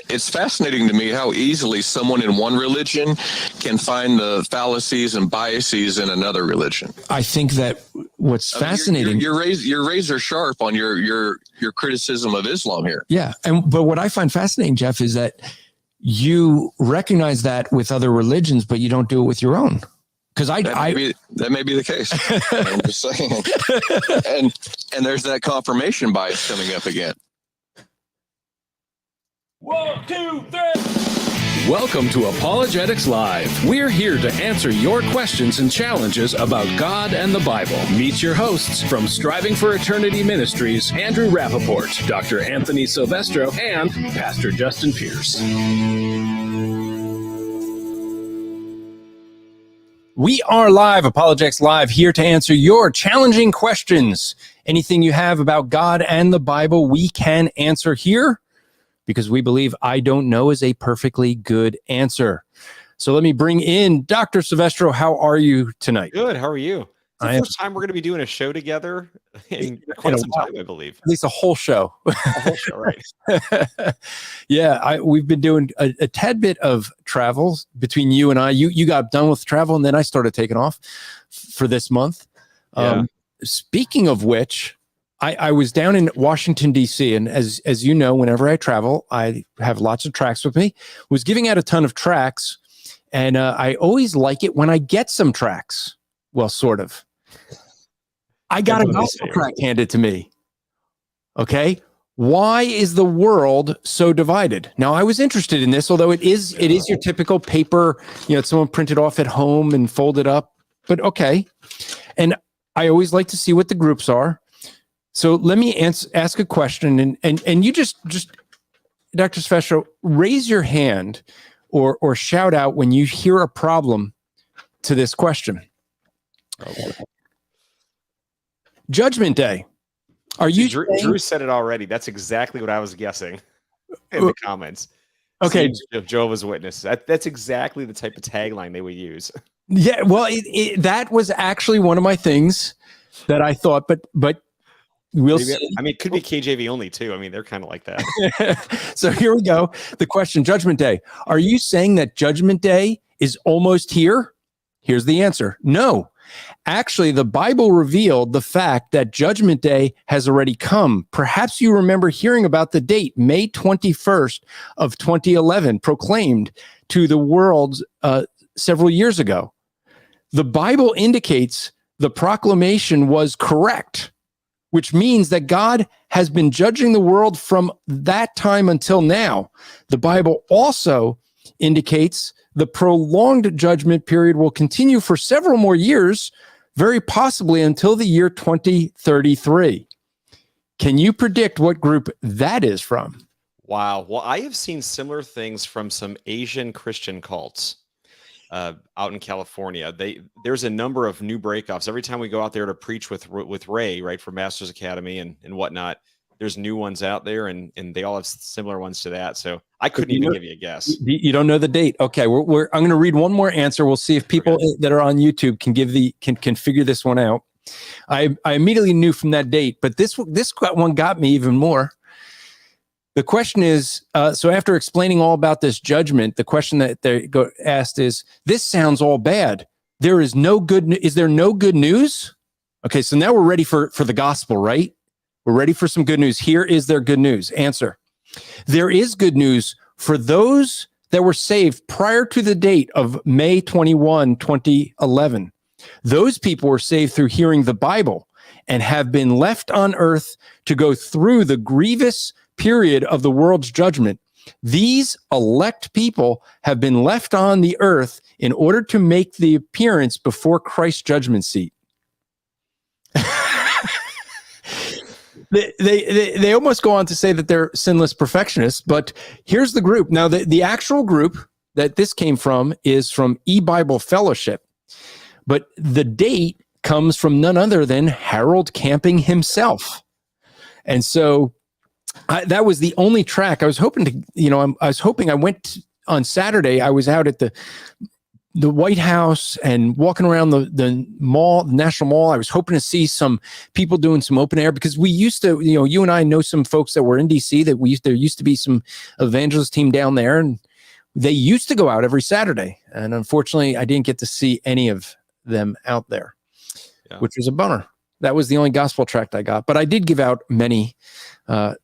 it's fascinating to me how easily someone in one religion can find the fallacies and biases in another religion. I think that what's fascinating, you're razor sharp on your criticism of Islam here. Yeah, but what I find fascinating, Jeff, is that you recognize that with other religions, but you don't do it with your own. Because that may be the case. I'm just saying, and there's that confirmation bias coming up again. 1, 2, 3. Welcome to Apologetics Live. We're here to answer your questions and challenges about God and the Bible. Meet your hosts from Striving for Eternity Ministries, Andrew Rappaport, Dr. Anthony Silvestro, and Pastor Justin Pierce. We are live, Apologetics Live, here to answer your challenging questions. Anything you have about God and the Bible, we can answer here because we believe I don't know is a perfectly good answer. So let me bring in Dr. Silvestro. How are you tonight? Good. How are you? It's the first time we're going to be doing a show together in quite some time, I believe. At least a whole show. A whole show, right? Yeah, we've been doing a tad bit of travel between you and I. You got done with travel, and then I started taking off for this month. Yeah. Speaking of which, I was down in Washington, D.C., and as you know, whenever I travel, I have lots of tracts with me. Was giving out a ton of tracts, and I always like it when I get some tracts. Well, sort of. I got a gospel tract handed to me. Okay. Why is the world so divided? Now, I was interested in this, although it is your typical paper, someone printed off at home and folded up, but okay. And I always like to see what the groups are. So let me ask a question and you just Dr. Silvestro, raise your hand or shout out when you hear a problem to this question. Okay. Judgment Day. Are you Drew said it already. That's exactly what I was guessing in the comments. Okay. Of Jehovah's Witnesses. That's exactly the type of tagline they would use. Yeah, well, that was actually one of my things that I thought, but we'll see. I mean, it could be KJV only too. I mean, they're kind of like that. So here we go. The question, Judgment Day. Are you saying that Judgment Day is almost here? Here's the answer. No. Actually, the Bible revealed the fact that Judgment Day has already come. Perhaps you remember hearing about the date, May 21st of 2011, proclaimed to the world several years ago. The Bible indicates the proclamation was correct, which means that God has been judging the world from that time until now. The Bible also indicates the prolonged judgment period will continue for several more years, very possibly until the year 2033. Can you predict what group that is from? Wow. Well, I have seen similar things from some Asian Christian cults out in California. There's a number of new breakoffs. Every time we go out there to preach with Ray, right, from Masters Academy and whatnot, there's new ones out there, and they all have similar ones to that. So I couldn't even give you a guess. You don't know the date. Okay, I'm going to read one more answer. We'll see if people that are on YouTube can figure this one out. I immediately knew from that date, but this one got me even more. The question is, so after explaining all about this judgment, the question that they asked is, this sounds all bad. Is there no good news? Okay, so now we're ready for the gospel, right? We're ready for some good news. Here is their good news. Answer. There is good news for those that were saved prior to the date of May 21, 2011. Those people were saved through hearing the Bible and have been left on earth to go through the grievous period of the world's judgment. These elect people have been left on the earth in order to make the appearance before Christ's judgment seat. They almost go on to say that they're sinless perfectionists, but here's the group. Now, the actual group that this came from is from E-Bible Fellowship, but the date comes from none other than Harold Camping himself. And so that was the only track I was hoping to, I went on Saturday. I was out at the White House and walking around the mall, National Mall. I was hoping to see some people doing some open air, because we used to, you and I know some folks that were in DC that there used to be some evangelist team down there, and they used to go out every Saturday. And unfortunately, I didn't get to see any of them out there, which was a bummer. That was the only gospel tract I got, but I did give out many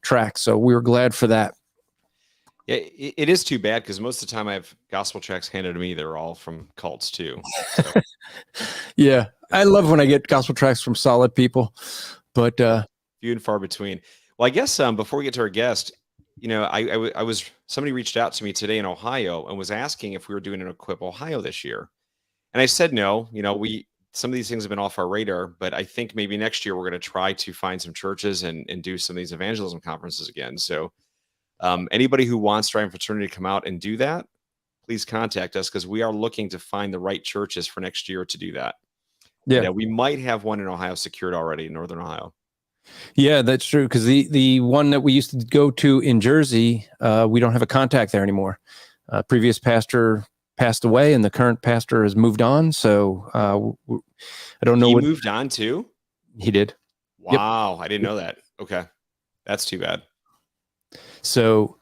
tracts, so we were glad for that. Yeah, it is too bad, because most of the time I have gospel tracts handed to me. They're all from cults too. So. Yeah, I love when I get gospel tracts from solid people, but few and far between. Well, I guess before we get to our guest, I was somebody reached out to me today in Ohio and was asking if we were doing an Equip Ohio this year, and I said no. Some of these things have been off our radar, but I think maybe next year we're going to try to find some churches and do some of these evangelism conferences again. So anybody who wants Striving for Eternity to come out and do that, please contact us, because we are looking to find the right churches for next year to do that. Yeah, we might have one in Ohio secured already in Northern Ohio. Yeah, that's true, because the one that we used to go to in Jersey, we don't have a contact there anymore. Previous pastor passed away, and the current pastor has moved on. So I don't know. He moved on too? He did. Wow, yep. I didn't know that. Okay, that's too bad. So,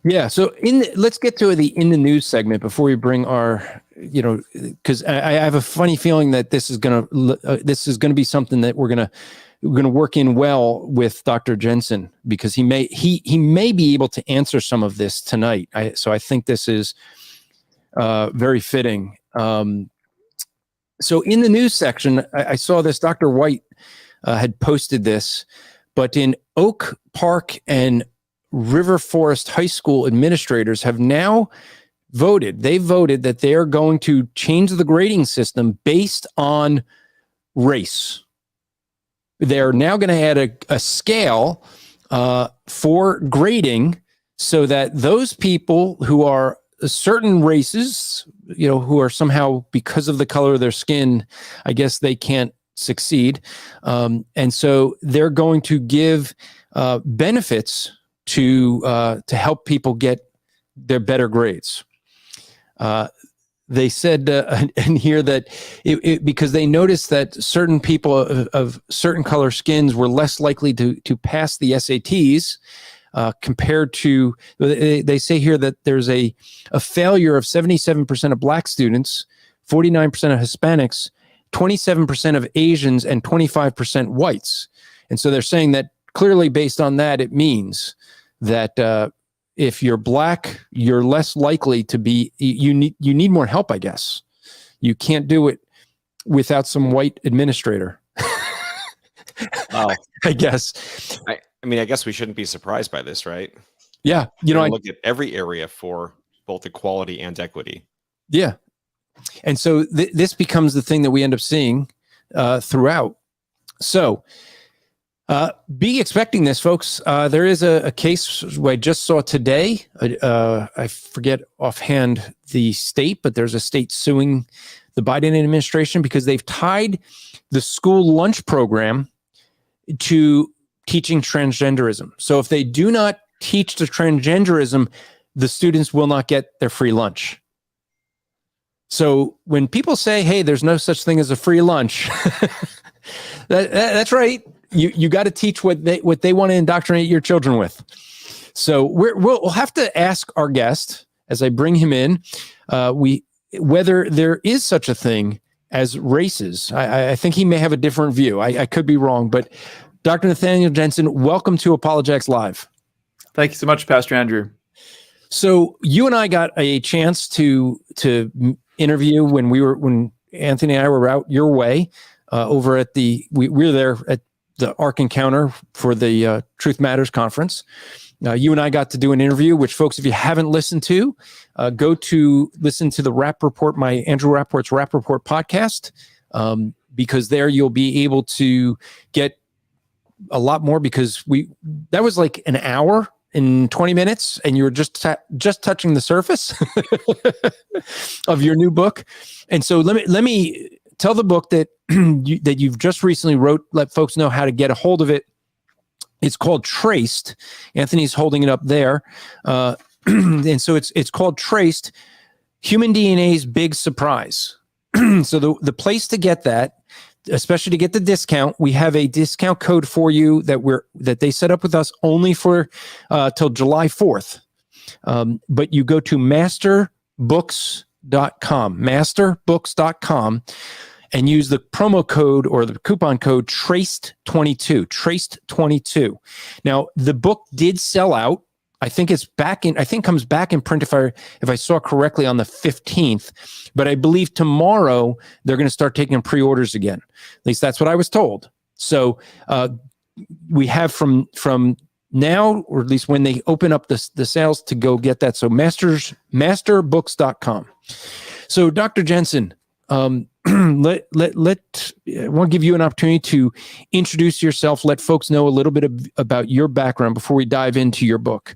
yeah. So let's get to in the news segment before we bring our, because I have a funny feeling that this is gonna be something that we're gonna work in well with Dr. Jensen, because he may be able to answer some of this tonight. So I think this is very fitting. So in the news section, I saw this. Dr. White had posted this, but in Oak Park and River Forest High School administrators have now voted. They voted that they are going to change the grading system based on race. They're now going to add a scale for grading, so that those people who are certain races, who are somehow, because of the color of their skin, I guess they can't succeed. And so they're going to give benefits to help people get their better grades. They said in here that because they noticed that certain people of certain color skins were less likely to pass the SATs compared to, they say here that there's a failure of 77% of Black students, 49% of Hispanics, 27% of Asians, and 25% whites. And so they're saying that clearly, based on that, it means that if you're Black, you're less likely to be, you need more help, I guess. You can't do it without some white administrator. Wow. I guess. I mean, I guess we shouldn't be surprised by this, right? Yeah. I look at every area for both equality and equity. Yeah. And so this becomes the thing that we end up seeing throughout. So be expecting this, folks. There is a case I just saw today. I forget offhand the state, but there's a state suing the Biden administration because they've tied the school lunch program to teaching transgenderism. So if they do not teach the transgenderism, the students will not get their free lunch. So when people say, hey, there's no such thing as a free lunch, that's right. You got to teach what they want to indoctrinate your children with. So we'll have to ask our guest, as I bring him in, whether there is such a thing as races. I think he may have a different view. I could be wrong, but Dr. Nathaniel Jensen, welcome to Apologetics Live. Thank you so much, Pastor Andrew. So you and I got a chance to interview when Anthony and I were out your way over at we were there at the Ark Encounter for the Truth Matters conference. You and I got to do an interview, which, folks, if you haven't listened to, go to listen to the Rap Report, my Andrew Rappaport's Rap Report podcast, because there you'll be able to get a lot more, because that was like an hour in 20 minutes, and you were just touching the surface of your new book. And so let me tell the book that that you've just recently wrote. Let folks know how to get a hold of it. It's called Traced. Anthony's holding it up there. and so it's called Traced: Human DNA's Big Surprise. So the place to get that, especially to get the discount, we have a discount code for you that they set up with us only for till July 4th. But you go to masterbooks.com, and use the promo code or the coupon code TRACED22. Now, the book did sell out. I think comes back in print if I saw correctly on the 15th, but I believe tomorrow they're going to start taking pre-orders again. At least that's what I was told. So we have from now, or at least when they open up the sales, to go get that. So masterbooks.com. So Dr. Jensen, I want to give you an opportunity to introduce yourself, let folks know a little bit about your background before we dive into your book.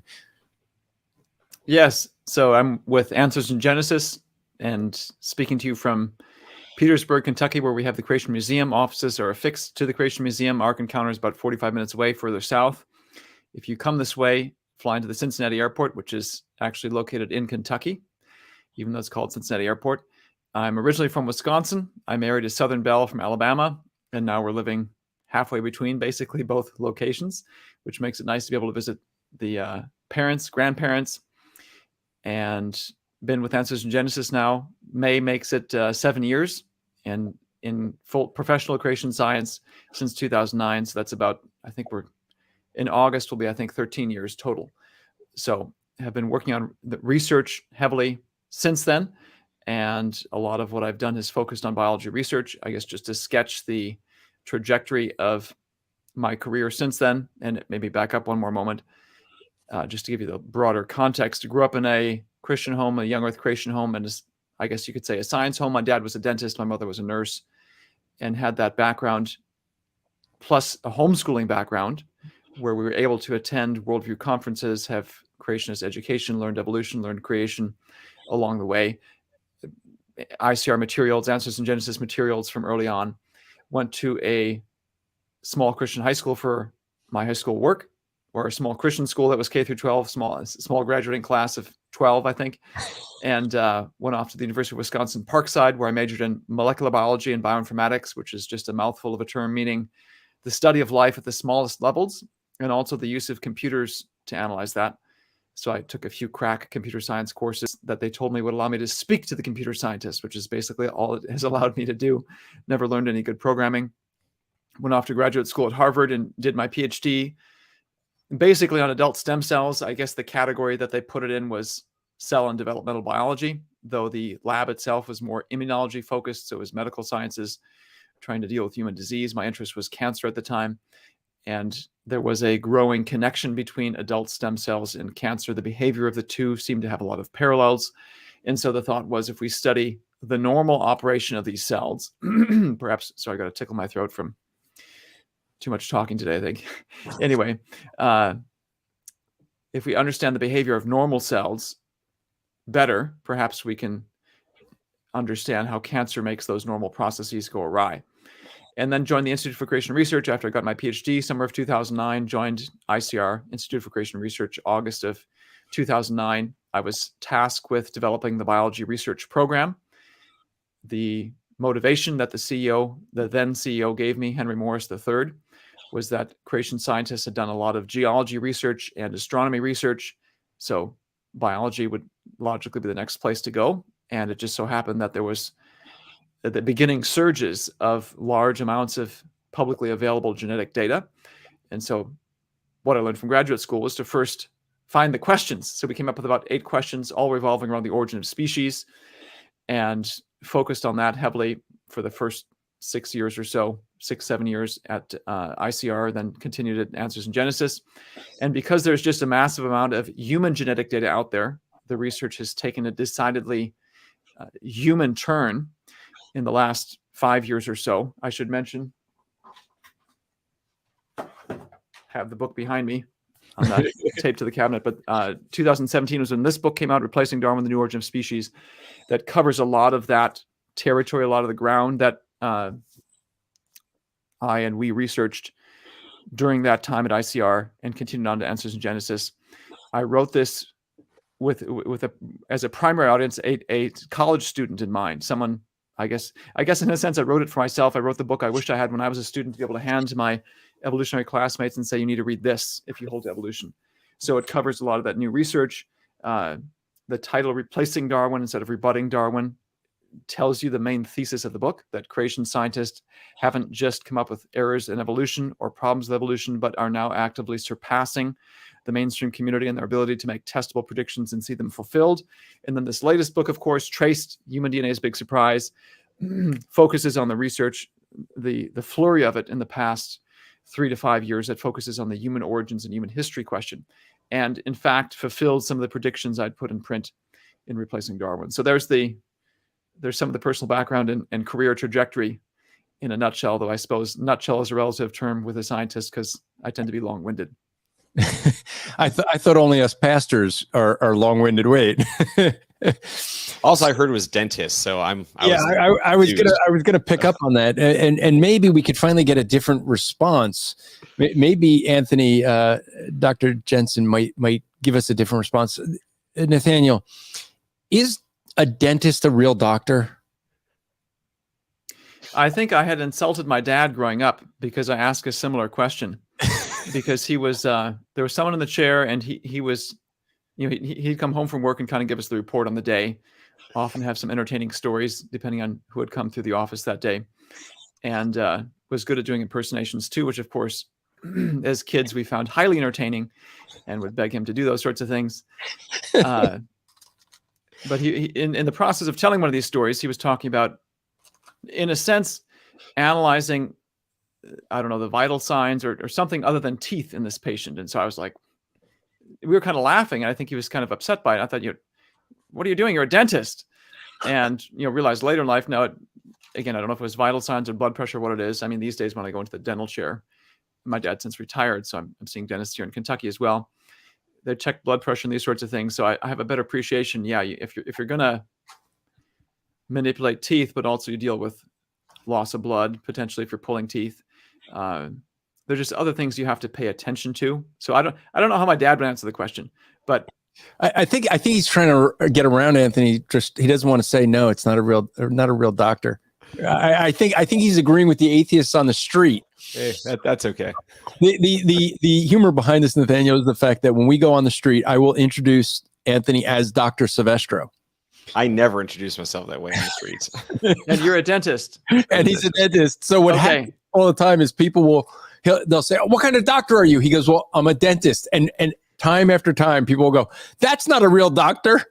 Yes. So I'm with Answers in Genesis and speaking to you from Petersburg, Kentucky, where we have the Creation Museum. Offices are affixed to the Creation Museum. Ark Encounter is about 45 minutes away, further south. If you come this way, fly into the Cincinnati Airport, which is actually located in Kentucky, even though it's called Cincinnati Airport. I'm originally from Wisconsin. I married a Southern belle from Alabama, and now we're living halfway between basically both locations, which makes it nice to be able to visit the parents, grandparents, and been with Answers in Genesis now. May makes it 7 years, and in full professional creation science since 2009. So that's about, I think in August will be, 13 years total. So have been working on the research heavily since then. And a lot of what I've done has focused on biology research, I guess, just to sketch the trajectory of my career since then. And maybe back up one more moment, just to give you the broader context. I grew up in a Christian home, a young earth creation home, and I guess you could say a science home. My dad was a dentist. My mother was a nurse, and had that background, plus a homeschooling background, where we were able to attend worldview conferences, have creationist education, learned evolution, learned creation along the way. ICR materials, Answers in Genesis materials from early on. Went to a small Christian high school for my high school work, or a small Christian school that was K through 12, small graduating class of 12, I think. And went off to the University of Wisconsin Parkside, where I majored in molecular biology and bioinformatics, which is just a mouthful of a term, meaning the study of life at the smallest levels, and also the use of computers to analyze that. So I took a few crack computer science courses that they told me would allow me to speak to the computer scientist, which is basically all it has allowed me to do. Never learned any good programming. Went off to graduate school at Harvard and did my PhD basically on adult stem cells. I guess the category that they put it in was cell and developmental biology, though the lab itself was more immunology focused. So it was medical sciences, trying to deal with human disease. My interest was cancer at the time. And there was a growing connection between adult stem cells and cancer. The behavior of the two seemed to have a lot of parallels. And so the thought was, if we study the normal operation of these cells, perhaps, sorry, I got to tickle my throat from too much talking today, I think. Anyway, if we understand the behavior of normal cells better, perhaps we can understand how cancer makes those normal processes go awry. And then joined the Institute for Creation Research after I got my PhD, summer of 2009, joined ICR, Institute for Creation Research, August of 2009. I was tasked with developing the biology research program. The motivation that the then CEO gave me, Henry Morris III, was that creation scientists had done a lot of geology research and astronomy research. So biology would logically be the next place to go. And it just so happened that there was at the beginning surges of large amounts of publicly available genetic data. And so what I learned from graduate school was to first find the questions. So we came up with about 8 questions, all revolving around the origin of species, and focused on that heavily for the first 6 years or so, 6-7 years at ICR, then continued at Answers in Genesis. And because there's just a massive amount of human genetic data out there, the research has taken a decidedly human turn in the last 5 years or so. I should mention, have the book behind me on that taped to the cabinet, but 2017 was when this book came out, Replacing Darwin, The New Origin of Species, that covers a lot of that territory, a lot of the ground that I and we researched during that time at ICR and continued on to Answers in Genesis. I wrote this as a primary audience, a college student in mind, someone. I guess in a sense, I wrote it for myself. I wrote the book I wished I had when I was a student to be able to hand to my evolutionary classmates and say, you need to read this if you hold to evolution. So it covers a lot of that new research. The title, Replacing Darwin Instead of Rebutting Darwin, tells you the main thesis of the book, that creation scientists haven't just come up with errors in evolution or problems with evolution, but are now actively surpassing the mainstream community in their ability to make testable predictions and see them fulfilled. And then this latest book, of course, Traced, Human DNA's Big Surprise, focuses on the research, the flurry of it in the past 3 to 5 years that focuses on the human origins and human history question. And in fact, fulfilled some of the predictions I'd put in print in Replacing Darwin. So there's some of the personal background and career trajectory in a nutshell, though I suppose nutshell is a relative term with a scientist because I tend to be long-winded. I thought only us pastors are long-winded. Wait. All I heard was dentist, so I was gonna pick up on that, and maybe we could finally get a different response. Maybe Anthony, Dr. Jensen might give us a different response. Nathaniel, is a dentist a real doctor? I think I had insulted my dad growing up because I asked a similar question. Because he was there was someone in the chair, and he was, he'd come home from work and kind of give us the report on the day, often have some entertaining stories depending on who had come through the office that day, and was good at doing impersonations too, which of course as kids we found highly entertaining and would beg him to do those sorts of things. But he in the process of telling one of these stories, he was talking about, in a sense, analyzing, I don't know, the vital signs or something other than teeth in this patient. And so I was like, we were kind of laughing, and I think he was kind of upset by it. I thought, what are you doing? You're a dentist. And, realized later in life, now, again, I don't know if it was vital signs or blood pressure, what it is. I mean, these days when I go into the dental chair, my dad's since retired, so I'm seeing dentists here in Kentucky as well. They check blood pressure and these sorts of things. So I have a better appreciation. Yeah, if you're going to manipulate teeth, but also you deal with loss of blood, potentially if you're pulling teeth, there's just other things you have to pay attention to. So I don't know how my dad would answer the question, but I think he's trying to get around Anthony. Just he doesn't want to say no. It's not a real doctor. I think he's agreeing with the atheists on the street. Hey, that's okay. The humor behind this, Nathaniel, is the fact that when we go on the street, I will introduce Anthony as Dr. Silvestro. I never introduce myself that way on the streets. And you're a dentist. And he's a dentist. So what happens all the time is people they'll say, "What kind of doctor are you?" He goes, "Well, I'm a dentist." And time after time, people will go, "That's not a real doctor."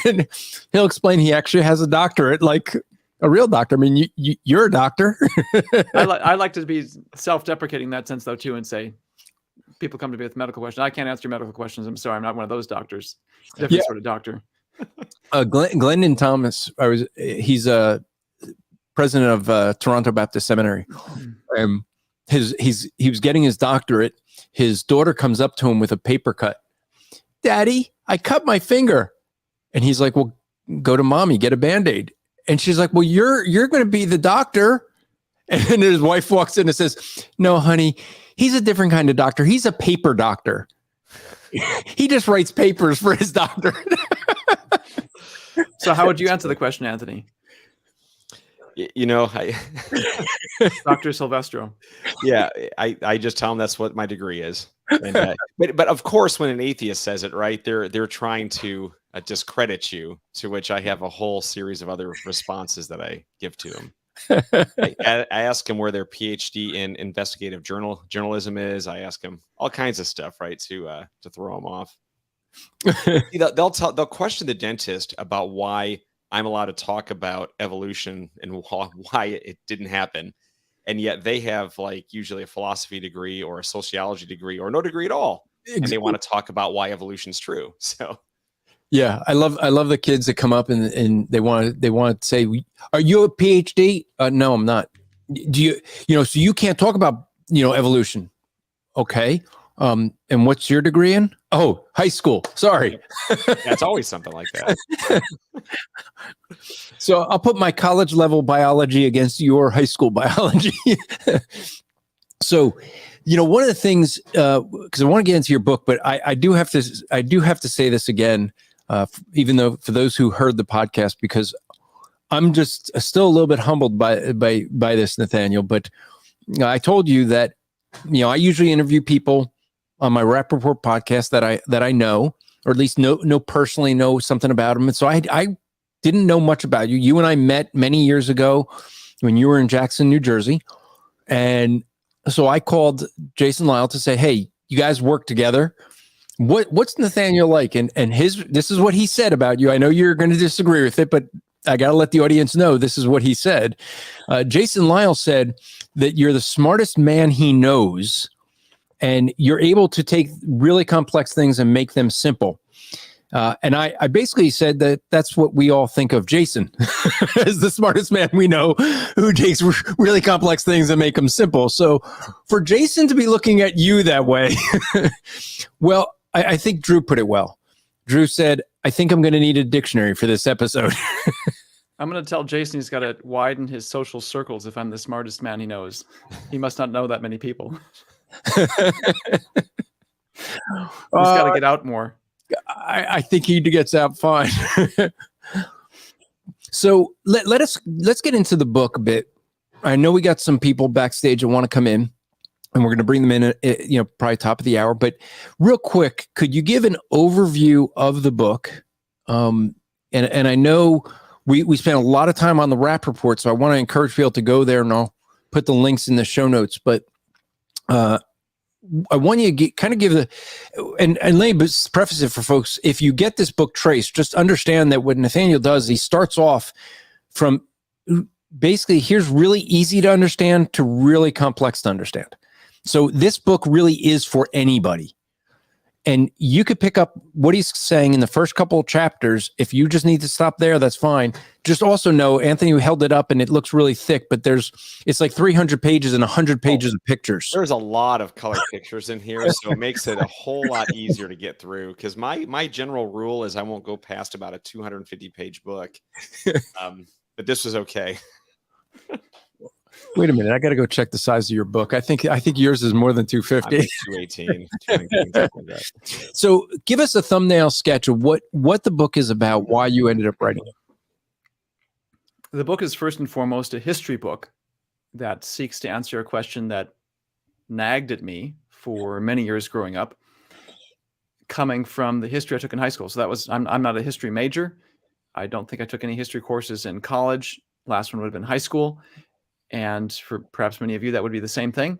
And he'll explain he actually has a doctorate, like a real doctor. I mean, you're a doctor. I like to be self-deprecating in that sense, though, too, and say, people come to me with medical questions. I can't answer your medical questions. I'm sorry. I'm not one of those doctors. Different sort of doctor. Glendon Thomas, he's a president of Toronto Baptist Seminary. He was getting his doctorate. His daughter comes up to him with a paper cut. "Daddy, I cut my finger." And he's like, "Well, go to mommy, get a Band-Aid." And she's like, "Well, you're going to be the doctor." And his wife walks in and says, "No, honey, he's a different kind of doctor. He's a paper doctor. He just writes papers for his doctor." So how would you answer the question, Anthony? Dr. Silvestro. Yeah, I just tell them that's what my degree is. And, but of course, when an atheist says it, right, they're trying to discredit you. To which I have a whole series of other responses that I give to them. I ask them where their PhD in investigative journalism is. I ask them all kinds of stuff, right, to throw them off. They'll question the dentist about why I'm allowed to talk about evolution and why it didn't happen, and yet they have like usually a philosophy degree or a sociology degree or no degree at all, and they want to talk about why evolution's true. So yeah, I love the kids that come up and they want to say, "Are you a PhD?" No, I'm not. Do you so you can't talk about evolution? Okay. And what's your degree in? Oh, high school. Sorry. That's always something like that. So I'll put my college level biology against your high school biology. So One of the things, because I want to get into your book, but I do have to say this again, even though for those who heard the podcast, because I'm just still a little bit humbled by this, Nathaniel. But I told you that I usually interview people on my Rap Report podcast that I know, or at least know personally, know something about them. And so I didn't know much about you. You and I met many years ago when you were in Jackson, New Jersey, and so I called Jason Lisle to say, hey, you guys work together. What's Nathaniel like? And this is what he said about you. I know you're going to disagree with it, but I got to let the audience know this is what he said. Jason Lisle said that you're the smartest man he knows, and you're able to take really complex things and make them simple. And I basically said that that's what we all think of Jason as the smartest man we know, who takes really complex things and make them simple. So for Jason to be looking at you that way, well, I think Drew put it well. Drew said, I think I'm going to need a dictionary for this episode. I'm going to tell Jason he's got to widen his social circles if I'm the smartest man he knows. He must not know that many people. He's got to get out more. I think he gets out fine. So let's get into the book a bit. I know we got some people backstage that want to come in, and we're going to bring them in, probably top of the hour. But real quick, could you give an overview of the book? And I know we spent a lot of time on the Rap Report, so I want to encourage people to go there, and I'll put the links in the show notes. But I want you to give the, and let me preface it for folks. If you get this book traced, just understand that what Nathaniel does, he starts off from basically here's really easy to understand to really complex to understand. So this book really is for anybody. And you could pick up what he's saying in the first couple of chapters. If you just need to stop there, that's fine. Just also know, Anthony held it up and it looks really thick, but it's like 300 pages and 100 pages of pictures. There's a lot of color pictures in here, so it makes it a whole lot easier to get through. Because my general rule is I won't go past about a 250-page book. But this was okay. Wait a minute, I got to go check the size of your book. I think yours is more than 250. 218. 219, something like that. So give us a thumbnail sketch of what the book is about, why you ended up writing it. The book is first and foremost a history book that seeks to answer a question that nagged at me for many years growing up, coming from the history I took in high school. So I'm not a history major. I don't think I took any history courses in college. Last one would have been high school. And for perhaps many of you, that would be the same thing.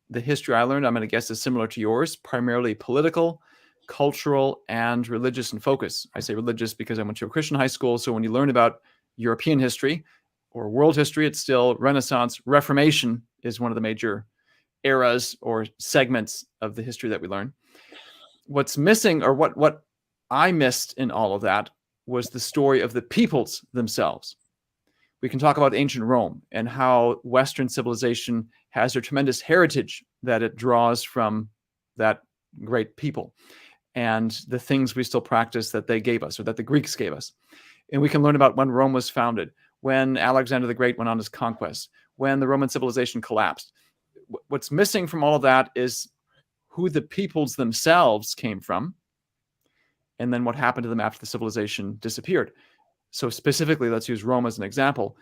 The history I learned, I'm going to guess, is similar to yours, primarily political, cultural, and religious in focus. I say religious because I went to a Christian high school. So when you learn about European history or world history, it's still Renaissance. Reformation is one of the major eras or segments of the history that we learn. What's missing, or what I missed in all of that, was the story of the peoples themselves. We can talk about ancient Rome and how Western civilization has a tremendous heritage that it draws from that great people and the things we still practice that they gave us or that the Greeks gave us. And we can learn about when Rome was founded, when Alexander the Great went on his conquest, when the Roman civilization collapsed. What's missing from all of that is who the peoples themselves came from and then what happened to them after the civilization disappeared. So specifically, let's use Rome as an example.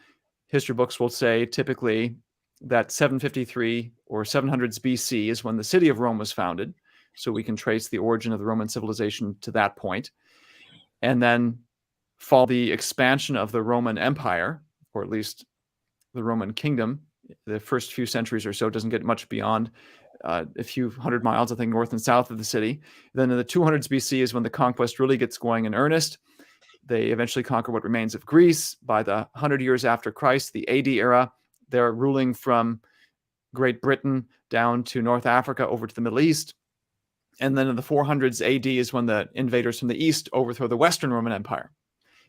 History books will say typically that 753 or 700s BC is when the city of Rome was founded. So we can trace the origin of the Roman civilization to that point. And then follow the expansion of the Roman Empire, or at least the Roman kingdom. The first few centuries or so doesn't get much beyond a few hundred miles, I think, north and south of the city. Then in the 200s BC is when the conquest really gets going in earnest. They eventually conquer what remains of Greece. By the 100 years after Christ, the AD era, they're ruling from Great Britain down to North Africa over to the Middle East. And then in the 400s AD is when the invaders from the East overthrow the Western Roman Empire.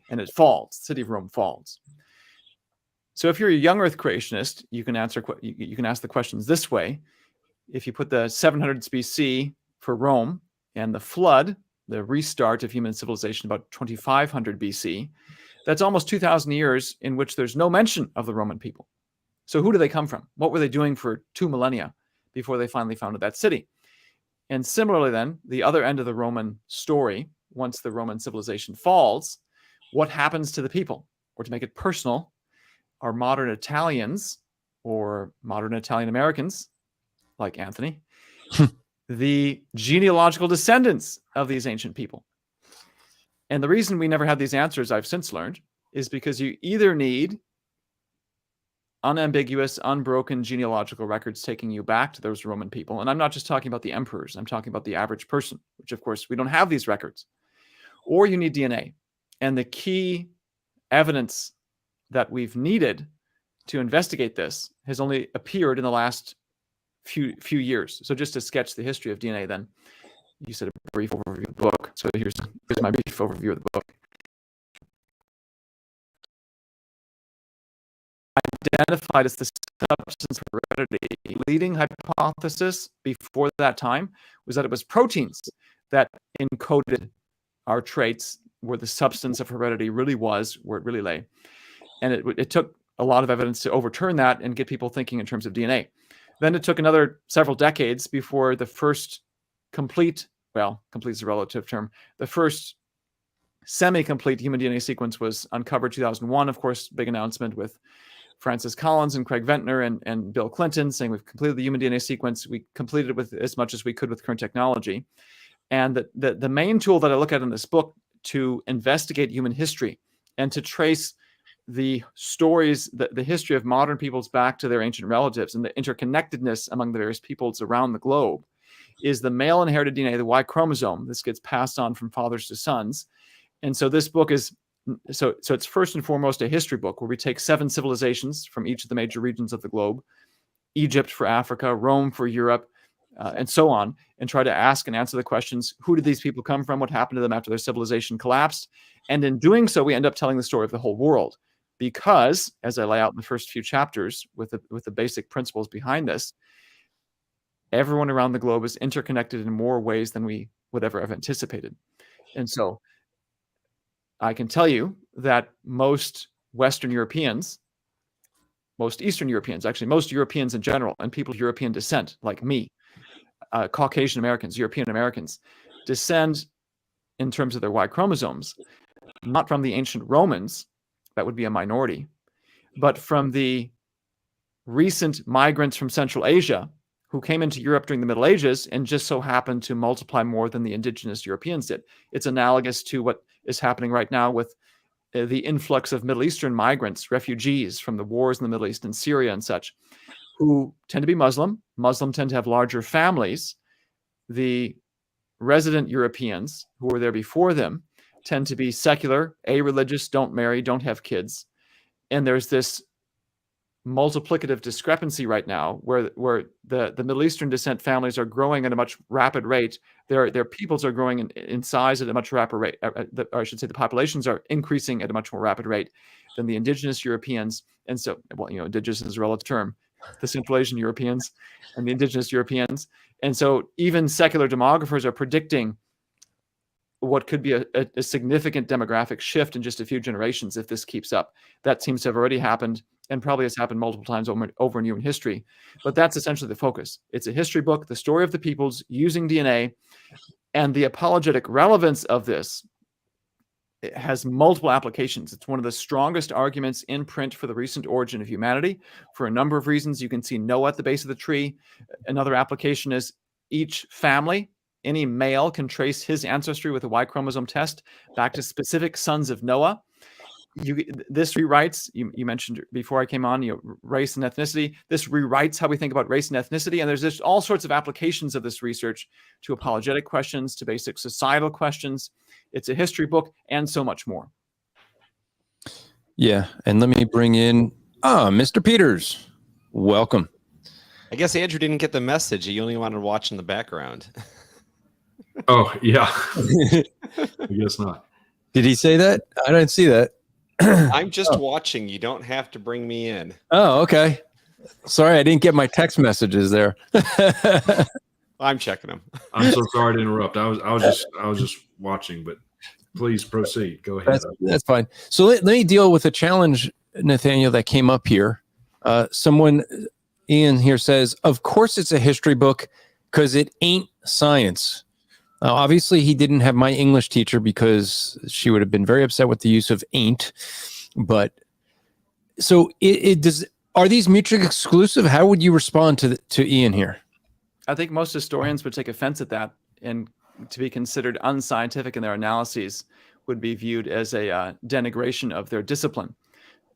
And it falls. The city of Rome falls. So if you're a young Earth creationist, you can ask the questions this way. If you put the 700s BC for Rome and the flood, the restart of human civilization about 2500 BC, that's almost 2,000 years in which there's no mention of the Roman people. So who do they come from? What were they doing for 2 millennia before they finally founded that city. And similarly, then, the other end of the Roman story, once the Roman civilization falls, what happens to the people? Or to make it personal, are modern Italians or modern Italian Americans, like Anthony, the genealogical descendants of these ancient people? And the reason we never had these answers, I've since learned, is because you either need unambiguous, unbroken genealogical records taking you back to those Roman people. And I'm not just talking about the emperors. I'm talking about the average person, which, of course, we don't have these records. Or you need DNA. And the key evidence that we've needed to investigate this has only appeared in the last few years. So just to sketch the history of DNA, then, you said a brief overview of the book. So here's my brief overview of the book. Identified as the substance of heredity. Leading hypothesis before that time was that it was proteins that encoded our traits, where the substance of heredity really was, where it really lay. And it took a lot of evidence to overturn that and get people thinking in terms of DNA. Then it took another several decades before the first complete is a relative term, the first semi-complete human DNA sequence was uncovered 2001, of course, big announcement with Francis Collins and Craig Ventnor and Bill Clinton saying we've completed the human DNA sequence. We completed it with as much as we could with current technology. And the main tool that I look at in this book to investigate human history and to trace the stories, the history of modern peoples back to their ancient relatives and the interconnectedness among the various peoples around the globe is the male inherited DNA, the Y chromosome. This gets passed on from fathers to sons. And so this book is, so it's first and foremost a history book where we take 7 civilizations from each of the major regions of the globe, Egypt for Africa, Rome for Europe, and so on, and try to ask and answer the questions: who did these people come from? What happened to them after their civilization collapsed? And in doing so, we end up telling the story of the whole world. Because, as I lay out in the first few chapters with the basic principles behind this, everyone around the globe is interconnected in more ways than we would ever have anticipated. And so I can tell you that most Western Europeans, most Eastern Europeans, actually most Europeans in general, and people of European descent like me, Caucasian Americans, European Americans, descend in terms of their Y chromosomes, not from the ancient Romans, that would be a minority, but from the recent migrants from Central Asia who came into Europe during the Middle Ages and just so happened to multiply more than the indigenous Europeans did. It's analogous to what is happening right now with the influx of Middle Eastern migrants, refugees from the wars in the Middle East and Syria and such, who tend to be Muslim. Muslim tend to have larger families. The resident Europeans who were there before them tend to be secular, a-religious, don't marry, don't have kids. And there's this multiplicative discrepancy right now where the Middle Eastern descent families are growing at a much rapid rate. Their peoples are growing in size at a much rapid rate. Or I should say the populations are increasing at a much more rapid rate than the indigenous Europeans. And so, well, indigenous is a relative term, the Central Asian Europeans and the indigenous Europeans. And so even secular demographers are predicting what could be a significant demographic shift in just a few generations if this keeps up. That seems to have already happened and probably has happened multiple times over in human history. But that's essentially the focus. It's a history book, the story of the peoples using DNA, and the apologetic relevance of this. It has multiple applications. It's one of the strongest arguments in print for the recent origin of humanity for a number of reasons. You can see Noah at the base of the tree. Another application is each family, any male can trace his ancestry with a Y chromosome test back to specific sons of Noah. This rewrites, you mentioned before I came on, race and ethnicity. This rewrites how we think about race and ethnicity. And there's just all sorts of applications of this research to apologetic questions, to basic societal questions. It's a history book and so much more. Yeah. And let me bring in Mr. Peters. Welcome. I guess Andrew didn't get the message. He only wanted to watch in the background. Oh, yeah. I guess not. Did he say that? I didn't see that. I'm just watching. You don't have to bring me in. Oh, okay. Sorry, I didn't get my text messages there. I'm checking them. I'm so sorry to interrupt. I was just watching, but please proceed. Go ahead. That's fine. So let me deal with a challenge, Nathaniel, that came up here. Someone Ian here says, of course it's a history book because it ain't science. Now, obviously, he didn't have my English teacher because she would have been very upset with the use of ain't. But so are these mutually exclusive? How would you respond to Ian here? I think most historians would take offense at that, and to be considered unscientific in their analyses would be viewed as a denigration of their discipline.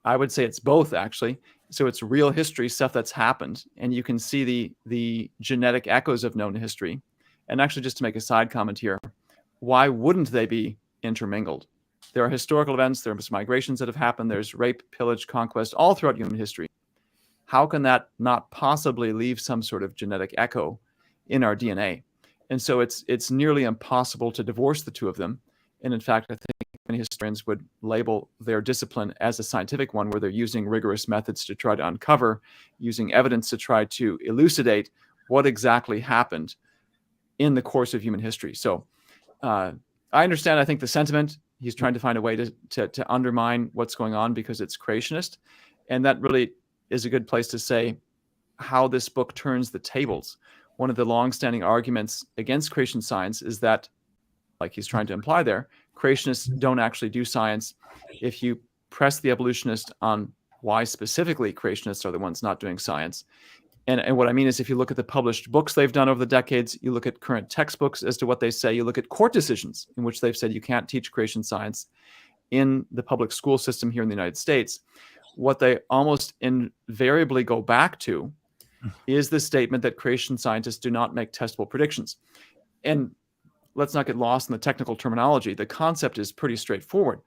I would say it's both, actually. So it's real history, stuff that's happened, and you can see the genetic echoes of known history. And actually, just to make a side comment here, why wouldn't they be intermingled? There are historical events, there's migrations that have happened, there's rape, pillage, conquest, all throughout human history. How can that not possibly leave some sort of genetic echo in our DNA? And so it's nearly impossible to divorce the two of them. And in fact, I think many historians would label their discipline as a scientific one, where they're using rigorous methods to try to uncover, using evidence to try to elucidate what exactly happened in the course of human history. So I understand, I think, the sentiment. He's trying to find a way to undermine what's going on because it's creationist. And that really is a good place to say how this book turns the tables. One of the longstanding arguments against creation science is that, like he's trying to imply there, creationists don't actually do science. If you press the evolutionist on why specifically creationists are the ones not doing science, and what I mean is, if you look at the published books they've done over the decades, you look at current textbooks as to what they say, you look at court decisions in which they've said you can't teach creation science in the public school system here in the United States, what they almost invariably go back to is the statement that creation scientists do not make testable predictions. And let's not get lost in the technical terminology. The concept is pretty straightforward.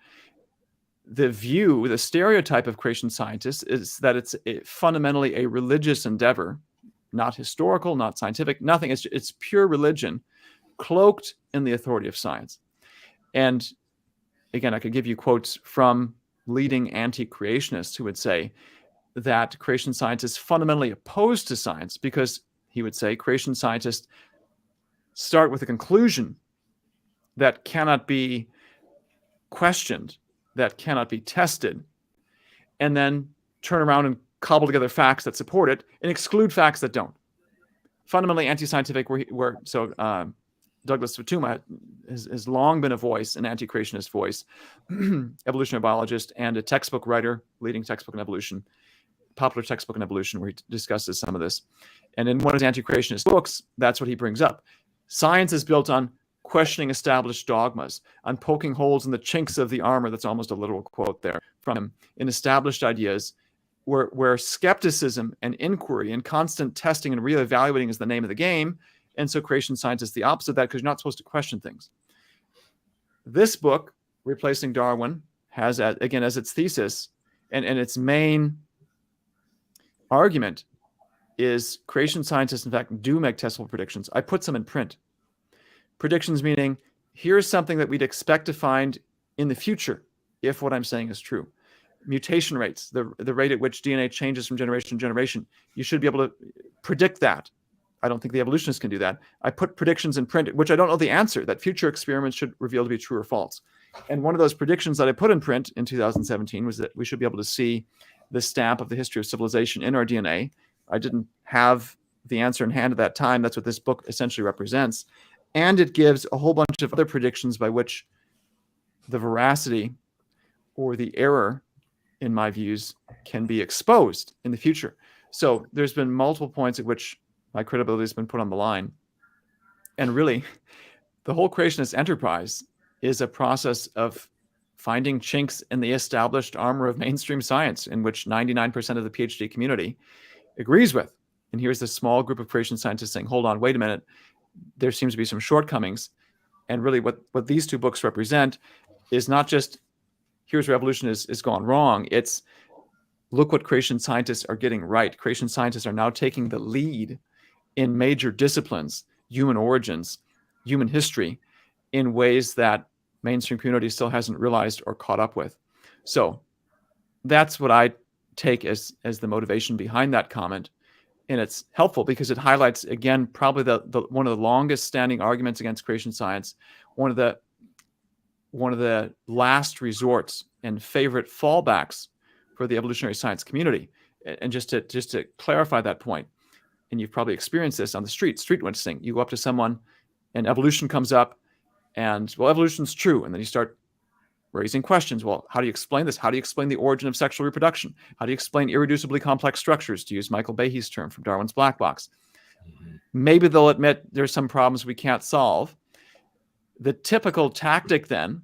The stereotype of creation scientists is that it's fundamentally a religious endeavor, not historical, not scientific, nothing. It's pure religion cloaked in the authority of science. And again, I could give you quotes from leading anti-creationists who would say that creation scientists fundamentally opposed to science because, he would say, creation scientists start with a conclusion that cannot be questioned, that cannot be tested, and then turn around and cobble together facts that support it and exclude facts that don't. Fundamentally anti-scientific, Douglas Futuma has long been a voice, an anti-creationist voice, evolutionary biologist and a textbook writer, leading textbook in evolution, popular textbook in evolution, where he discusses some of this. And in one of his anti-creationist books, that's what he brings up. Science is built on questioning established dogmas, on poking holes in the chinks of the armor. That's almost a literal quote there from him, in established ideas, where skepticism and inquiry and constant testing and reevaluating is the name of the game. And so creation science is the opposite of that, because you're not supposed to question things. This book, Replacing Darwin, has, again, as its thesis and its main argument is creation scientists, in fact, do make testable predictions. I put some in print. Predictions meaning, here's something that we'd expect to find in the future if what I'm saying is true. Mutation rates, the rate at which DNA changes from generation to generation, you should be able to predict that. I don't think the evolutionists can do that. I put predictions in print, which I don't know the answer, that future experiments should reveal to be true or false. And one of those predictions that I put in print in 2017 was that we should be able to see the stamp of the history of civilization in our DNA. I didn't have the answer in hand at that time. That's what this book essentially represents. And it gives a whole bunch of other predictions by which the veracity or the error, in my views, can be exposed in the future. So there's been multiple points at which my credibility has been put on the line. And really, the whole creationist enterprise is a process of finding chinks in the established armor of mainstream science, in which 99% of the PhD community agrees with. And here's this small group of creation scientists saying, hold on, wait a minute, there seems to be some shortcomings. And really what these two books represent is not just, here's where evolution is gone wrong. It's, look what creation scientists are getting right. Creation scientists are now taking the lead in major disciplines, human origins, human history, in ways that mainstream community still hasn't realized or caught up with. So that's what I take as the motivation behind that comment. And it's helpful because it highlights, again, probably the one of the longest standing arguments against creation science, one of the last resorts and favorite fallbacks for the evolutionary science community. And just to clarify that point, and you've probably experienced this on the street witnessing. You go up to someone and evolution comes up and, well, evolution's true. And then you start raising questions. Well, how do you explain this? How do you explain the origin of sexual reproduction? How do you explain irreducibly complex structures, to use Michael Behe's term from Darwin's Black Box? Maybe they'll admit there's some problems we can't solve. The typical tactic then,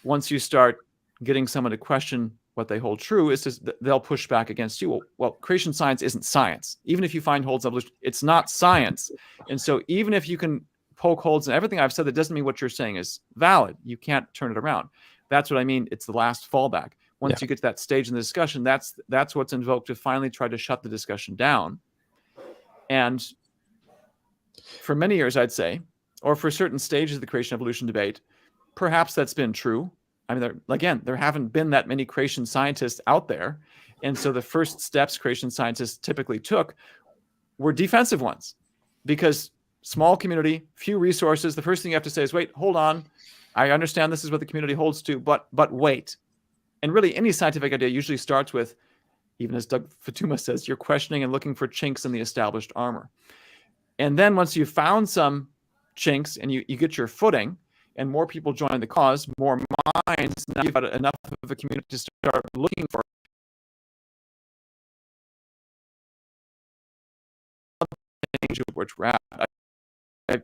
once you start getting someone to question what they hold true, is they'll push back against you. Well, creation science isn't science. Even if you find holes in evolution, it's not science. And so even if you can poke holes in everything I've said, that doesn't mean what you're saying is valid. You can't turn it around. That's what I mean. It's the last fallback. Once you get to that stage in the discussion, that's what's invoked to finally try to shut the discussion down. And for many years, I'd say, or for certain stages of the creation evolution debate, perhaps that's been true. I mean, there haven't been that many creation scientists out there. And so the first steps creation scientists typically took were defensive ones, because small community, few resources. The first thing you have to say is, wait, hold on. I understand this is what the community holds to, but wait. And really, any scientific idea usually starts with, even as Doug Fatuma says, you're questioning and looking for chinks in the established armor. And then once you've found some chinks and you get your footing, and more people join the cause, more minds, now you've got enough of a community to start looking for which we're at.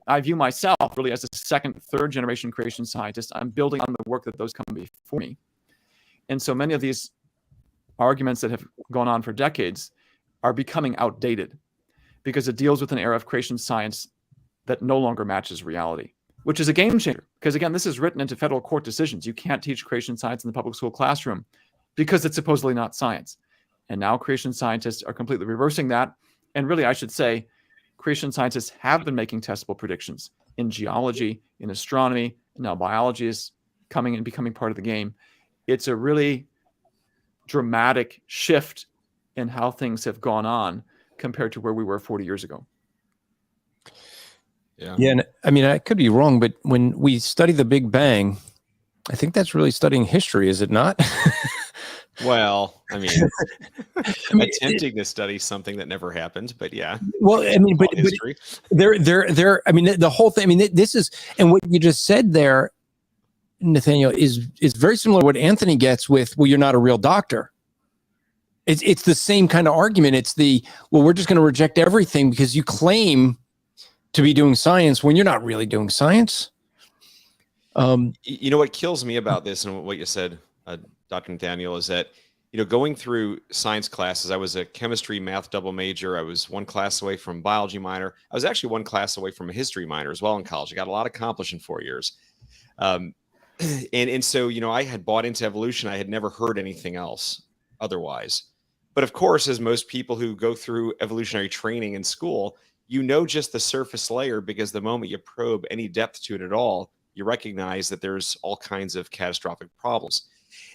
I view myself really as a second, third generation creation scientist. I'm building on the work that those come before me. And so many of these arguments that have gone on for decades are becoming outdated because it deals with an era of creation science that no longer matches reality, which is a game changer. Because again, this is written into federal court decisions. You can't teach creation science in the public school classroom because it's supposedly not science. And now creation scientists are completely reversing that. And really, I should say, creation scientists have been making testable predictions in geology, in astronomy, and now biology is coming and becoming part of the game. It's a really dramatic shift in how things have gone on compared to where we were 40 years ago. Yeah. And I mean, I could be wrong, but when we study the Big Bang, I think that's really studying history, is it not? Well, I mean, attempting to study something that never happened, but yeah. Well, I mean, but there. I mean, the whole thing. I mean, this is, and what you just said there, Nathaniel, is very similar to what Anthony gets with, well, you're not a real doctor. It's the same kind of argument. It's well, we're just going to reject everything because you claim to be doing science when you're not really doing science. You know what kills me about this and what you said, Dr. Nathaniel, is that, going through science classes, I was a chemistry math double major. I was one class away from biology minor. I was actually one class away from a history minor as well in college. I got a lot accomplished in 4 years. And so, I had bought into evolution. I had never heard anything else otherwise. But of course, as most people who go through evolutionary training in school, just the surface layer, because the moment you probe any depth to it at all, you recognize that there's all kinds of catastrophic problems.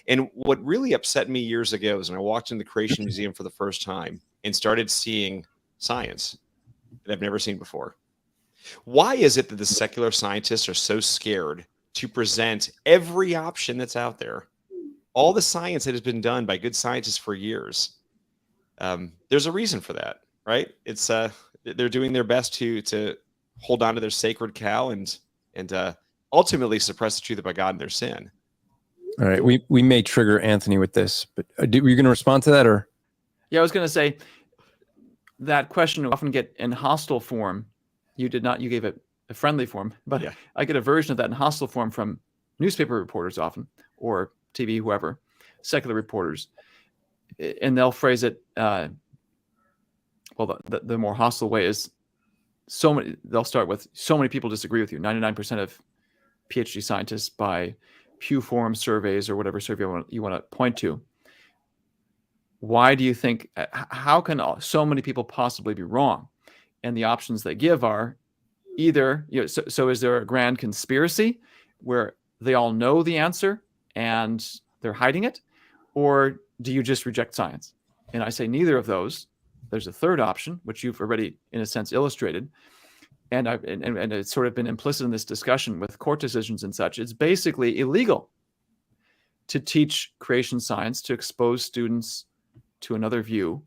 And what really upset me years ago is when I walked in the Creation Museum for the first time and started seeing science that I've never seen before. Why is it that the secular scientists are so scared to present every option that's out there? All the science that has been done by good scientists for years. There's a reason for that, right? It's they're doing their best to hold on to their sacred cow and ultimately suppress the truth about God and their sin. All right, we may trigger Anthony with this, but were you going to respond to that, or? Yeah, I was going to say that question often get in hostile form. You did not. You gave it a friendly form, but yeah. I get a version of that in hostile form from newspaper reporters often, or TV, whoever, secular reporters, and they'll phrase it. Well, the more hostile way is they'll start with so many people disagree with you. 99% of PhD scientists by Pew Forum surveys or whatever survey you want to point to. Why do you think, how can so many people possibly be wrong? And the options they give are either, so is there a grand conspiracy where they all know the answer and they're hiding it? Or do you just reject science? And I say neither of those. There's a third option, which you've already, in a sense, illustrated. And it's sort of been implicit in this discussion with court decisions and such. It's basically illegal to teach creation science, to expose students to another view,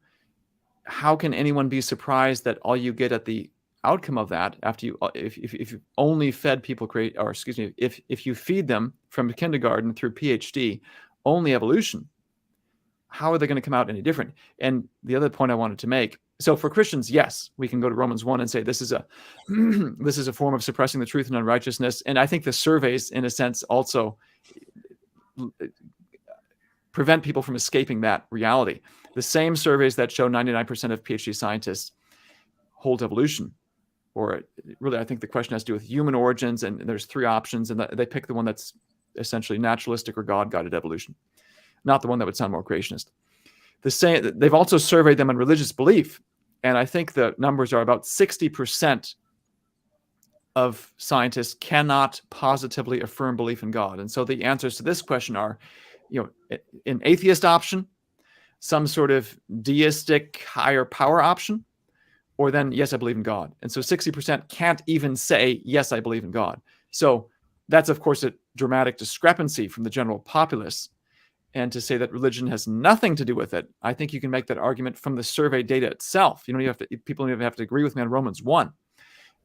how can anyone be surprised that all you get at the outcome of that, after you, if you only fed people if you feed them from kindergarten through PhD, only evolution, how are they going to come out any different? And the other point I wanted to make, so for Christians, yes, we can go to Romans 1 and say this is a this is a form of suppressing the truth and unrighteousness. And I think the surveys, in a sense, also prevent people from escaping that reality. The same surveys that show 99% of PhD scientists hold evolution, or really, I think the question has to do with human origins, and there's 3 options, and they pick the one that's essentially naturalistic or God-guided evolution, not the one that would sound more creationist. They've also surveyed them on religious belief, and I think the numbers are about 60% of scientists cannot positively affirm belief in God. And so the answers to this question are, an atheist option, some sort of deistic higher power option, or then, yes, I believe in God. And so 60% can't even say, yes, I believe in God. So that's, of course, a dramatic discrepancy from the general populace. And to say that religion has nothing to do with it, I think you can make that argument from the survey data itself. People don't even have to agree with me on Romans 1.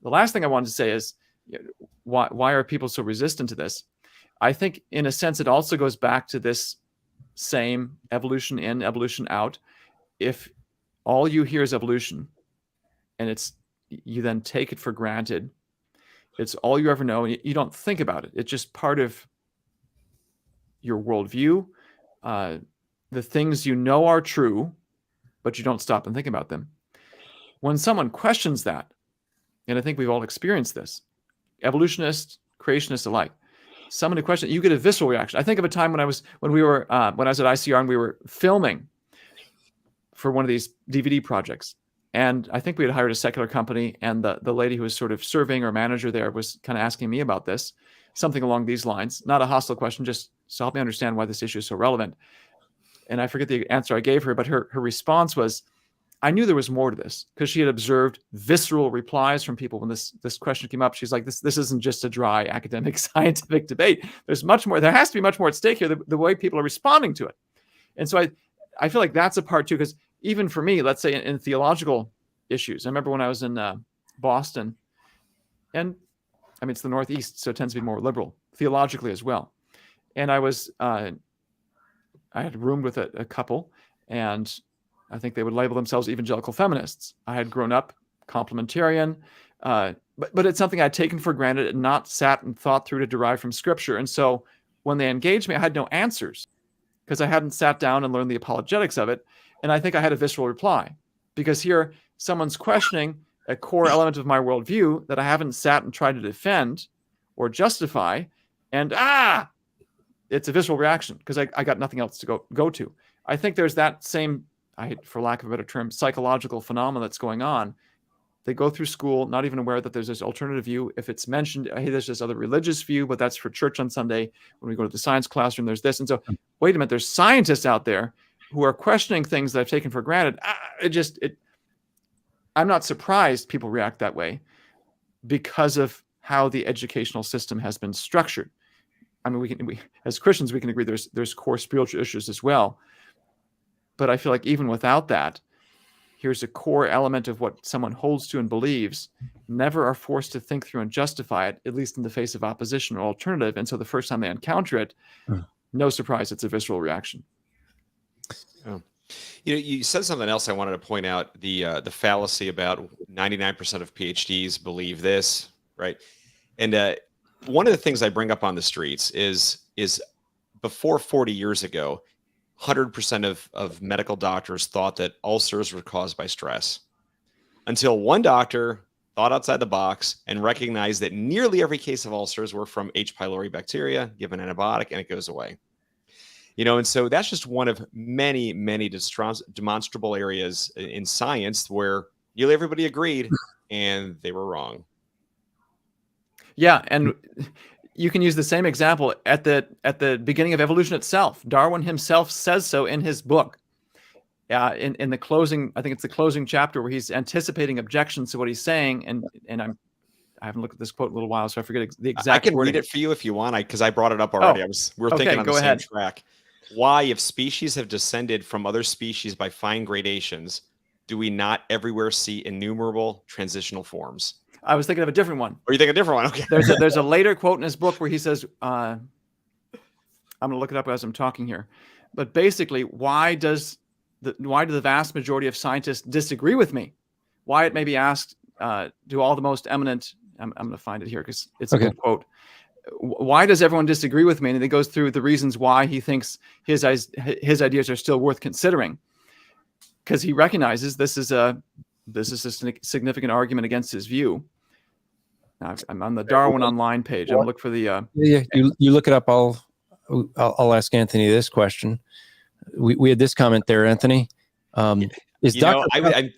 The last thing I wanted to say is, why are people so resistant to this? I think, in a sense, it also goes back to this same evolution in, evolution out. If all you hear is evolution, and you then take it for granted, it's all you ever know, and you don't think about it. It's just part of your worldview. The things you know are true, but you don't stop and think about them. When someone questions that, and I think we've all experienced this, evolutionists, creationists alike, someone who questions, you get a visceral reaction. I think of a time when I was at ICR and we were filming for one of these DVD projects. And I think we had hired a secular company, and the lady who was sort of surveying or manager there was kind of asking me about this, something along these lines, not a hostile question, just to help me understand why this issue is so relevant. And I forget the answer I gave her, but her response was, I knew there was more to this, because she had observed visceral replies from people when this question came up. She's like, this isn't just a dry academic scientific debate. There's much more. There has to be much more at stake here, the way people are responding to it. And so I feel like that's a part too, because even for me, let's say in theological issues, I remember when I was in Boston, and I mean, it's the Northeast, so it tends to be more liberal theologically as well. And I had roomed with a couple, and I think they would label themselves evangelical feminists. I had grown up complementarian, but it's something I'd taken for granted and not sat and thought through to derive from Scripture. And so when they engaged me, I had no answers because I hadn't sat down and learned the apologetics of it. And I think I had a visceral reply, because here someone's questioning a core element of my worldview that I haven't sat and tried to defend or justify. And it's a visceral reaction because I got nothing else to go to. I think there's that same, for lack of a better term, psychological phenomenon that's going on. They go through school not even aware that there's this alternative view. If it's mentioned, hey, there's this other religious view, but that's for church on Sunday. When we go to the science classroom, there's this. And so, wait a minute, there's scientists out there who are questioning things that I've taken for granted. I'm not surprised people react that way because of how the educational system has been structured. I mean, we as Christians, we can agree there's core spiritual issues as well. But I feel like even without that, here's a core element of what someone holds to and believes, never are forced to think through and justify it, at least in the face of opposition or alternative. And so the first time they encounter it, no surprise, it's a visceral reaction. Oh. You said something else I wanted to point out, the fallacy about 99% of PhDs believe this, right? And one of the things I bring up on the streets is before 40 years ago, 100% of medical doctors thought that ulcers were caused by stress, until one doctor thought outside the box and recognized that nearly every case of ulcers were from H. pylori bacteria, give an antibiotic, and it goes away. And so that's just one of many, many demonstrable areas in science where nearly everybody agreed and they were wrong. Yeah, and you can use the same example at the beginning of evolution itself. Darwin himself says so in his book. In the closing, I think it's the closing chapter where he's anticipating objections to what he's saying, and I haven't looked at this quote in a little while, so I forget the exact. I can wording. read it for you if you want, because I brought it up already. We're thinking on the same track. Why, if species have descended from other species by fine gradations, do we not everywhere see innumerable transitional forms? I was thinking of a different one. Or you think a different one? Okay. There's a later quote in his book where he says, I'm going to look it up as I'm talking here, but basically, why do the vast majority of scientists disagree with me? Why, it may be asked, do all the most eminent, I'm going to find it here because it's a good quote. Why does everyone disagree with me? And he goes through the reasons why he thinks his ideas are still worth considering, because he recognizes this is a significant argument against his view. Now, I'm on the Darwin Online page. I'm looking for the. You look it up. I'll ask Anthony this question. We had this comment there, Anthony. Is Dr. Thank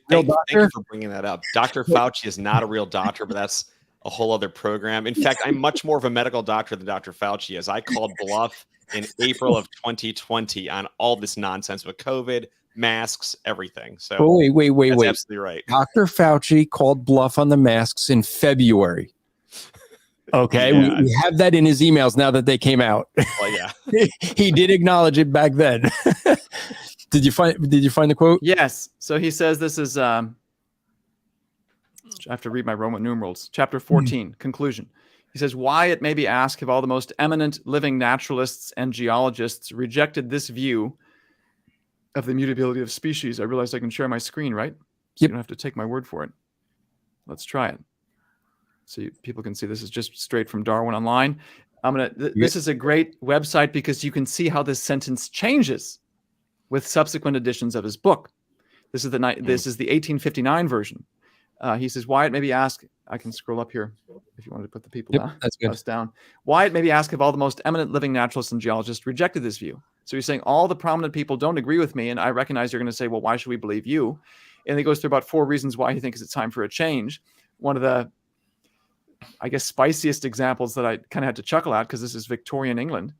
you for bringing that up. Dr. Fauci is not a real doctor, but that's a whole other program. In fact, I'm much more of a medical doctor than Dr. Fauci is. I called bluff in April of 2020 on all this nonsense with COVID, masks, everything. So wait. That's absolutely right. Dr. Fauci called bluff on the masks in February. Okay, Yeah. we have that in his emails now that they came out. Well, yeah. He did acknowledge it back then. Did you find the quote? Yes. So he says this is. I have to read my Roman numerals. Chapter 14, conclusion. He says, why, it may be asked, have all the most eminent living naturalists and geologists rejected this view of the mutability of species? I realize I can share my screen, right? So you don't have to take my word for it. Let's try it. So people can see this is just straight from Darwin Online. This is a great website because you can see how this sentence changes with subsequent editions of his book. This is the 1859 version. He says, why, it may be asked, I can scroll up here if you wanted to put the people down. That's good. Us down. Why, it may be asked, if all the most eminent living naturalists and geologists rejected this view. So he's saying all the prominent people don't agree with me, and I recognize you're going to say, well, why should we believe you? And he goes through about 4 reasons why he thinks it's time for a change. One of the, I guess, spiciest examples that I kind of had to chuckle at, because this is Victorian England,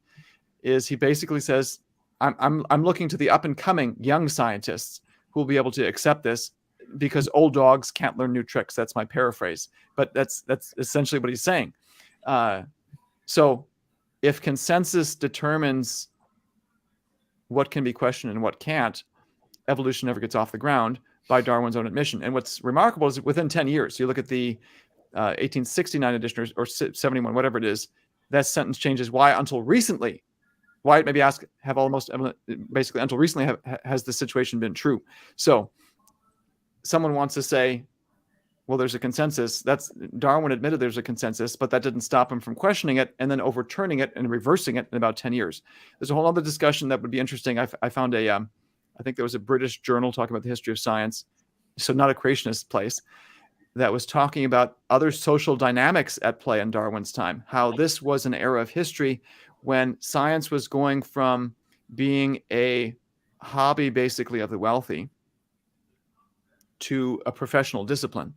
is he basically says, I'm looking to the up and coming young scientists who will be able to accept this, because old dogs can't learn new tricks. That's my paraphrase, but that's essentially what he's saying. So if consensus determines what can be questioned and what can't, evolution never gets off the ground, by Darwin's own admission. And what's remarkable is within 10 years, you look at the 1869 edition or 71, whatever it is, that sentence changes. Why, until recently, why, it may be asked, have almost basically until recently has the situation been true? So someone wants to say, well, there's a consensus. That's Darwin admitted there's a consensus, but that didn't stop him from questioning it and then overturning it and reversing it in about 10 years. There's a whole other discussion that would be interesting. I found I think there was a British journal talking about the history of science, so not a creationist place, that was talking about other social dynamics at play in Darwin's time, how this was an era of history when science was going from being a hobby basically of the wealthy to a professional discipline.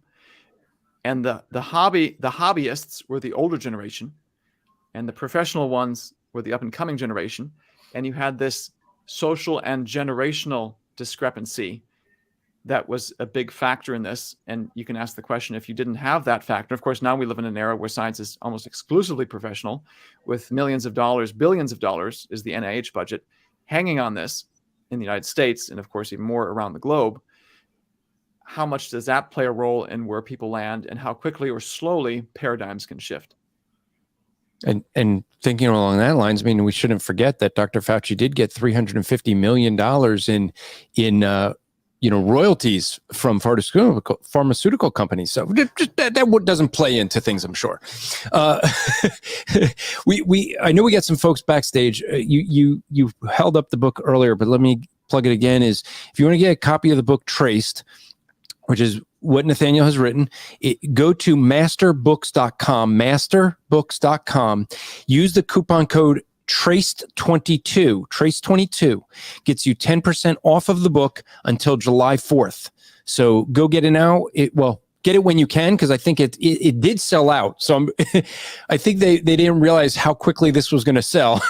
And the hobbyists were the older generation, and the professional ones were the up and coming generation. And you had this social and generational discrepancy that was a big factor in this. And you can ask the question, if you didn't have that factor, of course, now we live in an era where science is almost exclusively professional, with millions of dollars, billions of dollars is the NIH budget hanging on this in the United States, and of course, even more around the globe. How much does that play a role in where people land, and how quickly or slowly paradigms can shift? And thinking along that lines, I mean, we shouldn't forget that Dr. Fauci did get $350 million in royalties from pharmaceutical companies. So that doesn't play into things, I'm sure. I know we got some folks backstage. You held up the book earlier, but let me plug it again. Is if you want to get a copy of the book Traced, which is what Nathaniel has written, go to masterbooks.com, use the coupon code TRACED22 gets you 10% off of the book until July 4th. So go get it now. Get it when you can, because I think it did sell out. So I think they didn't realize how quickly this was going to sell,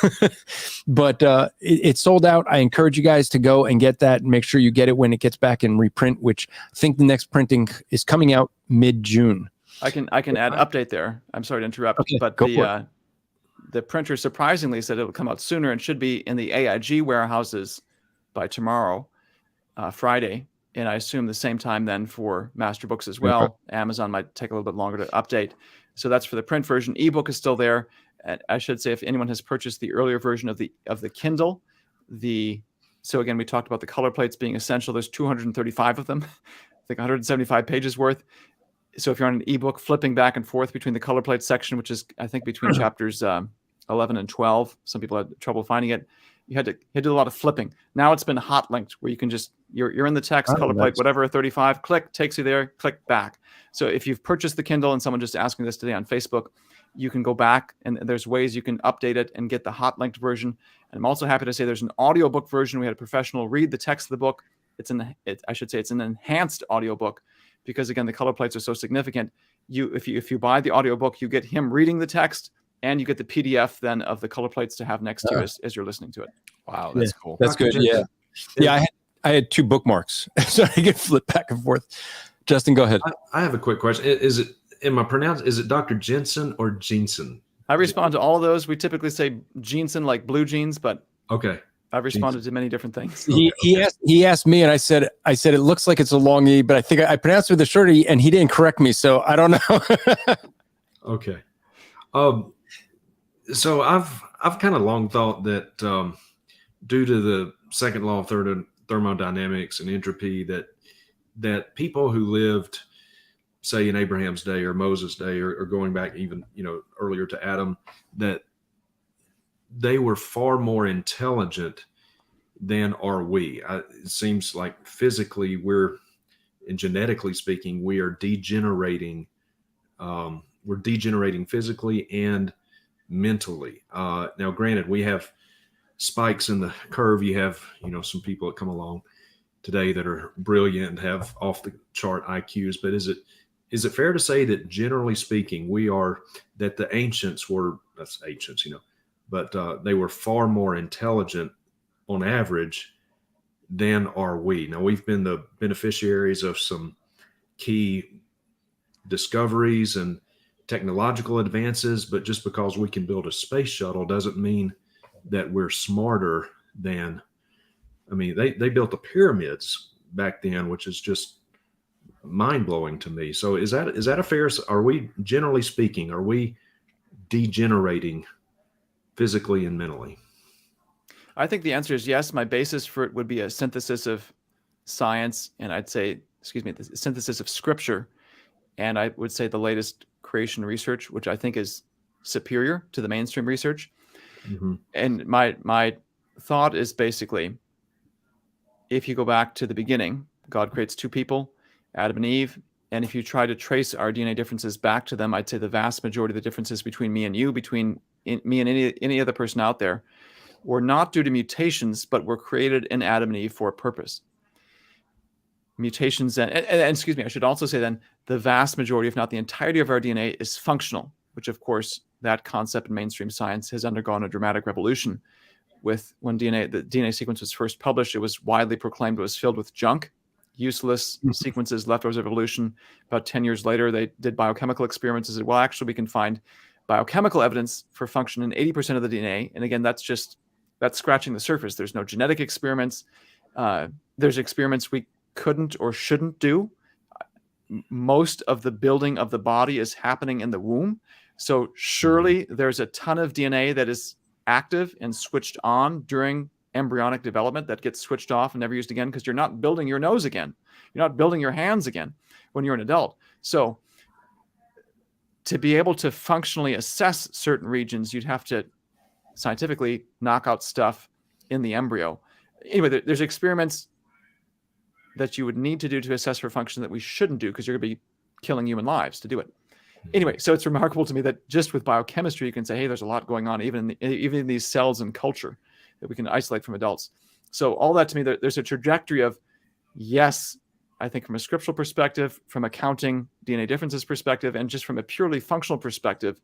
but it sold out. I encourage you guys to go and get that, and make sure you get it when it gets back in reprint, which I think the next printing is coming out mid-June. I can add update there. I'm sorry to interrupt, okay, but the printer surprisingly said it will come out sooner and should be in the AIG warehouses by tomorrow, Friday. and I assume the same time then for master books as well. Amazon might take a little bit longer to update. So that's for the print version. Ebook is still there. And I should say, if anyone has purchased the earlier version of the Kindle, so again, we talked about the color plates being essential. There's 235 of them, I think 175 pages worth. So if you're on an ebook, flipping back and forth between the color plate section, which is, I think, between chapters 11 and 12, some people had trouble finding it. You had to do a lot of flipping. Now it's been hot linked, where you can just, you're in the text, color plate, whatever, 35, click, takes you there, click back. So if you've purchased the Kindle, and someone just asked me this today on Facebook, you can go back, and there's ways you can update it and get the hot linked version. And I'm also happy to say there's an audiobook version. We had a professional read the text of the book. I should say it's an enhanced audiobook, because again, the color plates are so significant. If you buy the audiobook, you get him reading the text, and you get the PDF then of the color plates to have next to you as you're listening to it. Wow, that's cool. That's good. Yeah. Yeah. I had 2 bookmarks, so I could flip back and forth. Justin, go ahead. I have a quick question. Is it Dr. Jensen or Jensen? I respond to all of those. We typically say Jensen, like blue jeans, but Okay. I've responded to many different things. He asked me, and I said it looks like it's a long E, but I think I pronounced it with a short E, and he didn't correct me, so I don't know. Okay. So I've kind of long thought that due to the second law of thermodynamics and entropy, that people who lived, say, in Abraham's day or Moses' day, or going back even earlier to Adam, that they were far more intelligent than are we. It seems like physically and genetically speaking, we are degenerating. We're degenerating physically and mentally. Now, granted, we have spikes in the curve. You have, some people that come along today that are brilliant and have off the chart IQs, but is it fair to say that generally speaking, that the ancients were, that's ancients, but they were far more intelligent on average than are we? Now, we've been the beneficiaries of some key discoveries and technological advances, but just because we can build a space shuttle doesn't mean that we're smarter than, they built the pyramids back then, which is just mind-blowing to me. So is that a fair, are we, generally speaking, are we degenerating physically and mentally? I think the answer is yes. My basis for it would be a synthesis of science, and the synthesis of scripture. And I would say the latest creation research, which I think is superior to the mainstream research. Mm-hmm. And my thought is basically, if you go back to the beginning, God creates 2 people, Adam and Eve. And if you try to trace our DNA differences back to them, I'd say the vast majority of the differences between me and you, between me and any other person out there, were not due to mutations, but were created in Adam and Eve for a purpose. Mutations, and excuse me, I should also say then, the vast majority, if not the entirety of our DNA is functional, which of course, that concept in mainstream science has undergone a dramatic revolution. When the DNA sequence was first published, it was widely proclaimed it was filled with junk, useless sequences, leftovers of evolution. About 10 years later, they did biochemical experiments and said, well, actually, we can find biochemical evidence for function in 80% of the DNA. And again, that's scratching the surface. There's no genetic experiments. There's experiments we couldn't or shouldn't do. Most of the building of the body is happening in the womb. So surely there's a ton of DNA that is active and switched on during embryonic development that gets switched off and never used again, because you're not building your nose again. You're not building your hands again when you're an adult. So to be able to functionally assess certain regions, you'd have to scientifically knock out stuff in the embryo. Anyway, there's experiments that you would need to do to assess for function that we shouldn't do, because you're going to be killing human lives to do it. Anyway, so it's remarkable to me that just with biochemistry, you can say, hey, there's a lot going on, even in these cells and culture that we can isolate from adults. So all that to me, there's a trajectory of, yes, I think from a scriptural perspective, from a counting DNA differences perspective, and just from a purely functional perspective,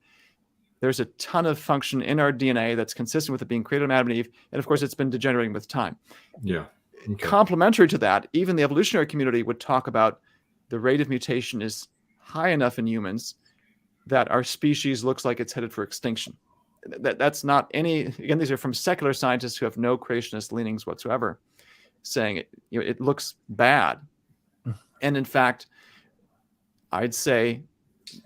there's a ton of function in our DNA that's consistent with it being created on Adam and Eve. And of course, it's been degenerating with time. Yeah. Okay. Complementary to that, even the evolutionary community would talk about the rate of mutation is high enough in humans that our species looks like it's headed for extinction. That's not again, these are from secular scientists who have no creationist leanings whatsoever, saying it looks bad. And in fact, I'd say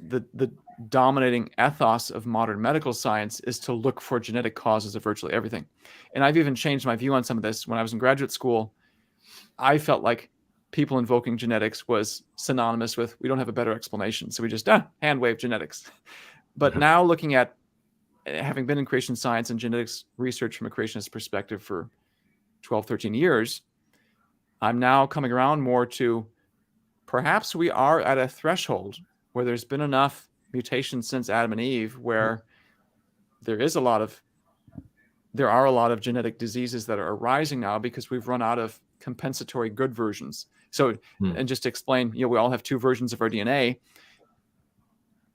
the dominating ethos of modern medical science is to look for genetic causes of virtually everything. And I've even changed my view on some of this. When I was in graduate school, I felt like people invoking genetics was synonymous with, we don't have a better explanation, so we just hand wave genetics. But now, looking at, having been in creation science and genetics research from a creationist perspective for 12, 13 years, I'm now coming around more to, perhaps we are at a threshold where there's been enough mutations since Adam and Eve where there are a lot of genetic diseases that are arising now because we've run out of compensatory good versions. So, and just to explain, we all have two versions of our DNA.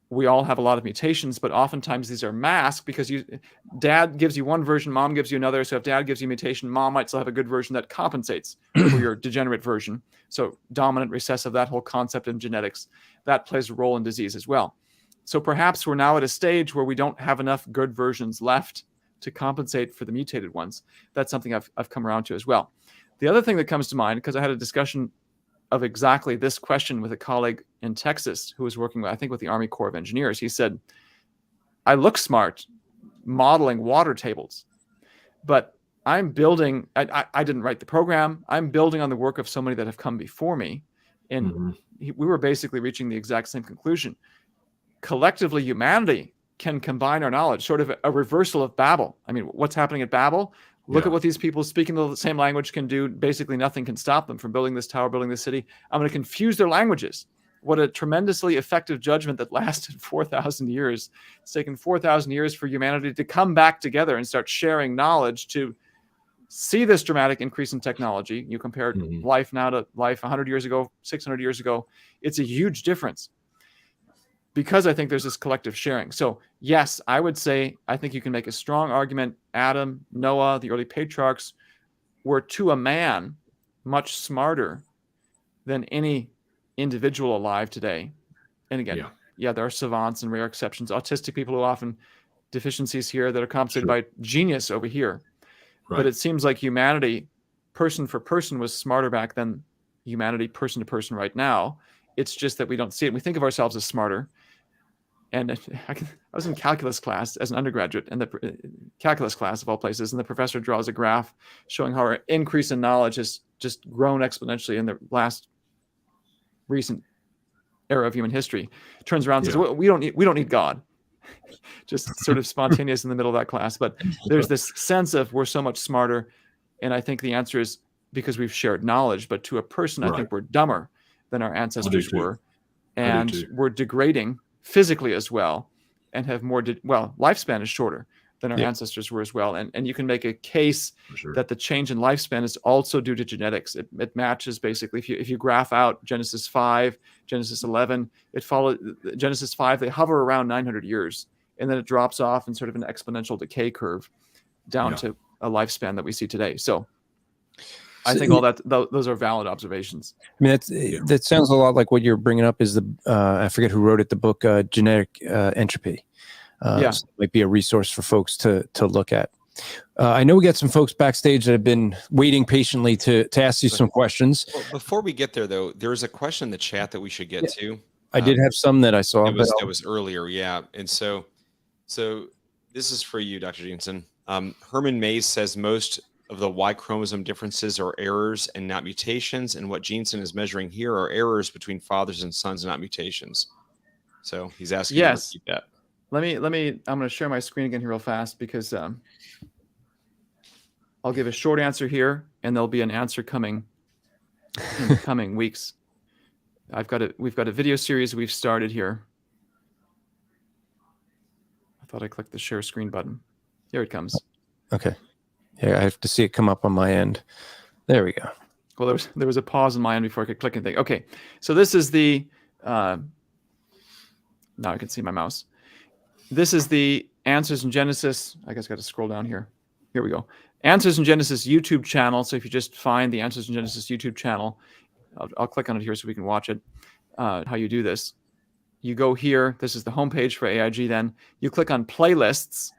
We all have a lot of mutations, but oftentimes these are masked because dad gives you one version, mom gives you another. So if dad gives you a mutation, mom might still have a good version that compensates for your degenerate version. So dominant, recessive, that whole concept in genetics, that plays a role in disease as well. So perhaps we're now at a stage where we don't have enough good versions left to compensate for the mutated ones. That's something I've come around to as well. The other thing that comes to mind, because I had a discussion of exactly this question with a colleague in Texas who was working with, I think, with the Army Corps of Engineers. He said, I look smart modeling water tables, but I'm building, I didn't write the program. I'm building on the work of so many that have come before me. And we were basically reaching the exact same conclusion. Collectively, humanity can combine our knowledge, sort of a reversal of Babel. I mean, what's happening at Babel? Look at what these people speaking the same language can do. Basically, nothing can stop them from building this tower, building this city. I'm going to confuse their languages. What a tremendously effective judgment that lasted 4,000 years. It's taken 4,000 years for humanity to come back together and start sharing knowledge to see this dramatic increase in technology. You compare life now to life 100 years ago, 600 years ago. It's a huge difference because I think there's this collective sharing. So yes, I would say, I think you can make a strong argument. Adam, Noah, the early patriarchs were, to a man, much smarter than any individual alive today. And again, there are savants and rare exceptions, autistic people who often deficiencies here that are compensated by genius over here. Right. But it seems like humanity, person for person, was smarter back than humanity, person to person, right now. It's just that we don't see it. We think of ourselves as smarter. And I was in calculus class as an undergraduate, and the calculus class of all places, and the professor draws a graph showing how our increase in knowledge has just grown exponentially in the last recent era of human history. Turns around and says, well, we don't need God. Just sort of spontaneous in the middle of that class. But there's this sense of we're so much smarter. And I think the answer is because we've shared knowledge. But to a person, I think we're dumber than our ancestors were. And we're degrading physically as well, and have more, lifespan is shorter than our ancestors were as well. And you can make a case that the change in lifespan is also due to genetics. It matches basically, if you graph out Genesis 5, Genesis 11, it follows Genesis 5, they hover around 900 years, and then it drops off in sort of an exponential decay curve down to a lifespan that we see today. So I think all that, those are valid observations. I mean, that sounds a lot like what you're bringing up is I forget who wrote it, the book, Genetic Entropy. So it might be a resource for folks to look at. I know we got some folks backstage that have been waiting patiently to ask you some questions. Well, before we get there, though, there's a question in the chat that we should get to. I did have some that I saw. It was earlier, And so this is for you, Dr. Jensen. Herman Mays says most of the Y chromosome differences are errors and not mutations, and what Jensen is measuring here are errors between fathers and sons, not mutations. So he's asking you to repeat that. Let me. I'm going to share my screen again here real fast because I'll give a short answer here, and there'll be an answer coming in the coming weeks. We've got a video series we've started here. I thought I clicked the share screen button. Here it comes. Okay. Yeah, I have to see it come up on my end. There we go. Well, there was a pause on my end before I could click anything. Okay, so this is the. Now I can see my mouse. This is the Answers in Genesis. I guess I got to scroll down here. Here we go. Answers in Genesis YouTube channel. So if you just find the Answers in Genesis YouTube channel, I'll click on it here so we can watch it. How you do this? You go here. This is the homepage for AIG. Then you click on playlists.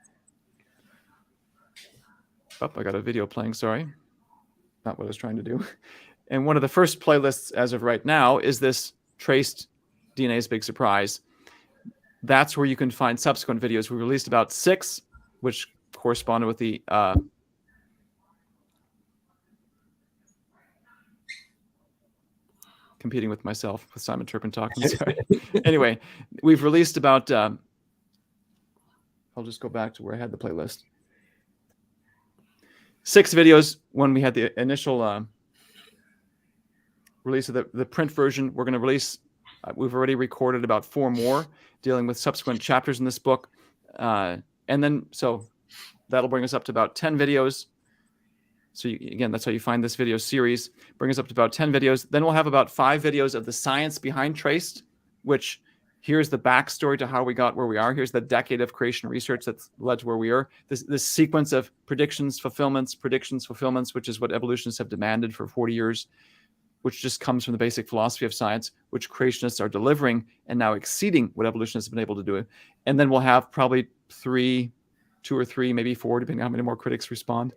Oh, I got a video playing. Sorry, not what I was trying to do. And one of the first playlists as of right now is this Traced DNA's Big Surprise. That's where you can find subsequent videos. We released about 6, which corresponded with the competing with myself with Simon Turpin talking. Sorry. Anyway, we've released about I'll just go back to where I had the playlist. 6 videos when we had the initial release of the print version. We're going to release, we've already recorded about 4 more dealing with subsequent chapters in this book. And then, so that'll bring us up to about 10 videos. So again, that's how you find this video series. Bring us up to about 10 videos. Then we'll have about 5 videos of the science behind Traced, which here's the backstory to how we got where we are. Here's the decade of creation research that's led to where we are. This sequence of predictions, fulfillments, which is what evolutionists have demanded for 40 years, which just comes from the basic philosophy of science, which creationists are delivering and now exceeding what evolutionists have been able to do. And then we'll have probably 2 or 3, maybe 4, depending on how many more critics respond,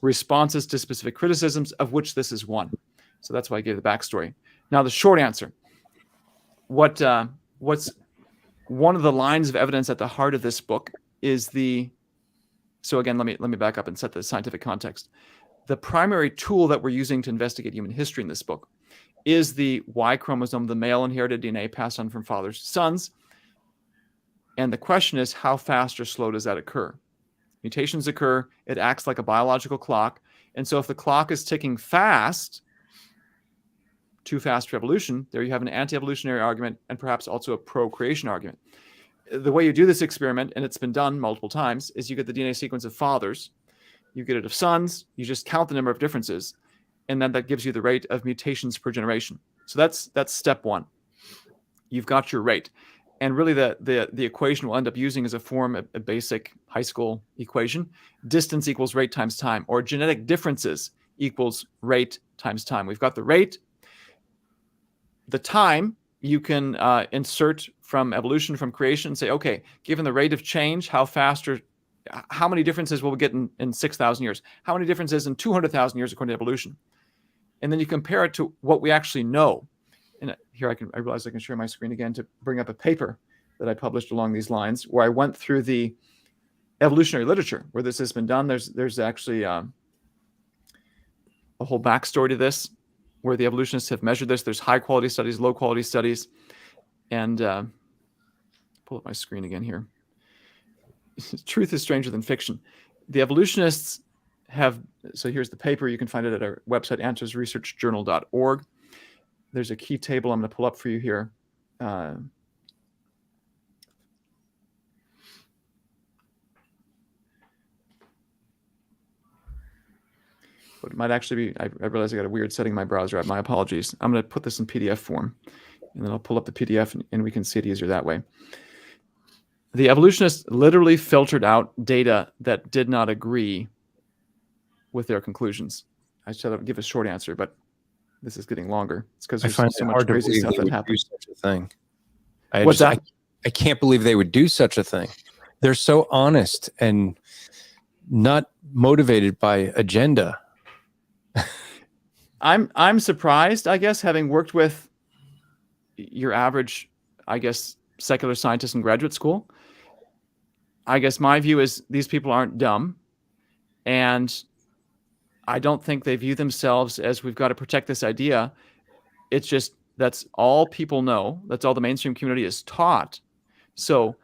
responses to specific criticisms, of which this is one. So that's why I gave the backstory. Now, the short answer. What's one of the lines of evidence at the heart of this book is so again, let me back up and set the scientific context. The primary tool that we're using to investigate human history in this book is the Y chromosome, the male inherited DNA passed on from fathers to sons. And the question is, how fast or slow does that occur? Mutations occur. It acts like a biological clock. And so if the clock is ticking fast, too fast for evolution, there you have an anti-evolutionary argument and perhaps also a pro-creation argument. The way you do this experiment, and it's been done multiple times, is you get the DNA sequence of fathers, you get it of sons, you just count the number of differences, and then that gives you the rate of mutations per generation. So that's step 1. You've got your rate. And really the equation we'll end up using is a basic high school equation. Distance equals rate times time, or genetic differences equals rate times time. We've got the rate. The time you can insert from evolution, from creation, and say, okay, given the rate of change, how many differences will we get in 6,000 years? How many differences in 200,000 years according to evolution? And then you compare it to what we actually know. And here I realize I can share my screen again to bring up a paper that I published along these lines, where I went through the evolutionary literature where this has been done. There's actually a whole backstory to this, where the evolutionists have measured this. There's high quality studies, low quality studies, and pull up my screen again here. Truth is stranger than fiction. The evolutionists have, so here's the paper. You can find it at our website, answersresearchjournal.org. There's a key table I'm going to pull up for you here. But it might actually be, I realize I got a weird setting in my browser. My apologies. I'm going to put this in PDF form, and then I'll pull up the PDF and we can see it easier that way. The evolutionists literally filtered out data that did not agree with their conclusions. I said I would give a short answer, but this is getting longer. It's because there's so much crazy stuff that happens. Such a thing. What's that? I can't believe they would do such a thing. They're so honest and not motivated by agenda. I'm surprised, I guess, having worked with your average, I guess, secular scientist in graduate school. I guess my view is these people aren't dumb, and I don't think they view themselves as we've got to protect this idea. It's just that's all people know. That's all the mainstream community is taught. So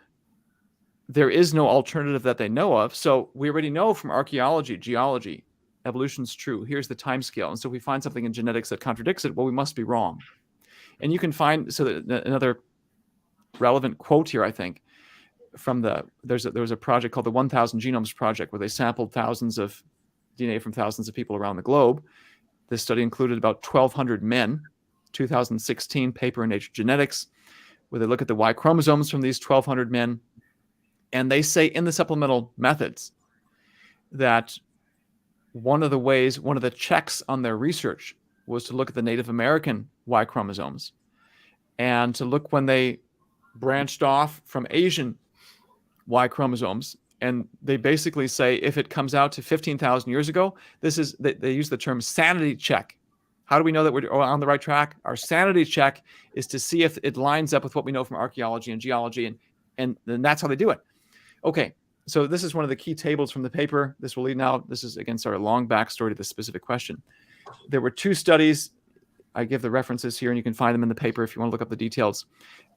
there is no alternative that they know of. So we already know from archaeology, geology, evolution's true. Here's the time scale. And so if we find something in genetics that contradicts it, well, we must be wrong. And you can find, so that another relevant quote here, I think, from there was a project called the 1000 Genomes Project, where they sampled thousands of DNA from thousands of people around the globe. This study included about 1,200 men, 2016 paper in Nature Genetics, where they look at the Y chromosomes from these 1,200 men. And they say in the supplemental methods that one of the checks on their research was to look at the Native American Y chromosomes and to look when they branched off from Asian Y chromosomes. And they basically say if it comes out to 15,000 years ago, they use the term sanity check How do we know that we're on the right track? Our sanity check is to see if it lines up with what we know from archaeology and geology, and that's how they do it. Okay, so this is one of the key tables from the paper. This will lead now. This is, again, sort of long backstory to this specific question. There were 2 studies. I give the references here, and you can find them in the paper if you want to look up the details,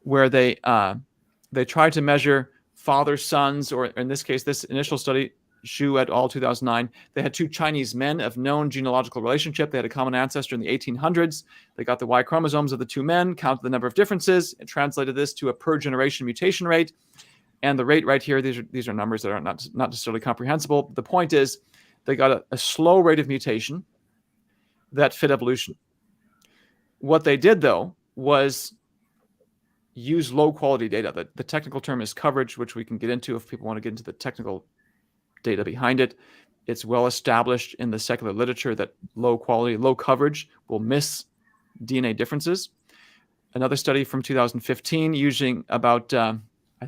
where they tried to measure father sons, or in this case, this initial study, Xu et al. 2009, they had 2 Chinese men of known genealogical relationship. They had a common ancestor in the 1800s. They got the Y chromosomes of the 2 men, counted the number of differences, and translated this to a per generation mutation rate. And the rate right here, these are numbers that are not necessarily comprehensible. The point is, they got a slow rate of mutation that fit evolution. What they did, though, was use low quality data. The technical term is coverage, which we can get into if people want to get into the technical data behind it. It's well established in the secular literature that low quality, low coverage will miss DNA differences. Another study from 2015 using about, I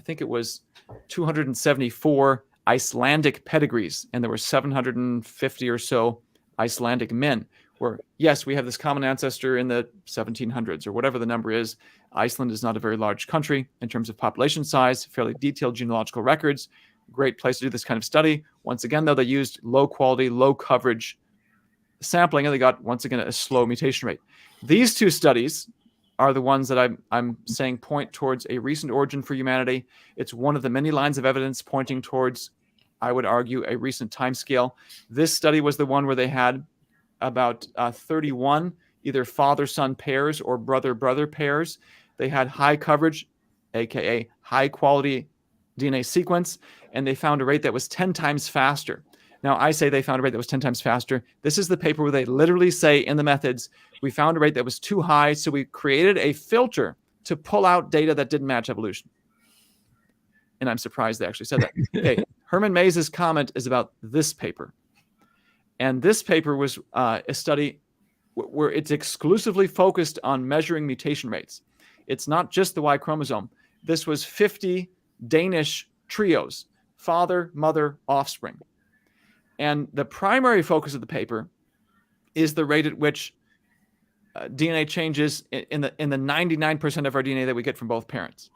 think it was 274 Icelandic pedigrees, and there were 750 or so Icelandic men, where, yes, we have this common ancestor in the 1700s or whatever the number is. Iceland is not a very large country in terms of population size, fairly detailed genealogical records. Great place to do this kind of study. Once again, though, they used low quality, low coverage sampling, and they got, once again, a slow mutation rate. These 2 studies are the ones that I'm saying point towards a recent origin for humanity. It's one of the many lines of evidence pointing towards, I would argue, a recent time scale. This study was the one where they had about 31 either father-son pairs or brother-brother pairs. They had high coverage, aka high quality DNA sequence, and they found a rate that was 10 times faster. Now, I say they found a rate that was 10 times faster. This is the paper where they literally say in the methods, we found a rate that was too high, so we created a filter to pull out data that didn't match evolution. And I'm surprised they actually said that. Okay, Herman Mayes' comment is about this paper. And this paper was a study where it's exclusively focused on measuring mutation rates. It's not just the Y chromosome. This was 50 Danish trios, father, mother, offspring. And the primary focus of the paper is the rate at which DNA changes in the 99% of our DNA that we get from both parents.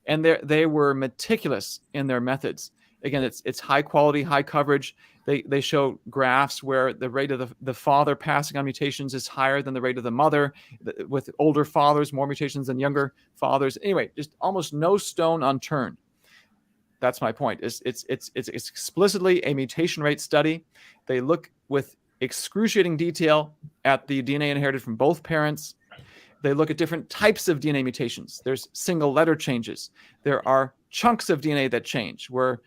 And they were meticulous in their methods. Again, it's high quality, high coverage. They show graphs where the rate of the father passing on mutations is higher than the rate of the mother, with older fathers, more mutations than younger fathers. Anyway, just almost no stone unturned. That's my point. It's explicitly a mutation rate study. They look with excruciating detail at the DNA inherited from both parents. They look at different types of DNA mutations. There's single letter changes. There are chunks of DNA that change where,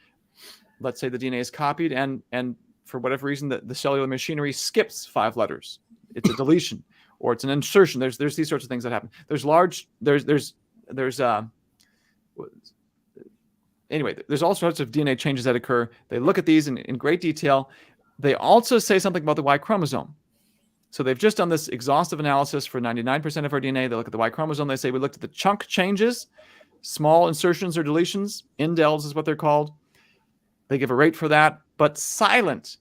let's say, the DNA is copied and for whatever reason, the cellular machinery skips 5 letters. It's a deletion or it's an insertion. There's these sorts of things that happen. Anyway, there's all sorts of DNA changes that occur. They look at these in great detail. They also say something about the Y chromosome. So they've just done this exhaustive analysis for 99% of our DNA. They look at the Y chromosome. They say we looked at the chunk changes, small insertions or deletions. Indels is what they're called. They give a rate for that, but silent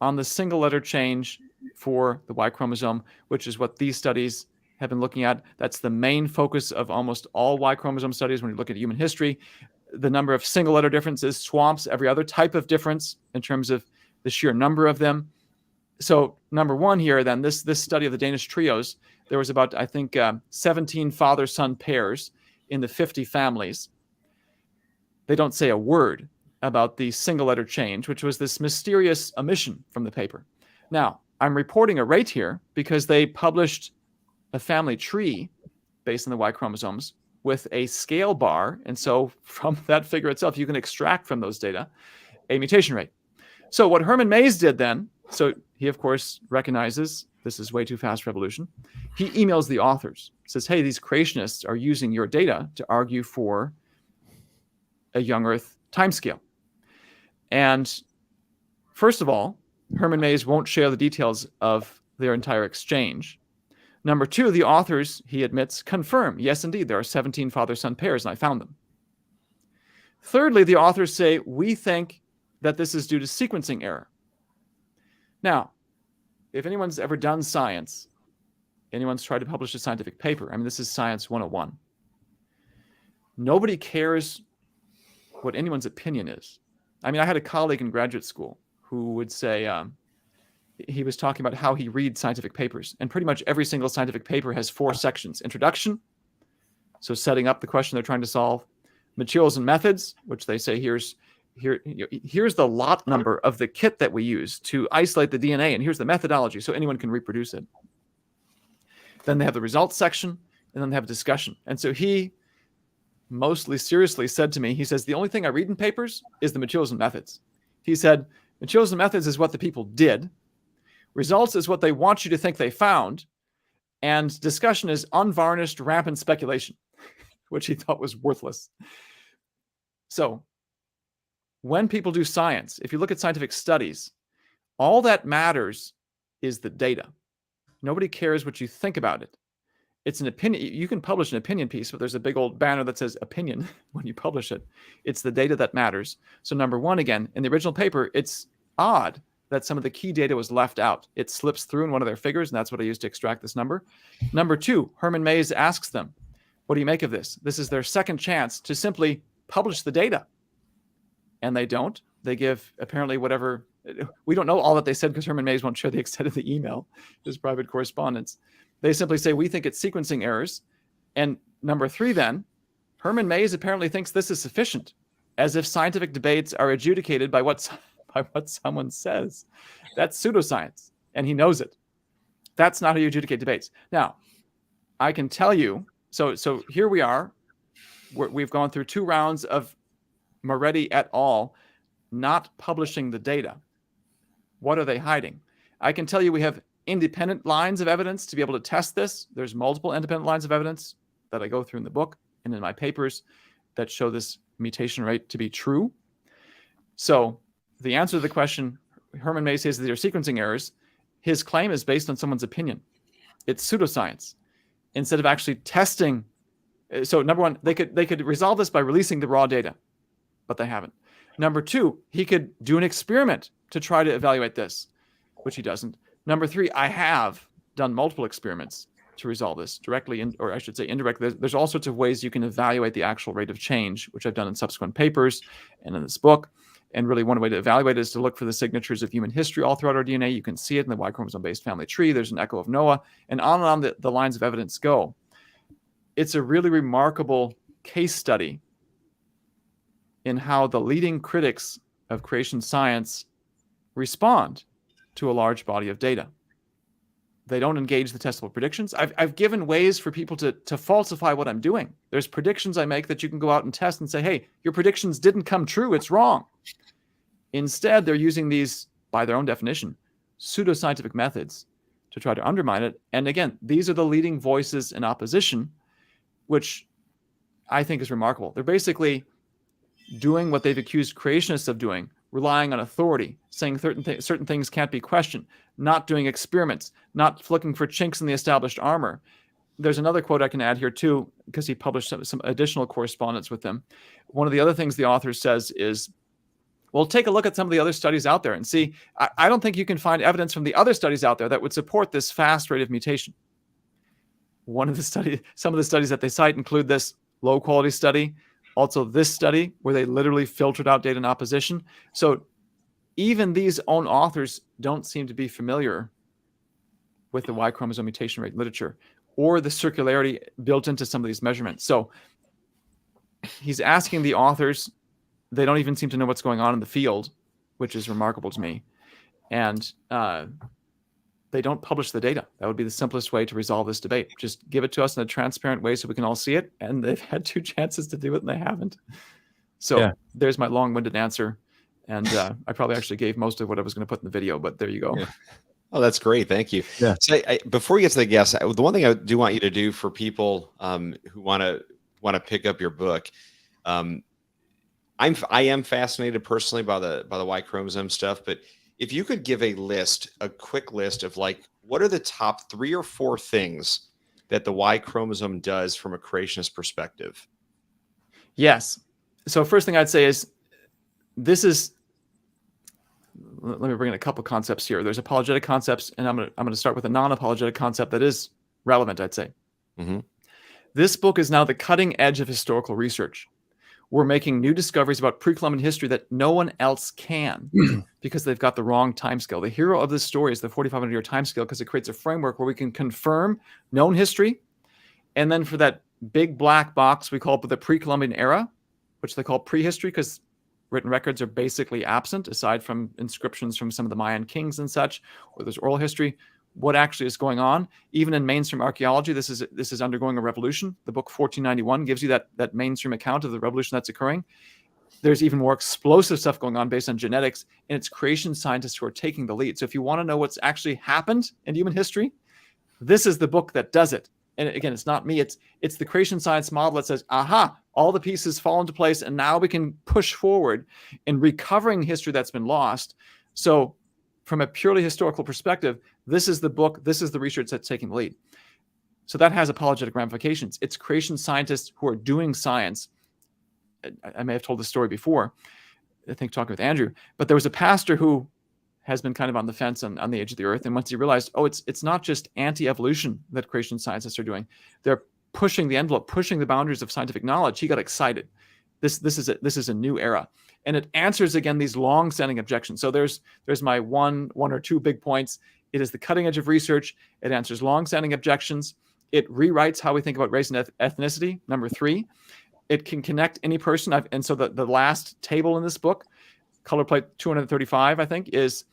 on the single letter change for the Y chromosome, which is what these studies have been looking at. That's the main focus of almost all Y chromosome studies when you look at human history. The number of single letter differences swamps every other type of difference in terms of the sheer number of them. So number one here, then, this study of the Danish trios, there was about, I think, 17 father-son pairs in the 50 families. They don't say a word about the single letter change, which was this mysterious omission from the paper. Now, I'm reporting a rate here because they published a family tree based on the Y chromosomes with a scale bar. And so from that figure itself, you can extract from those data a mutation rate. So what Herman Mayes did then, so he, of course, recognizes this is way too fast for evolution. He emails the authors, says, hey, these creationists are using your data to argue for a young Earth timescale. And first of all, Herman Mayes won't share the details of their entire exchange. Number two, the authors, he admits, confirm, yes, indeed, there are 17 father-son pairs, and I found them. Thirdly, the authors say, we think that this is due to sequencing error. Now, if anyone's ever done science, anyone's tried to publish a scientific paper, I mean, this is Science 101. Nobody cares what anyone's opinion is. I mean, I had a colleague in graduate school who would say, he was talking about how he reads scientific papers. And pretty much every single scientific paper has 4 sections. Introduction, so setting up the question they're trying to solve. Materials and methods, which they say here's the lot number of the kit that we use to isolate the DNA, and here's the methodology so anyone can reproduce it. Then they have the results section, and then they have a discussion. And so he mostly seriously said to me, he says, the only thing I read in papers is the materials and methods. He said, materials and methods is what the people did. Results is what they want you to think they found. And discussion is unvarnished, rampant speculation, which he thought was worthless. So when people do science, if you look at scientific studies, all that matters is the data. Nobody cares what you think about it. It's an opinion. You can publish an opinion piece, but there's a big old banner that says opinion when you publish it. It's the data that matters. So number one, again, in the original paper, it's odd that some of the key data was left out. It slips through in one of their figures, and that's what I used to extract this number. Number two, Herman Mays asks them, what do you make of this? This is their second chance to simply publish the data. And they don't. They give apparently whatever. We don't know all that they said because Herman Mays won't share the extent of the email, his private correspondence. They simply say, we think it's sequencing errors. And number three, then, Herman Mays apparently thinks this is sufficient, as if scientific debates are adjudicated by what someone says. That's pseudoscience, and he knows it. That's not how you adjudicate debates. Now, I can tell you, so here we are. We've gone through 2 rounds of Moretti et al. Not publishing the data. What are they hiding? I can tell you we have independent lines of evidence to be able to test this. There's multiple independent lines of evidence that I go through in the book and in my papers that show this mutation rate to be true. So the answer to the question, Herman Mays says that these are sequencing errors. His claim is based on someone's opinion. It's pseudoscience. Instead of actually testing. So number one, they could resolve this by releasing the raw data, but they haven't. Number two, he could do an experiment to try to evaluate this, which he doesn't. Number three, I have done multiple experiments to resolve this directly, or I should say indirectly. There's all sorts of ways you can evaluate the actual rate of change, which I've done in subsequent papers and in this book. And really one way to evaluate it is to look for the signatures of human history all throughout our DNA. You can see it in the Y chromosome-based family tree. There's an echo of Noah, and on the lines of evidence go. It's a really remarkable case study in how the leading critics of creation science respond to a large body of data. They don't engage the testable predictions. I've given ways for people to falsify what I'm doing. There's predictions I make that you can go out and test and say, hey, your predictions didn't come true. It's wrong. Instead, they're using these, by their own definition, pseudoscientific methods to try to undermine it. And again, these are the leading voices in opposition, which I think is remarkable. They're basically doing what they've accused creationists of doing, relying on authority, saying certain things can't be questioned, not doing experiments, not looking for chinks in the established armor. There's another quote I can add here too, because he published some additional correspondence with them. One of the other things the author says is, well, take a look at some of the other studies out there and see. I don't think you can find evidence from the other studies out there that would support this fast rate of mutation. Some of the studies that they cite include this low quality study, also this study where they literally filtered out data in opposition. So even these own authors don't seem to be familiar with the Y chromosome mutation rate literature or the circularity built into some of these measurements. So he's asking the authors, they don't even seem to know what's going on in the field, which is remarkable to me. And they don't publish the data. That would be the simplest way to resolve this debate. Just give it to us in a transparent way so we can all see it. And they've had 2 chances to do it and they haven't. So There's my long-winded answer. And I probably actually gave most of what I was going to put in the video, but there you go. Yeah. Oh, that's great. Thank you. Yeah. So before we get to the guests, the one thing I do want you to do for people who want to pick up your book, I am fascinated personally by the Y chromosome stuff, but if you could give a quick list of like, what are the top 3 or 4 things that the Y chromosome does from a creationist perspective? Yes. So first thing I'd say is, let me bring in a couple concepts here. There's apologetic concepts, and I'm gonna start with a non-apologetic concept that is relevant, I'd say. Mhm. This book is now the cutting edge of historical research. We're making new discoveries about pre-Columbian history that no one else can because they've got the wrong timescale. The hero of this story is the 4,500-year timescale because it creates a framework where we can confirm known history, and then for that big black box we call it the pre-Columbian era, which they call prehistory because written records are basically absent aside from inscriptions from some of the Mayan kings and such, or there's oral history. What actually is going on? Even in mainstream archaeology, this is undergoing a revolution. The book 1491 gives you that mainstream account of the revolution that's occurring. There's even more explosive stuff going on based on genetics, and it's creation scientists who are taking the lead. So if you want to know what's actually happened in human history, this is the book that does it. And again, it's not me. It's the creation science model that says, aha, all the pieces fall into place, and now we can push forward in recovering history that's been lost. So from a purely historical perspective, this is the book, this is the research that's taking the lead. So that has apologetic ramifications. It's creation scientists who are doing science. I may have told this story before, I think talking with Andrew, but there was a pastor who has been kind of on the fence on the edge of the earth. And once he realized, it's not just anti-evolution that creation scientists are doing. They're pushing the envelope, pushing the boundaries of scientific knowledge. He got excited. This is a new era. And it answers, again, these long-standing objections. So there's my one or two big points. It is the cutting edge of research. It answers long-standing objections. It rewrites how we think about race and ethnicity. Number 3, it can connect any person. And so the last table in this book, color plate 235, I think, is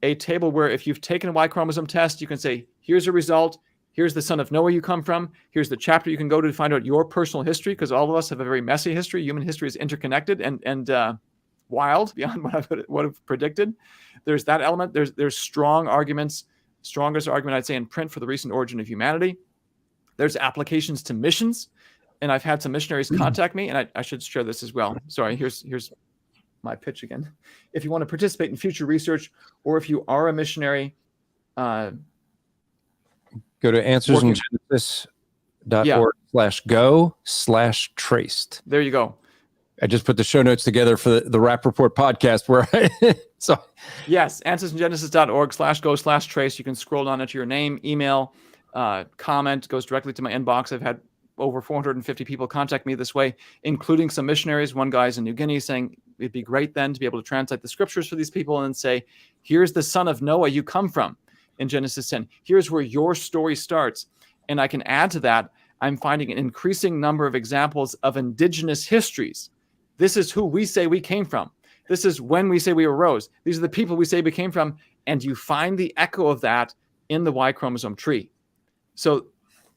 a table where if you've taken a Y chromosome test, you can say, here's a result. Here's the son of Noah you come from. Here's the chapter you can go to find out your personal history, because all of us have a very messy history. Human history is interconnected and wild beyond what I would have predicted. There's that element. There's strong arguments, strongest argument I'd say in print for the recent origin of humanity. There's applications to missions, and I've had some missionaries contact me, and I should share this as well. Sorry, here's my pitch again. If you want to participate in future research, or if you are a missionary, Go to answersingenesis.org/go/traced. There you go. I just put the show notes together for the Rap Report podcast so yes, answersingenesis.org/go/trace. You can scroll down into your name, email, comment, goes directly to my inbox. I've had over 450 people contact me this way, including some missionaries. One guy's in New Guinea saying it'd be great then to be able to translate the scriptures for these people and say, here's the son of Noah you come from in Genesis 10. Here's where your story starts. And I can add to that, I'm finding an increasing number of examples of indigenous histories. This is who we say we came from. This is when we say we arose. These are the people we say we came from. And you find the echo of that in the Y chromosome tree. So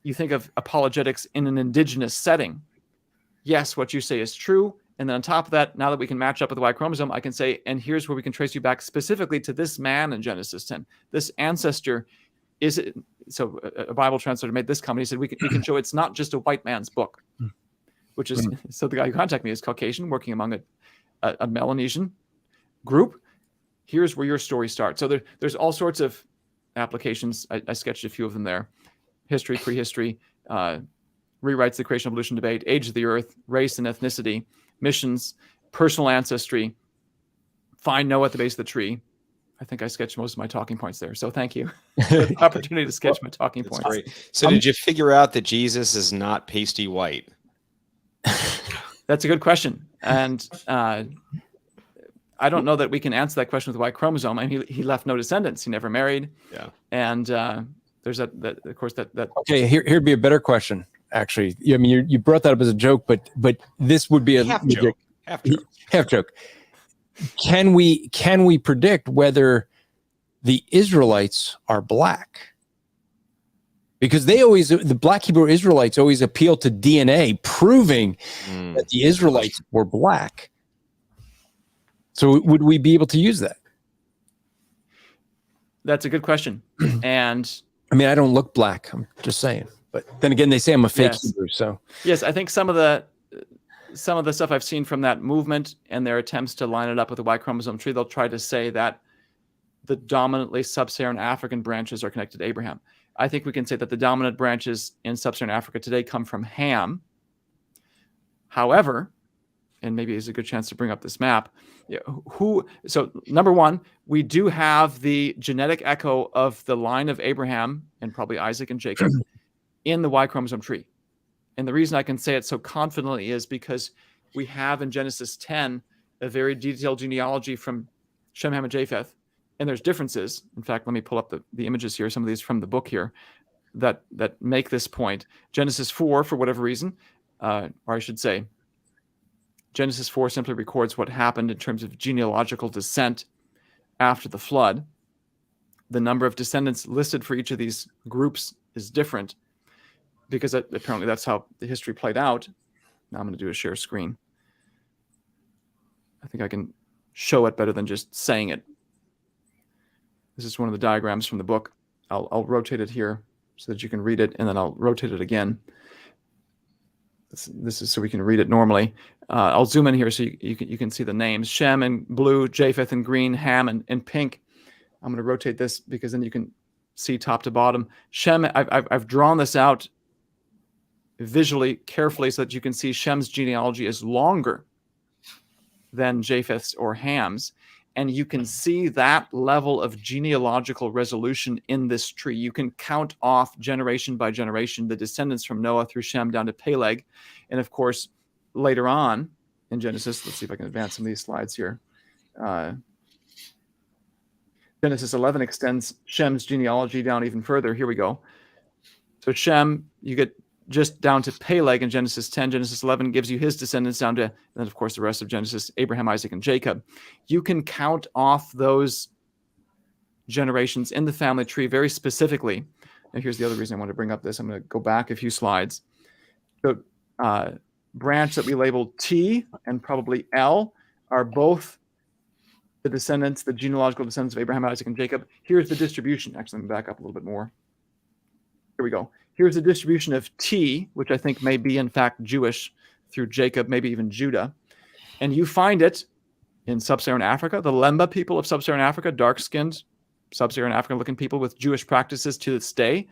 you think of apologetics in an indigenous setting. Yes, what you say is true. And then on top of that, now that we can match up with the Y chromosome, I can say, and here's where we can trace you back specifically to this man in Genesis 10. This ancestor is it. So a Bible translator made this comment. He said, we can show it's not just a white man's book, which is, so the guy who contacted me is Caucasian, working among a Melanesian group. Here's where your story starts. So there's all sorts of applications. I sketched a few of them there. History, prehistory, rewrites the creation evolution debate, age of the earth, race and ethnicity, missions, personal ancestry, find Noah at the base of the tree. I think I sketched most of my talking points there. So thank you for the opportunity to sketch my talking points. Great. So did you figure out that Jesus is not pasty white? That's a good question. And I don't know that we can answer that question with the Y chromosome. I mean, he left no descendants. He never married. Yeah. And there's that of course, that. Okay, here'd be a better question, actually. I mean, you brought that up as a joke, but this would be a half joke. Half joke. Can we predict whether the Israelites are black? Because the Black Hebrew Israelites always appeal to DNA, proving that the Israelites were black. So would we be able to use that? That's a good question. And I mean, I don't look black. I'm just saying. But then again, they say I'm a fake Hebrew. So yes, I think some of the stuff I've seen from that movement and their attempts to line it up with the Y chromosome tree, they'll try to say that the dominantly sub-Saharan African branches are connected to Abraham. I think we can say that the dominant branches in sub-Saharan Africa today come from Ham. However, and maybe it's a good chance to bring up this map. Yeah, so number one, we do have the genetic echo of the line of Abraham and probably Isaac and Jacob in the Y chromosome tree. And the reason I can say it so confidently is because we have in Genesis 10 a very detailed genealogy from Shem, Ham, and Japheth, and there's differences. In fact, let me pull up the images here, some of these from the book here, that make this point. Genesis 4, for whatever reason, or I should say, Genesis 4 simply records what happened in terms of genealogical descent after the flood. The number of descendants listed for each of these groups is different because apparently that's how the history played out. Now I'm going to do a share screen. I think I can show it better than just saying it. This is one of the diagrams from the book. I'll rotate it here so that you can read it, and then I'll rotate it again. This is so we can read it normally. I'll zoom in here so you can see the names. Shem in blue, Japheth in green, Ham in pink. I'm going to rotate this because then you can see top to bottom. Shem, I've drawn this out visually carefully so that you can see Shem's genealogy is longer than Japheth's or Ham's. And you can see that level of genealogical resolution in this tree. You can count off generation by generation the descendants from Noah through Shem down to Peleg. And of course, later on in Genesis, let's see if I can advance some of these slides here. Genesis 11 extends Shem's genealogy down even further. Here we go. So Shem, you get just down to Peleg in Genesis 10. Genesis 11 gives you his descendants down to, and then of course the rest of Genesis, Abraham, Isaac, and Jacob. You can count off those generations in the family tree very specifically. And here's the other reason I want to bring up this. I'm going to go back a few slides. The branch that we labeled T and probably L are both the descendants, the genealogical descendants of Abraham, Isaac, and Jacob. Here's the distribution. Actually, let me back up a little bit more. Here we go. Here's the distribution of T, which I think may be in fact Jewish through Jacob, maybe even Judah. And you find it in sub-Saharan Africa, the Lemba people of sub-Saharan Africa, dark-skinned sub-Saharan African-looking people with Jewish practices to this day.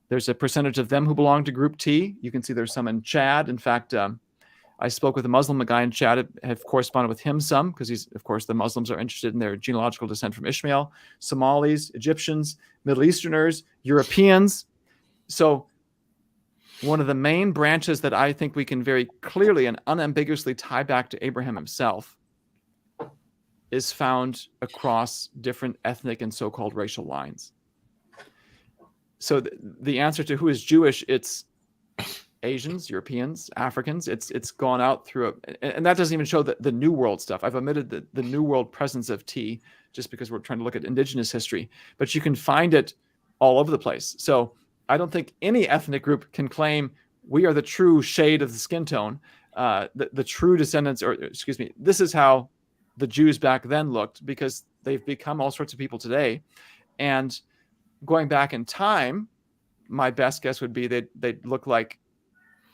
There's a percentage of them who belong to Group T. You can see there's some in Chad. In fact, I spoke with a Muslim guy in Chad, have corresponded with him some, because he's, of course, the Muslims are interested in their genealogical descent from Ishmael, Somalis, Egyptians, Middle Easterners, Europeans. So one of the main branches that I think we can very clearly and unambiguously tie back to Abraham himself is found across different ethnic and so-called racial lines. So the answer to who is Jewish, it's Asians, Europeans, Africans. It's gone out through and that doesn't even show the New World stuff. I've omitted the New World presence of T just because we're trying to look at indigenous history, but you can find it all over the place. So I don't think any ethnic group can claim we are the true shade of the skin tone, the true descendants, or excuse me, this is how the Jews back then looked, because they've become all sorts of people today. And going back in time, my best guess would be they'd look like,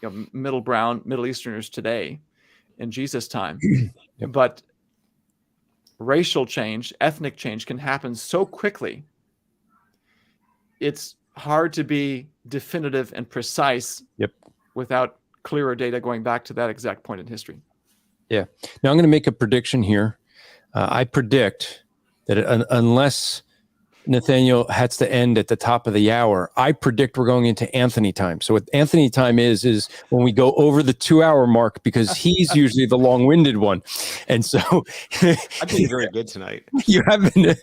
you know, middle brown Middle Easterners today in Jesus' time. Yep. But racial change, ethnic change can happen so quickly. It's hard to be definitive and precise without clearer data going back to that exact point in history. Yeah. Now I'm going to make a prediction here. I predict that unless Nathaniel has to end at the top of the hour, I predict we're going into Anthony time. So what Anthony time is when we go over the 2-hour mark, because he's usually the long-winded one. And so I've been very good tonight. You have been.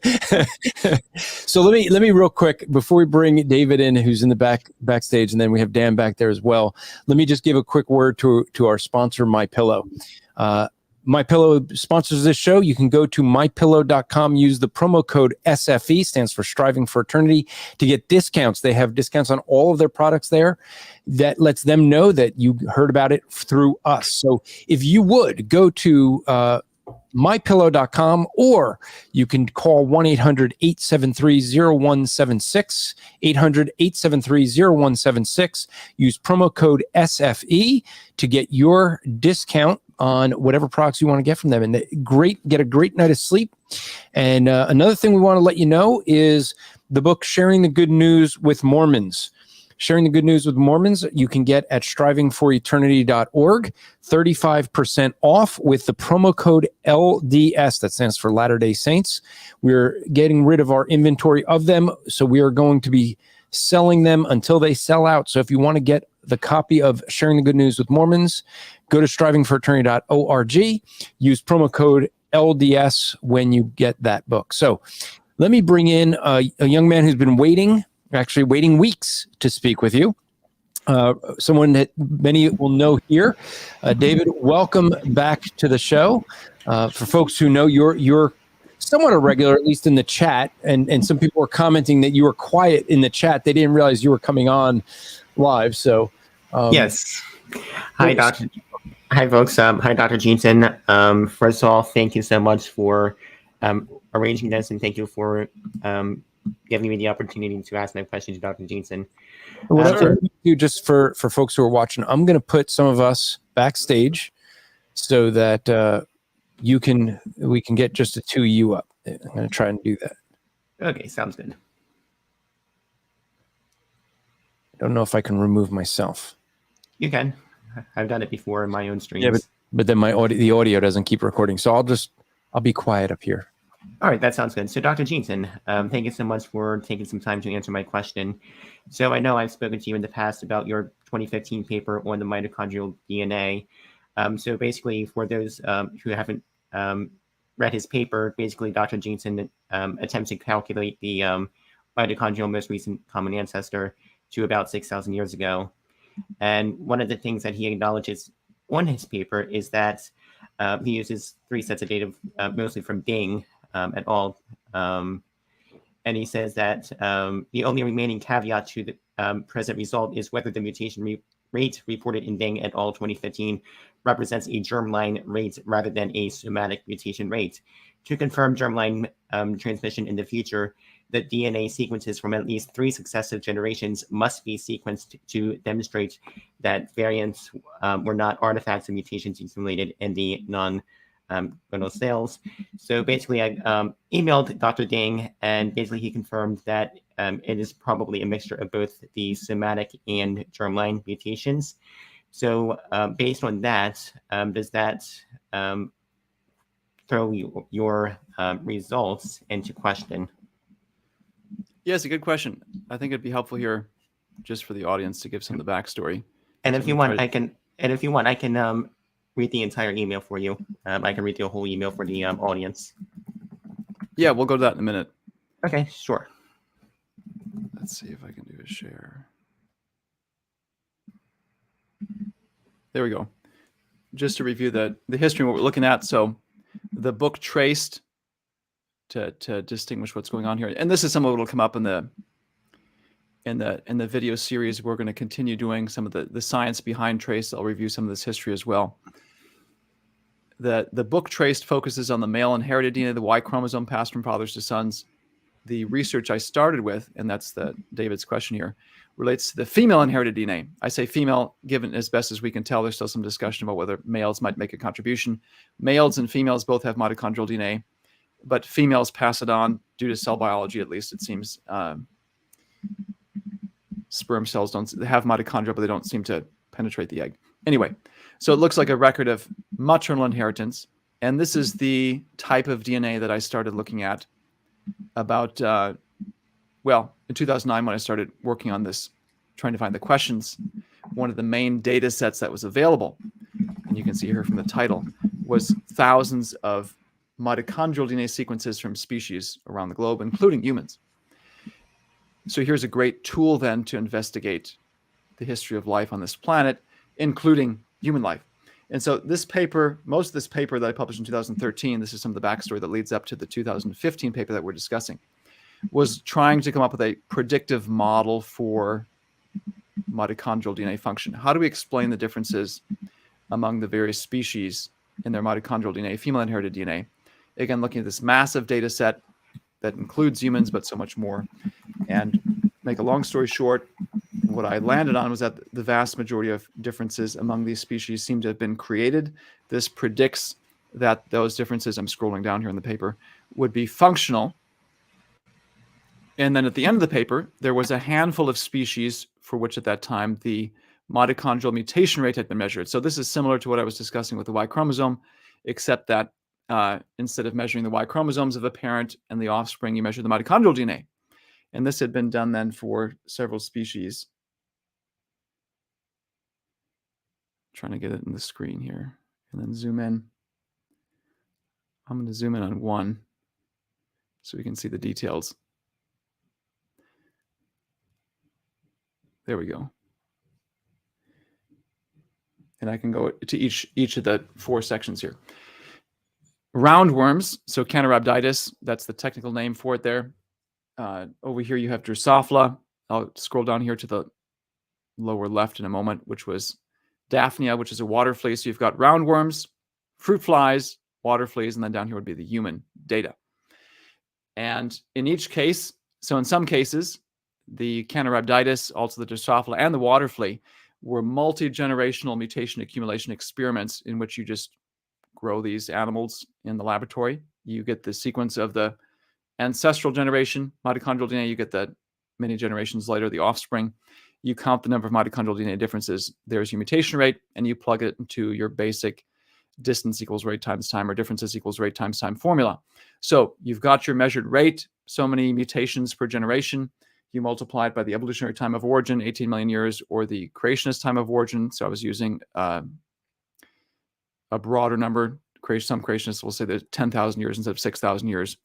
So let me real quick before we bring David in, who's in the backstage, and then we have Dan back there as well. Let me just give a quick word to our sponsor, MyPillow. MyPillow sponsors this show. You can go to mypillow.com, use the promo code SFE, stands for Striving for Eternity, to get discounts. They have discounts on all of their products there. That lets them know that you heard about it through us. So if you would go to mypillow.com, or you can call 1-800-873-0176, 800-873-0176. Use promo code SFE to get your discount on whatever products you want to get from them, and get a great night of sleep. And another thing we want to let you know is the book Sharing the Good News with Mormons. Sharing the Good News with Mormons, you can get at strivingforeternity.org, 35% off with the promo code LDS. That stands for Latter-day Saints. We're getting rid of our inventory of them, so we are going to be selling them until they sell out. So if you want to get the copy of Sharing the Good News with Mormons, go to strivingforeternity.org, use promo code LDS when you get that book. So let me bring in a young man who's been waiting weeks to speak with you. Someone that many will know here. David, welcome back to the show. For folks who know, you're somewhat irregular, at least in the chat, and some people were commenting that you were quiet in the chat. They didn't realize you were coming on live. So yes. Hi, Doctor. Hi, folks. Hi, Dr. Jeanson. First of all, thank you so much for arranging this, and thank you for giving me the opportunity to ask my questions to Dr. Jeanson. Whatever you do, just for folks who are watching, I'm going to put some of us backstage so that we can get just the two of you up. I'm going to try and do that. Okay, sounds good. I don't know if I can remove myself. You can. I've done it before in my own streams. Yeah, but then the audio doesn't keep recording, so I'll be quiet up here. All right, that sounds good. So, Dr. Jeanson, thank you so much for taking some time to answer my question. So, I know I've spoken to you in the past about your 2015 paper on the mitochondrial DNA. So, basically, for those who haven't read his paper, basically, Dr. Jeanson attempts to calculate the mitochondrial most recent common ancestor to about 6,000 years ago. And one of the things that he acknowledges on his paper is that he uses 3 sets of data, mostly from Ding et al. And he says that the only remaining caveat to the present result is whether the mutation rate reported in Ding et al. 2015 represents a germline rate rather than a somatic mutation rate. To confirm germline transmission in the future, the DNA sequences from at least 3 successive generations must be sequenced to demonstrate that variants were not artifacts of mutations accumulated in the non-gonal cells. So basically, I emailed Dr. Ding, and basically he confirmed that it is probably a mixture of both the somatic and germline mutations. So based on that, does that throw your results into question? Yeah, it's a good question. I think it'd be helpful here, just for the audience, to give some of the backstory. And if you want, I can. And if you want, I can read the entire email for you. I can read the whole email for the audience. Yeah, we'll go to that in a minute. Okay, sure. Let's see if I can do a share. There we go. Just to review the history of what we're looking at. So the book Traced, to distinguish what's going on here. And this is some of what will come up in the video series. We're going to continue doing some of the science behind Traced. I'll review some of this history as well. The book Traced focuses on the male inherited DNA, the Y chromosome passed from fathers to sons. The research I started with, and that's David's question here, relates to the female inherited DNA. I say female, given as best as we can tell. There's still some discussion about whether males might make a contribution. Males and females both have mitochondrial DNA, but females pass it on due to cell biology, at least it seems. Sperm cells don't have mitochondria, but they don't seem to penetrate the egg. Anyway, so it looks like a record of maternal inheritance. And this is the type of DNA that I started looking at about, in 2009 when I started working on this, trying to find the questions. One of the main data sets that was available, and you can see here from the title, was thousands of mitochondrial DNA sequences from species around the globe, including humans. So here's a great tool then to investigate the history of life on this planet, including human life. And so this paper, most of this paper that I published in 2013, this is some of the backstory that leads up to the 2015 paper that we're discussing, was trying to come up with a predictive model for mitochondrial DNA function. How do we explain the differences among the various species in their mitochondrial DNA, female inherited DNA? Again, looking at this massive data set that includes humans, but so much more. And make a long story short, what I landed on was that the vast majority of differences among these species seem to have been created. This predicts that those differences, I'm scrolling down here in the paper, would be functional And then at the end of the paper, there was a handful of species for which at that time the mitochondrial mutation rate had been measured. So this is similar to what I was discussing with the Y chromosome, except that instead of measuring the Y chromosomes of a parent and the offspring, you measure the mitochondrial DNA. And this had been done then for several species. Trying to get it in the screen here and then zoom in. I'm going to zoom in on one so we can see the details. There we go. And I can go to each of the 4 sections here. Roundworms, so Caenorhabditis, that's the technical name for it there. Over here you have Drosophila. I'll scroll down here to the lower left in a moment, which was Daphnia, which is a water flea. So you've got roundworms, fruit flies, water fleas, and then down here would be the human data. And in each case, so in some cases, the Caenorhabditis, also the Drosophila, and the water flea were multi-generational mutation accumulation experiments in which you just grow these animals in the laboratory. You get the sequence of the ancestral generation, mitochondrial DNA. You get the many generations later, the offspring. You count the number of mitochondrial DNA differences. There's your mutation rate, and you plug it into your basic distance equals rate times time or differences equals rate times time formula. So you've got your measured rate, so many mutations per generation. You multiply it by the evolutionary time of origin, 18 million years, or the creationist time of origin. So I was using a broader number. Some creationists will say that 10,000 years instead of 6,000 years.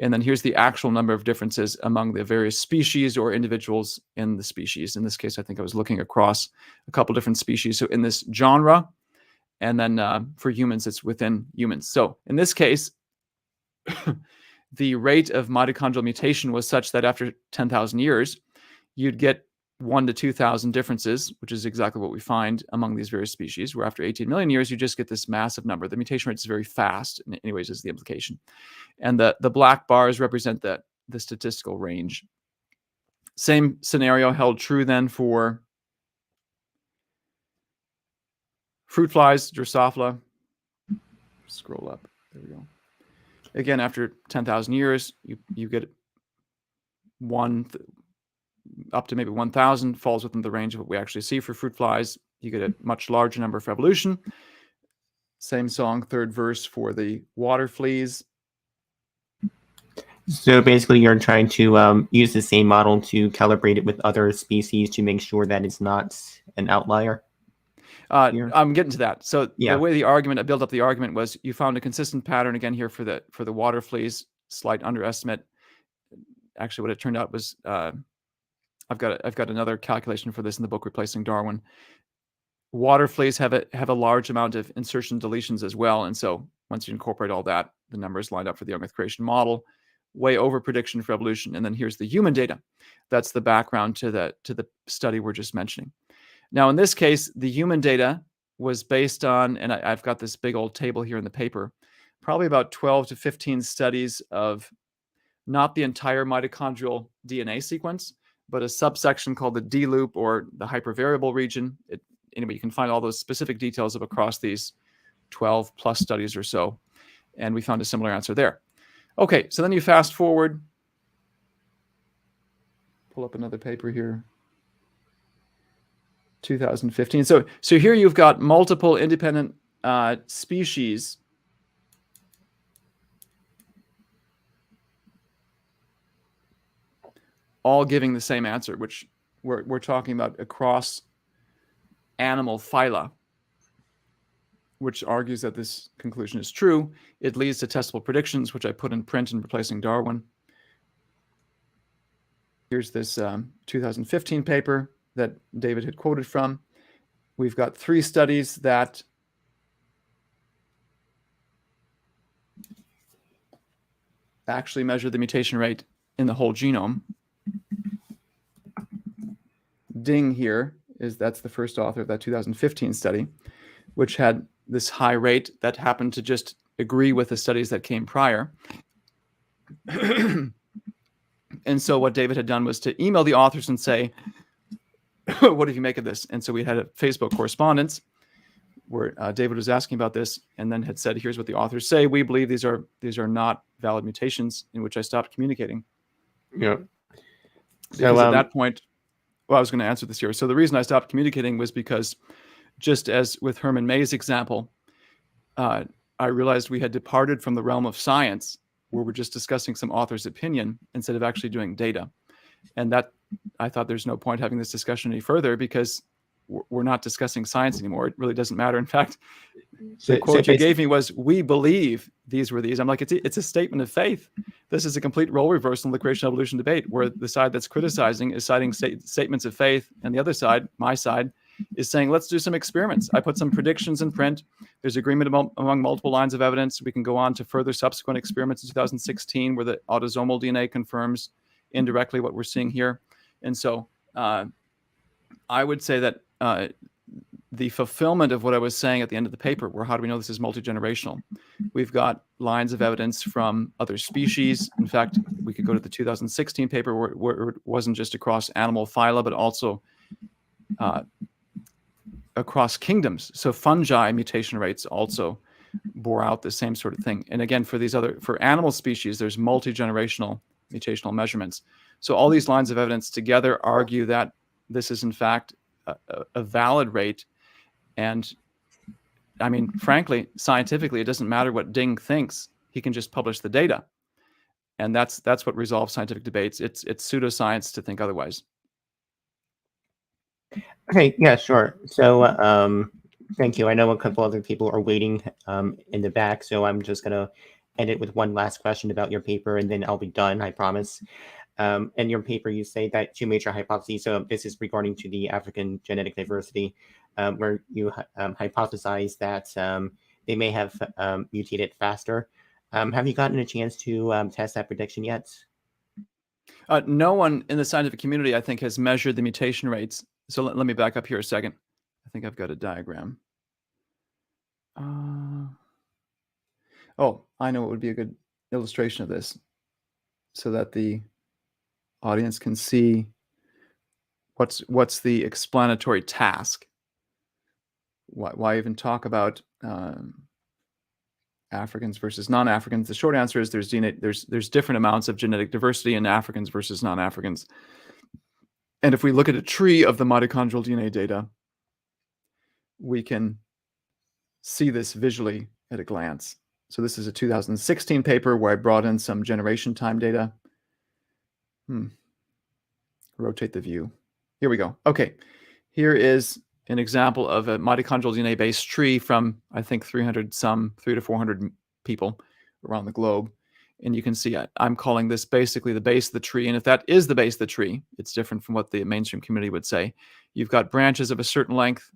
And then here's the actual number of differences among the various species or individuals in the species. In this case, I think I was looking across a couple different species. So in this genre, and then for humans, it's within humans. So in this case, the rate of mitochondrial mutation was such that after 10,000 years, you'd get 1 to 2,000 differences, which is exactly what we find among these various species, where after 18 million years, you just get this massive number. The mutation rate is very fast, anyways, is the implication. And the black bars represent the statistical range. Same scenario held true then for fruit flies, Drosophila. Scroll up. There we go. Again, after 10,000 years, you get up to maybe 1,000, falls within the range of what we actually see for fruit flies. You get a much larger number for evolution. Same song, third verse for the water fleas. So basically, you're trying to use the same model to calibrate it with other species to make sure that it's not an outlier. I'm getting to that. So yeah. The way I built up the argument was you found a consistent pattern again here for the water fleas, slight underestimate. Actually, what it turned out was I've got another calculation for this in the book Replacing Darwin. Water fleas have a large amount of insertion deletions as well, and so once you incorporate all that, the numbers lined up for the Young Earth creation model. Way over prediction for evolution. And then here's the human data. That's the background to the study we're just mentioning. Now, in this case, the human data was based on, and I've got this big old table here in the paper, probably about 12 to 15 studies of not the entire mitochondrial DNA sequence, but a subsection called the D loop or the hypervariable region. Anyway, you can find all those specific details of across these 12 plus studies or so. And we found a similar answer there. Okay, so then you fast forward. Pull up another paper here. 2015. So here you've got multiple independent species all giving the same answer, which we're talking about across animal phyla, which argues that this conclusion is true. It leads to testable predictions, which I put in print in Replacing Darwin. Here's this 2015 paper that David had quoted from. We've got 3 studies that actually measure the mutation rate in the whole genome. Ding here that's the first author of that 2015 study, which had this high rate that happened to just agree with the studies that came prior. And so what David had done was to email the authors and say, what did you make of this? And so we had a Facebook correspondence where David was asking about this and then had said, here's what the authors say. We believe these are not valid mutations, in which I stopped communicating. Yeah. Because at that point, well, I was going to answer this here. So the reason I stopped communicating was because, just as with Herman May's example, I realized we had departed from the realm of science, where we're just discussing some author's opinion instead of actually doing data. And that, I thought there's no point having this discussion any further, because we're not discussing science anymore. It really doesn't matter. In fact, the quote you gave me was, "We believe these were these." I'm like, it's a statement of faith. This is a complete role reversal in the creation evolution debate, where the side that's criticizing is citing statements of faith, and the other side, my side, is saying, let's do some experiments. I put some predictions in print. There's agreement among multiple lines of evidence. We can go on to further subsequent experiments in 2016, where the autosomal DNA confirms indirectly what we're seeing here. And so I would say that the fulfillment of what I was saying at the end of the paper, where how do we know this is multi-generational? We've got lines of evidence from other species. In fact, we could go to the 2016 paper where it wasn't just across animal phyla, but also across kingdoms. So fungi mutation rates also bore out the same sort of thing. And again, for animal species, there's multi-generational mutational measurements. So all these lines of evidence together argue that this is in fact a valid rate. And I mean, frankly, scientifically, it doesn't matter what Ding thinks. He can just publish the data. And that's what resolves scientific debates. It's pseudoscience to think otherwise. Okay, yeah, sure. So thank you. I know a couple other people are waiting in the back, so I'm just going to end it with one last question about your paper, and then I'll be done, I promise. In your paper, you say that two major hypotheses, so this is regarding to the African genetic diversity, where you hypothesize that they may have mutated faster. Have you gotten a chance to test that prediction yet? No one in the scientific community, I think, has measured the mutation rates. So let me back up here a second. I think I've got a diagram. Oh, I know what would be a good illustration of this, so that the audience can see what's the explanatory task. Why even talk about Africans versus non-Africans? The short answer is there's different amounts of genetic diversity in Africans versus non-Africans. And if we look at a tree of the mitochondrial DNA data, we can see this visually at a glance. So this is a 2016 paper where I brought in some generation time data. Rotate the view. Here we go. Okay, here is an example of a mitochondrial DNA-based tree from, I think, 300 to 400 people around the globe. And you can see I'm calling this basically the base of the tree. And if that is the base of the tree, it's different from what the mainstream community would say. You've got branches of a certain length,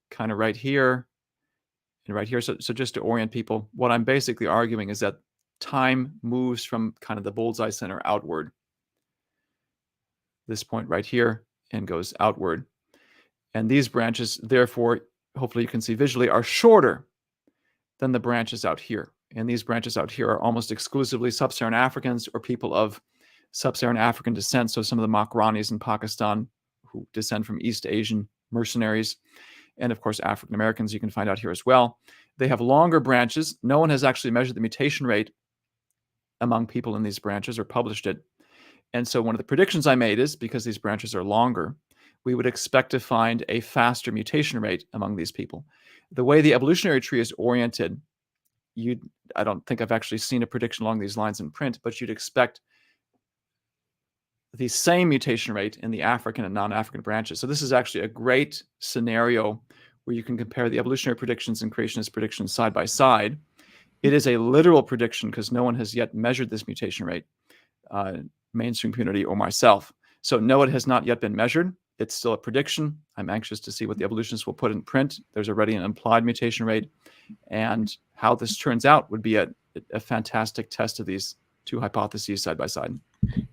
kind of right here and right here. So just to orient people, what I'm basically arguing is that time moves from kind of the bullseye center outward, this point right here, and goes outward. And these branches, therefore, hopefully you can see visually, are shorter than the branches out here. And these branches out here are almost exclusively sub-Saharan Africans or people of sub-Saharan African descent. So some of the Makhranis in Pakistan who descend from East Asian mercenaries. And of course, African Americans you can find out here as well. They have longer branches. No one has actually measured the mutation rate among people in these branches or published it. And so one of the predictions I made is, because these branches are longer, we would expect to find a faster mutation rate among these people. The way the evolutionary tree is oriented, I don't think I've actually seen a prediction along these lines in print, but you'd expect the same mutation rate in the African and non-African branches. So this is actually a great scenario where you can compare the evolutionary predictions and creationist predictions side by side. It is a literal prediction because no one has yet measured this mutation rate, mainstream community or myself. So no, it has not yet been measured. It's still a prediction. I'm anxious to see what the evolutionists will put in print. There's already an implied mutation rate. And how this turns out would be a fantastic test of these two hypotheses side by side.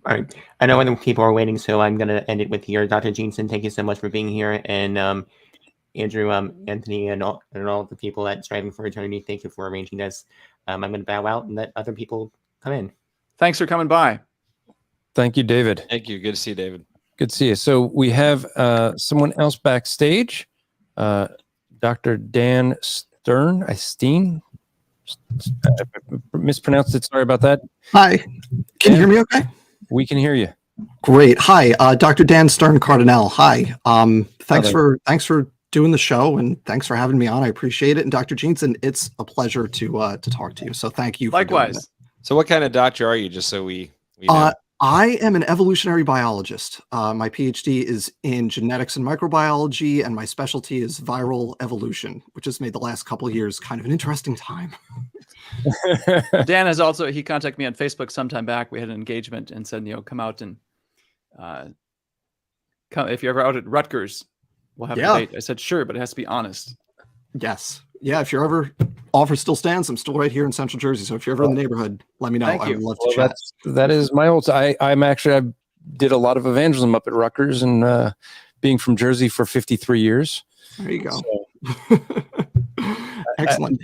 All right. I know other people are waiting, so I'm going to end it with here. Dr. Jeanson, thank you so much for being here. And Andrew, Anthony, and all the people at Striving for Eternity, thank you for arranging this. I'm going to bow out and let other people come in. Thanks for coming by. Thank you, David. Thank you. Good to see you, David. Good to see you. So we have someone else backstage, Dr. Dan Steen. Mispronounced it. Sorry about that. Hi. Can you hear me okay? We can hear you. Great. Hi, Dr. Dan Stern Cardinal. Hi. Thanks Hello. for doing the show, and thanks for having me on. I appreciate it. And Dr. Jeanson, it's a pleasure to talk to you. So thank you. For doing Likewise. it. So what kind of doctor are you? Just so we know. I am an evolutionary biologist. My PhD is in genetics and microbiology, and my specialty is viral evolution, which has made the last couple of years kind of an interesting time. Dan has also, he contacted me on Facebook sometime back. We had an engagement and said, come out and come if you're ever out at Rutgers, we'll have a debate. I said, sure, but it has to be honest. Yes. Yeah. If you're ever, offer still stands. I'm still right here in Central Jersey. So if you're ever in the neighborhood, let me know. Thank I you. would love to chat. That is my old. I did a lot of evangelism up at Rutgers, and being from Jersey for 53 years. There you go. So, Excellent.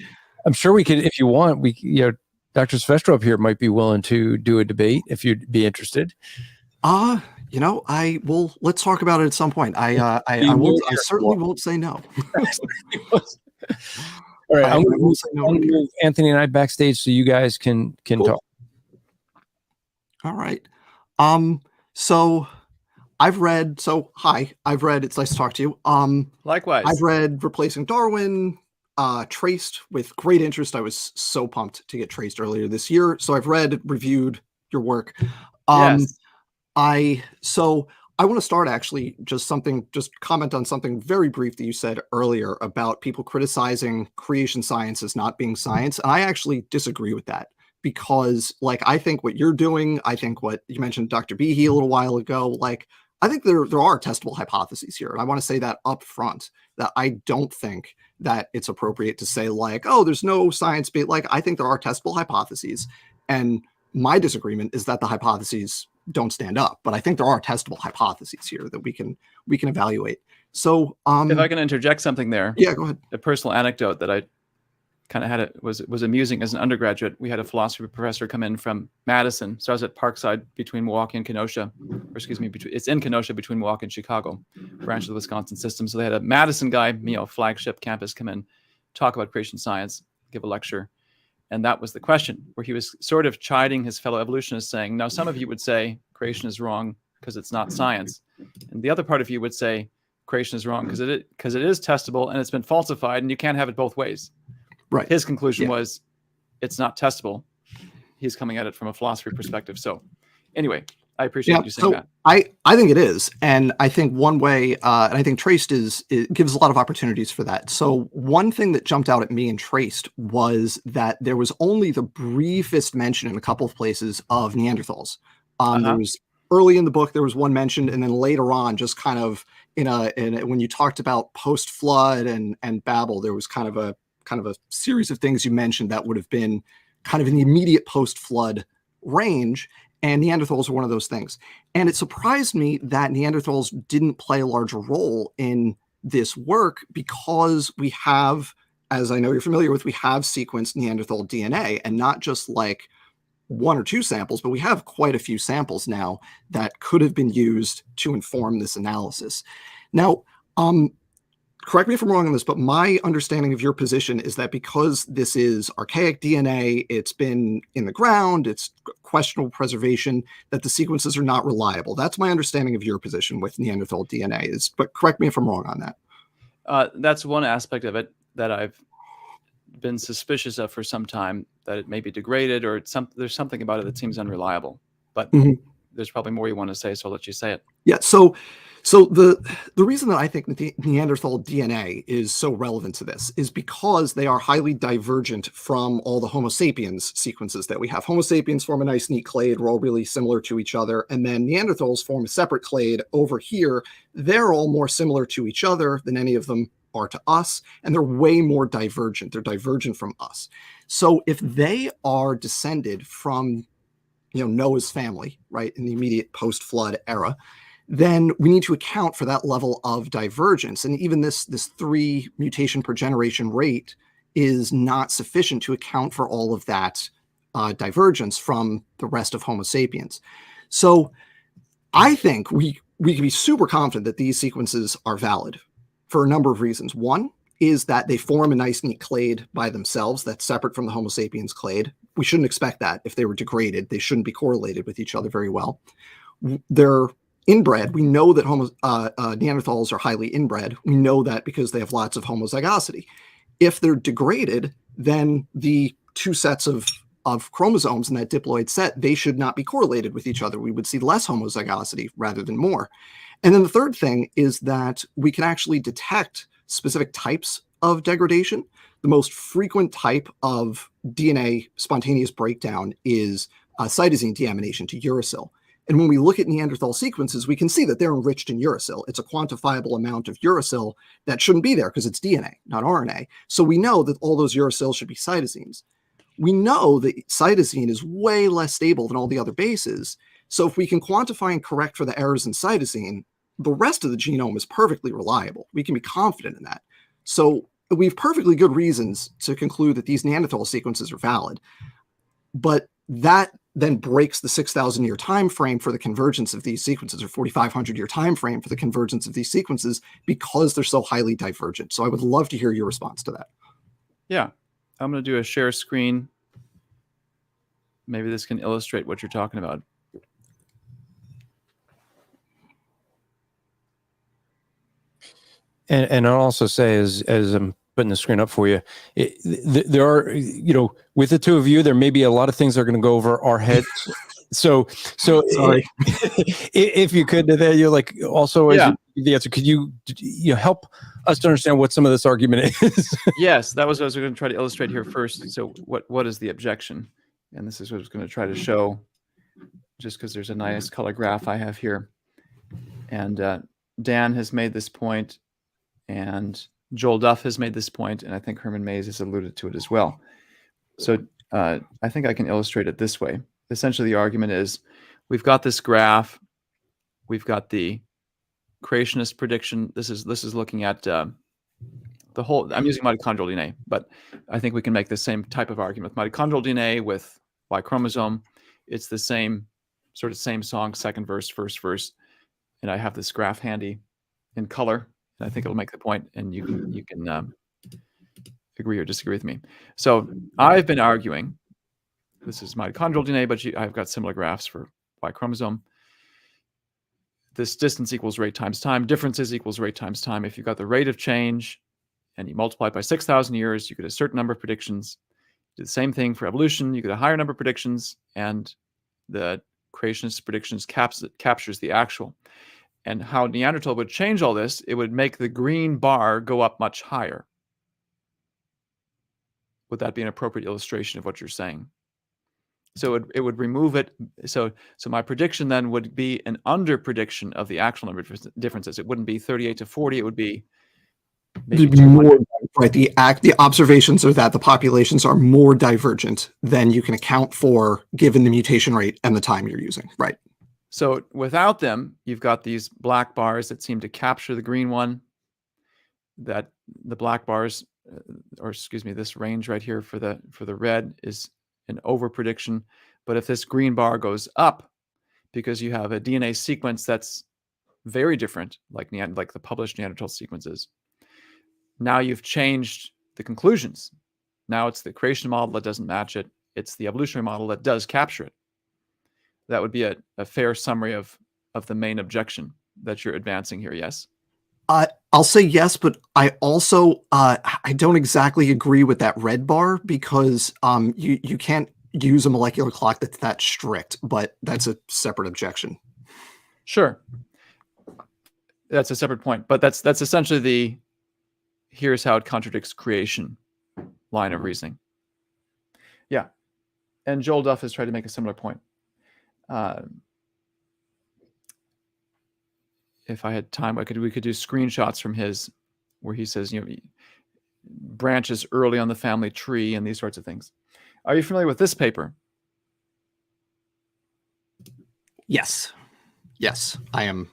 I'm sure we could, if you want, Dr. Svestro up here might be willing to do a debate if you'd be interested. Let's talk about it at some point. I certainly won't say no. All right. I'm I going won't say no. to move Anthony and I backstage so you guys can Cool. talk. All right. So I've read, it's nice to talk to you. Likewise. I've read Replacing Darwin, Traced with great interest. I was so pumped to get Traced earlier this year. So I've reviewed your work. Yes. I want to start actually just comment on something very brief that you said earlier about people criticizing creation science as not being science. And I actually disagree with that because I think what you're doing, I think what you mentioned, Dr. Behe, a little while ago, I think there are testable hypotheses here. And I want to say that up front, that I don't think that it's appropriate to say there's no science, but I think there are testable hypotheses. And my disagreement is that the hypotheses don't stand up, but I think there are testable hypotheses here that we can evaluate. So if I can interject something there. Yeah, go ahead. A personal anecdote that I kind of had was amusing as an undergraduate. We had a philosophy professor come in from Madison. So I was at Parkside between Milwaukee and Kenosha, it's in Kenosha between Milwaukee and Chicago, branch of the Wisconsin system. So they had a Madison guy, flagship campus, come in, talk about creation science, give a lecture. And that was the question, where he was sort of chiding his fellow evolutionists, saying, now, some of you would say creation is wrong because it's not science. And the other part of you would say creation is wrong because it is testable and it's been falsified and you can't have it both ways. Right. His conclusion was it's not testable. He's coming at it from a philosophy perspective. So anyway, I appreciate you saying that. I think it is. And I think one way, and I think Traced it gives a lot of opportunities for that. So one thing that jumped out at me in Traced was that there was only the briefest mention in a couple of places of Neanderthals. There was early in the book, there was one mentioned, and then later on, just kind of when you talked about post-flood and Babel, there was kind of a series of things you mentioned that would have been kind of in the immediate post-flood range. And Neanderthals were one of those things. And it surprised me that Neanderthals didn't play a larger role in this work because we have, as I know you're familiar with, we have sequenced Neanderthal DNA, and not just one or two samples, but we have quite a few samples now that could have been used to inform this analysis. Now, correct me if I'm wrong on this, but my understanding of your position is that because this is archaic DNA, it's been in the ground, it's questionable preservation, that the sequences are not reliable. That's my understanding of your position with Neanderthal DNA but correct me if I'm wrong on that. That's one aspect of it that I've been suspicious of for some time, that it may be degraded or there's something about it that seems unreliable. But there's probably more you want to say, so I'll let you say it. Yeah, so the reason that I think Neanderthal DNA is so relevant to this is because they are highly divergent from all the Homo sapiens sequences that we have. Homo sapiens form a nice, neat clade. We're all really similar to each other. And then Neanderthals form a separate clade over here. They're all more similar to each other than any of them are to us. And they're way more divergent. They're divergent from us. So if they are descended from Noah's family, right, in the immediate post-flood era, then we need to account for that level of divergence. And even this 3 mutation per generation rate is not sufficient to account for all of that divergence from the rest of Homo sapiens. So I think we can be super confident that these sequences are valid for a number of reasons. One is that they form a nice, neat clade by themselves that's separate from the Homo sapiens clade. We shouldn't expect that. If they were degraded, they shouldn't be correlated with each other very well. they're inbred. We know that Neanderthals are highly inbred. We know that because they have lots of homozygosity. If they're degraded, then the two sets of chromosomes in that diploid set, they should not be correlated with each other. We would see less homozygosity rather than more. And then the third thing is that we can actually detect specific types of degradation. The most frequent type of DNA spontaneous breakdown is cytosine deamination to uracil. And when we look at Neanderthal sequences, we can see that they're enriched in uracil. It's a quantifiable amount of uracil that shouldn't be there because it's DNA, not RNA. So we know that all those uracils should be cytosines. We know that cytosine is way less stable than all the other bases. So if we can quantify and correct for the errors in cytosine, the rest of the genome is perfectly reliable. We can be confident in that. So we have perfectly good reasons to conclude that these Neanderthal sequences are valid. But that then breaks the 6,000 year time frame for the convergence of these sequences, or 4,500 year time frame for the convergence of these sequences, because they're so highly divergent. So I would love to hear your response to that. Yeah, I'm going to do a share screen. Maybe this can illustrate what you're talking about. And I'll also say, as I'm putting the screen up for you, there are, with the two of you, there may be a lot of things that are going to go over our heads. So Sorry. if you could, there you're like also, Yeah. as you, the answer, could you help us to understand what some of this argument is? Yes, that was what I was going to try to illustrate here first. So what is the objection? And this is what I was going to try to show, just because there's a nice color graph I have here. And Dan has made this point, and Joel Duff has made this point, and I think Herman Mays has alluded to it as well. So I think I can illustrate it this way. Essentially, the argument is we've got this graph. We've got the creationist prediction. This is looking at the whole. I'm using mitochondrial DNA, but I think we can make the same type of argument with mitochondrial DNA with Y chromosome. It's the same song, second verse, first verse, and I have this graph handy in color. I think it'll make the point, and you can agree or disagree with me. So I've been arguing, this is mitochondrial DNA, but I've got similar graphs for Y chromosome. This distance equals rate times time. Differences equals rate times time. If you've got the rate of change and you multiply it by 6,000 years, you get a certain number of predictions. Do the same thing for evolution. You get a higher number of predictions, and the creationist predictions captures the actual. And how Neanderthal would change all this, it would make the green bar go up much higher. Would that be an appropriate illustration of what you're saying? So it would remove it. So my prediction then would be an under prediction of the actual number of differences. It wouldn't be 38 to 40. It would be maybe more, right. The observations are that the populations are more divergent than you can account for given the mutation rate and the time you're using. Right. So without them, you've got these black bars that seem to capture the green one. That the black bars, or excuse me, this range right here for the red is an over prediction. But if this green bar goes up, because you have a DNA sequence that's very different, like the published Neanderthal sequences, now you've changed the conclusions. Now it's the creation model that doesn't match it. It's the evolutionary model that does capture it. That would be a fair summary of the main objection that you're advancing here, yes? I'll say yes, but I also I don't exactly agree with that red bar, because you can't use a molecular clock that's that strict, but that's a separate objection. Sure. That's a separate point, but that's essentially the here's how it contradicts creation line of reasoning. Yeah. And Joel Duff has tried to make a similar point. If I had time, we could do screenshots from his, where he says, branches early on the family tree and these sorts of things. Are you familiar with this paper? Yes, I am.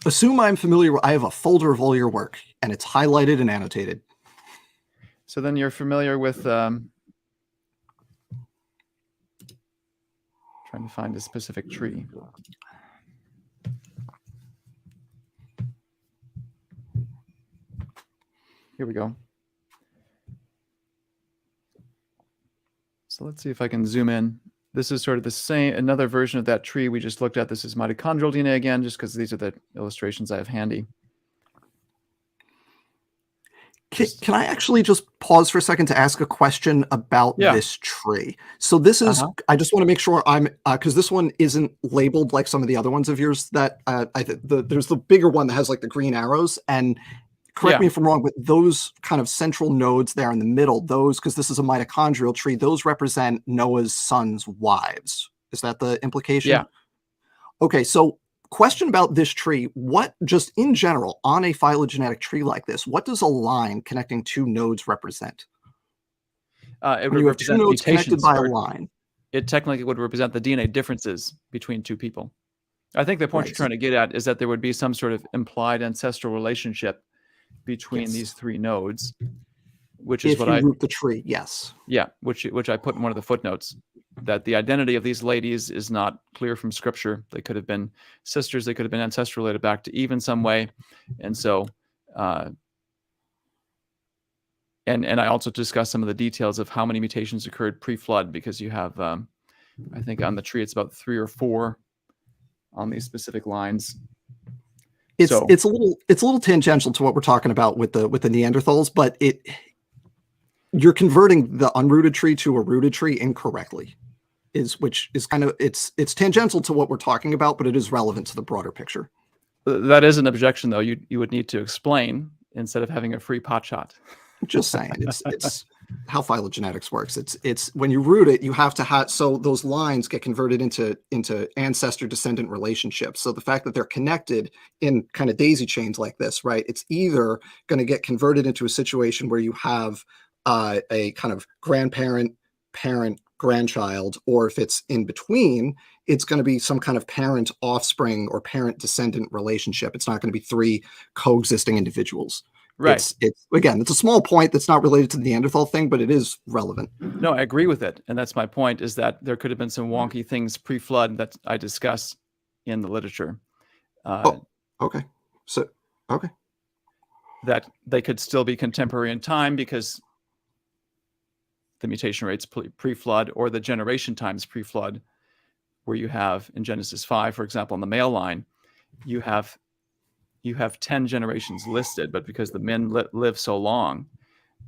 Assume I'm familiar. I have a folder of all your work, and it's highlighted and annotated. So then you're familiar with trying to find a specific tree. Here we go. So let's see if I can zoom in This is sort of the same, another version of that tree we just looked at. This is mitochondrial DNA again, just because these are the illustrations I have handy. Can I actually just pause for a second to ask a question about this tree? So this is, I just want to make sure I'm, because this one isn't labeled like some of the other ones of yours that there's the bigger one that has like the green arrows, and correct me if I'm wrong, but those kind of central nodes there in the middle, those, because this is a mitochondrial tree, those represent Noah's sons' wives. Is that the implication? Yeah. Okay, so question about this tree. What, just in general, on a phylogenetic tree like this, what does a line connecting two nodes represent? It When you have two nodes connected by a line. It technically would represent the DNA differences between two people. I think the point you're trying to get at is that there would be some sort of implied ancestral relationship between these three nodes, which is if what you I root the tree. Yes. Yeah, which I put in one of the footnotes, that the identity of these ladies is not clear from scripture. They could have been sisters. They could have been ancestral related back to Eve in some way. And so, and I also discussed some of the details of how many mutations occurred pre-flood, because you have, I think on the tree, it's about 3 or 4 on these specific lines. It's a little tangential to what we're talking about with the Neanderthals, but you're converting the unrooted tree to a rooted tree incorrectly, which is kind of it's tangential to what we're talking about, but it is relevant to the broader picture. That is an objection, though. You would need to explain instead of having a free pot shot. Just saying, it's how phylogenetics works. It's when you root it, you have to have, so those lines get converted into ancestor descendant relationships. So the fact that they're connected in kind of daisy chains like this, right? It's either going to get converted into a situation where you have a kind of grandparent, parent, grandchild, or if it's in between, it's going to be some kind of parent offspring or parent descendant relationship. It's not going to be 3 coexisting individuals. Right. It's again, it's a small point that's not related to the Neanderthal thing, but it is relevant. No, I agree with it. And that's my point, is that there could have been some wonky things pre-flood that I discuss in the literature. Okay. So, okay. That they could still be contemporary in time because the mutation rates pre-flood, or the generation times pre-flood, where you have in Genesis 5, for example, on the male line, you have 10 generations listed, but because the men live so long,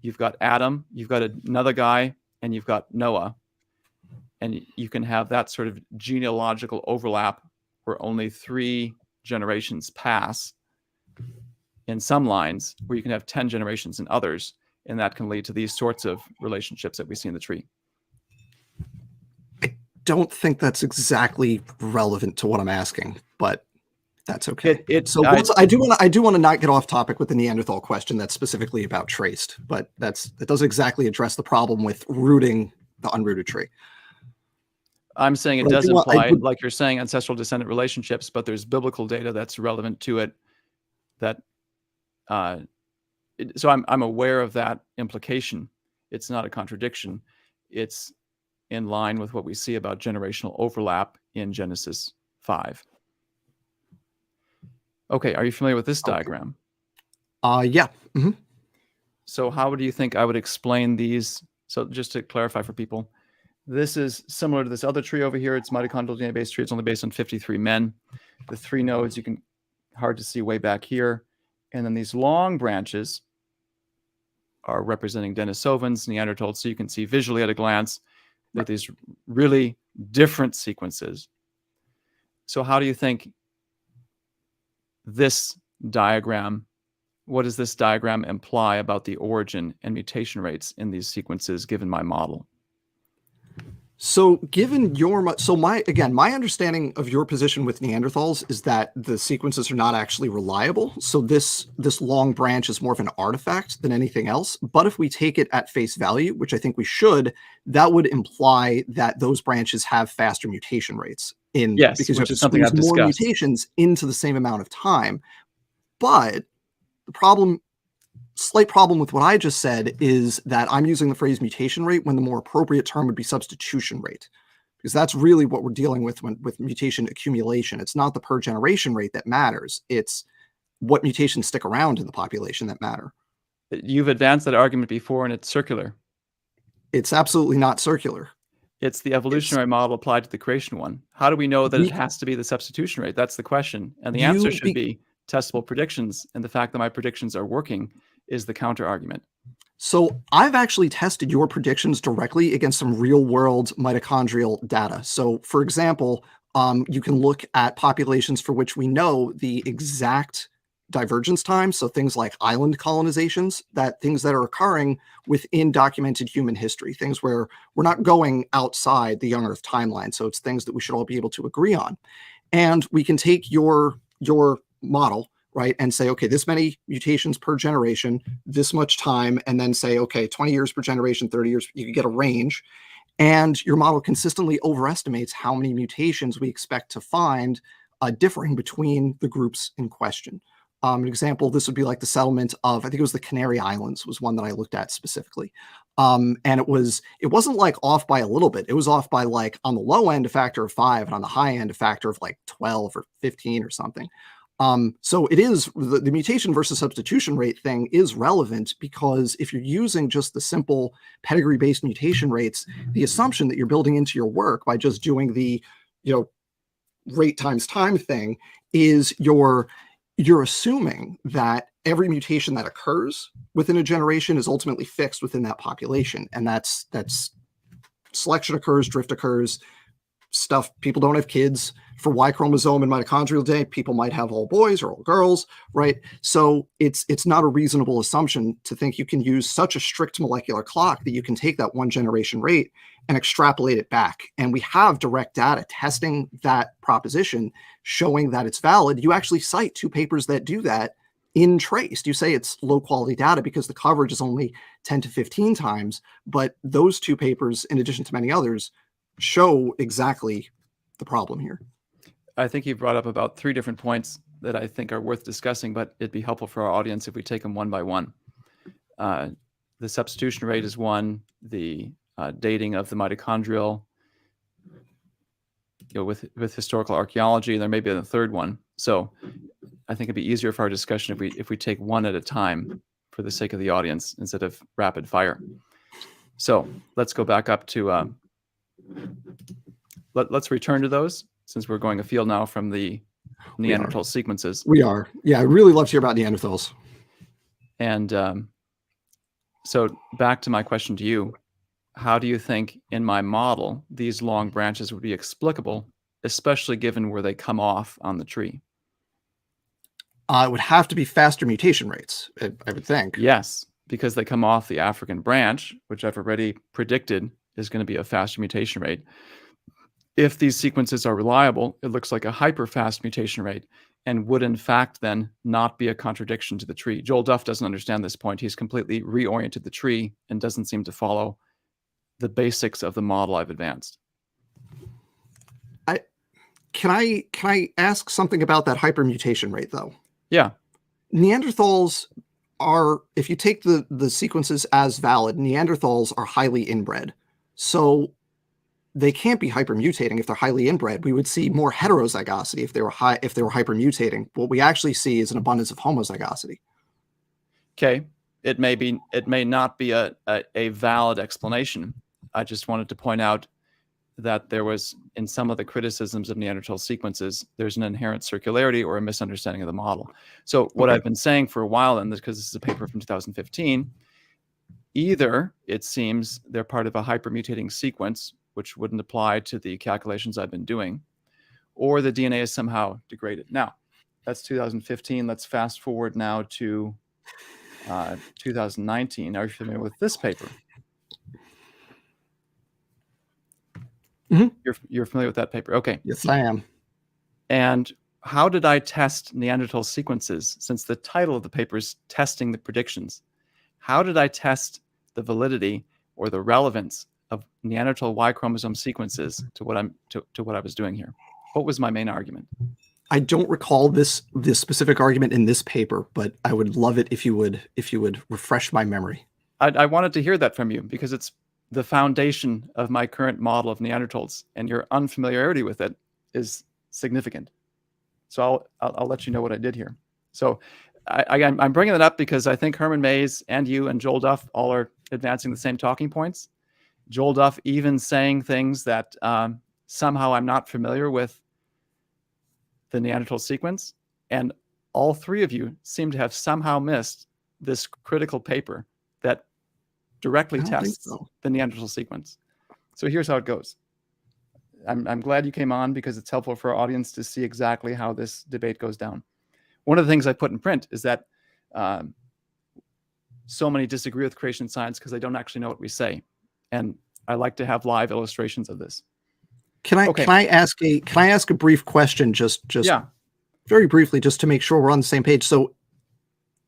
you've got Adam, you've got another guy, and you've got Noah. And you can have that sort of genealogical overlap where only 3 generations pass in some lines, where you can have 10 generations in others. And that can lead to these sorts of relationships that we see in the tree. I don't think that's exactly relevant to what I'm asking, but that's okay. I do want to not get off topic with the Neanderthal question that's specifically about traced, but that doesn't exactly address the problem with rooting the unrooted tree. I'm saying it does imply, like you're saying, ancestral descendant relationships, but there's biblical data that's relevant to it. So I'm aware of that implication. It's not a contradiction. It's in line with what we see about generational overlap in Genesis 5. Okay, are you familiar with this diagram? Yeah. Mm-hmm. So how do you think I would explain these? So just to clarify for people, this is similar to this other tree over here. It's mitochondrial DNA-based tree. It's only based on 53 men. The 3 nodes, you can hard to see way back here. And then these long branches are representing Denisovans, Neanderthals. So you can see visually at a glance that these really different sequences. So how do you think this diagram, what does this diagram imply about the origin and mutation rates in these sequences given my model? So given my understanding of your position with Neanderthals is that the sequences are not actually reliable. So this long branch is more of an artifact than anything else. But if we take it at face value, which I think we should, that would imply that those branches have faster mutation rates because you have to squeeze more mutations into the same amount of time. But the slight problem with what I just said is that I'm using the phrase mutation rate when the more appropriate term would be substitution rate, because that's really what we're dealing with with mutation accumulation. It's not the per generation rate that matters. It's what mutations stick around in the population that matter. You've advanced that argument before, and it's circular. It's absolutely not circular. It's the evolutionary model applied to the creation one. How do we know that We- it has to be the substitution rate? That's the question. And the You answer should be- be testable predictions. And the fact that my predictions are working is the counter argument. So I've actually tested your predictions directly against some real world mitochondrial data. So for example, you can look at populations for which we know the exact divergence time. So things like island colonizations, things that are occurring within documented human history, things where we're not going outside the young Earth timeline. So it's things that we should all be able to agree on. And we can take your model, right, and say, okay, this many mutations per generation, this much time, and then say, okay, 20 years per generation, 30 years, you can get a range. And your model consistently overestimates how many mutations we expect to find differing between the groups in question. An example, this would be like the settlement of, I think it was the Canary Islands was one that I looked at specifically. And it wasn't like off by a little bit. It was off by like on the low end, a factor of 5, and on the high end, a factor of like 12 or 15 or something. So it is the mutation versus substitution rate thing is relevant, because if you're using just the simple pedigree-based mutation rates, the assumption that you're building into your work by just doing the, rate times time thing is you're assuming that every mutation that occurs within a generation is ultimately fixed within that population. And that's selection occurs, drift occurs, stuff. People don't have kids. For Y chromosome and mitochondrial DNA, people might have all boys or all girls, right? So it's not a reasonable assumption to think you can use such a strict molecular clock that you can take that one generation rate and extrapolate it back. And we have direct data testing that proposition, showing that it's valid. You actually cite 2 papers that do that in Traced. You say it's low quality data because the coverage is only 10 to 15 times, but those 2 papers, in addition to many others, show exactly the problem here. I think you've brought up about 3 different points that I think are worth discussing, but it'd be helpful for our audience if we take them one by one. The substitution rate is one, the dating of the mitochondrial, with historical archaeology, there may be a third one. So I think it'd be easier for our discussion if we take one at a time for the sake of the audience instead of rapid fire. So let's go back up to, let's return to those, since we're going afield now from the Neanderthal sequences. We are. Yeah, I really love to hear about Neanderthals. And so back to my question to you, how do you think in my model these long branches would be explicable, especially given where they come off on the tree? It would have to be faster mutation rates, I would think. Yes, because they come off the African branch, which I've already predicted is going to be a faster mutation rate. If these sequences are reliable, it looks like a hyper-fast mutation rate and would in fact then not be a contradiction to the tree. Joel Duff doesn't understand this point. He's completely reoriented the tree and doesn't seem to follow the basics of the model I've advanced. Can I ask something about that hypermutation rate though? Yeah. Neanderthals are, if you take the sequences as valid, Neanderthals are highly inbred. So they can't be hypermutating if they're highly inbred. We would see more heterozygosity if they were hypermutating. What we actually see is an abundance of homozygosity. Okay. It may not be a valid explanation. I just wanted to point out that there was, in some of the criticisms of Neanderthal sequences, there's an inherent circularity or a misunderstanding of the model. So what I've been saying for a while, and because this is a paper from 2015, either it seems they're part of a hypermutating sequence, which wouldn't apply to the calculations I've been doing, or the DNA is somehow degraded. Now, that's 2015. Let's fast forward now to 2019. Are you familiar with this paper? Mm-hmm. You're familiar with that paper? Okay. Yes, I am. And how did I test Neanderthal sequences, since the title of the paper is Testing the Predictions? How did I test the validity or the relevance of Neanderthal Y chromosome sequences to what I was doing here? What was my main argument? I don't recall this specific argument in this paper, but I would love it if you would refresh my memory. I wanted to hear that from you because it's the foundation of my current model of Neanderthals, and your unfamiliarity with it is significant. So I'll let you know what I did here. So I'm bringing that up because I think Herman Mayes and you and Joel Duff all are advancing the same talking points. Joel Duff even saying things that somehow I'm not familiar with the Neanderthal sequence. And all three of you seem to have somehow missed this critical paper that directly tests the Neanderthal sequence. So here's how it goes. I'm glad you came on because it's helpful for our audience to see exactly how this debate goes down. One of the things I put in print is that so many disagree with creation science because they don't actually know what we say. And I like to have live illustrations of this. Can I ask a brief question just yeah, very briefly, just to make sure we're on the same page? So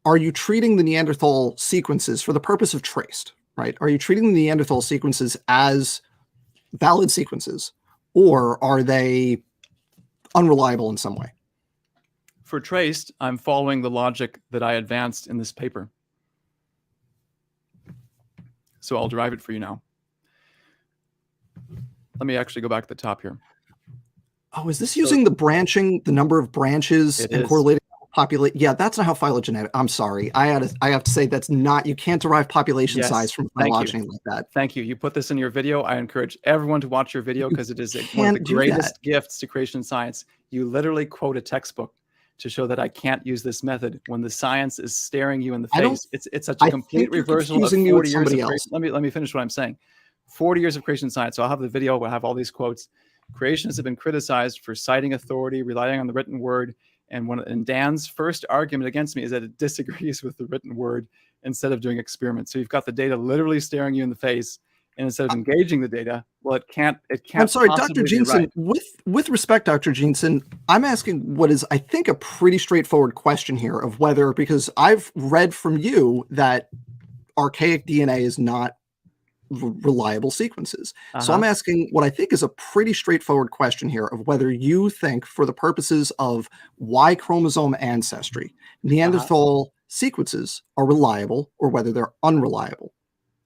are you treating the Neanderthal sequences for the purpose of traced, right? Are you treating the Neanderthal sequences as valid sequences, or are they unreliable in some way? For traced, I'm following the logic that I advanced in this paper. So I'll derive it for you now. Let me actually go back to the top here. Oh, is this using the branching, the number of branches and correlating populate? Yeah, that's not how phylogenetic. I'm sorry. I have to say that's not, you can't derive population size from phylogeny like that. Thank you. You put this in your video. I encourage everyone to watch your video because it is one of the greatest gifts to creation science. You literally quote a textbook to show that I can't use this method when the science is staring you in the face. It's such a complete reversal of 40 years of creation. Let me finish what I'm saying. 40 years of creation science. So I'll have the video. We'll have all these quotes. Creationists have been criticized for citing authority, relying on the written word. And Dan's first argument against me is that it disagrees with the written word instead of doing experiments. So you've got the data literally staring you in the face, and instead of engaging the data, well, it can't. I'm sorry, Dr. Jeanson. Right. With respect, Dr. Jeanson, I'm asking what is, I think, a pretty straightforward question here of whether, because I've read from you that archaic DNA is not reliable sequences. So I'm asking what I think is a pretty straightforward question here of whether you think, for the purposes of Y chromosome ancestry, Neanderthal sequences are reliable or whether they're unreliable.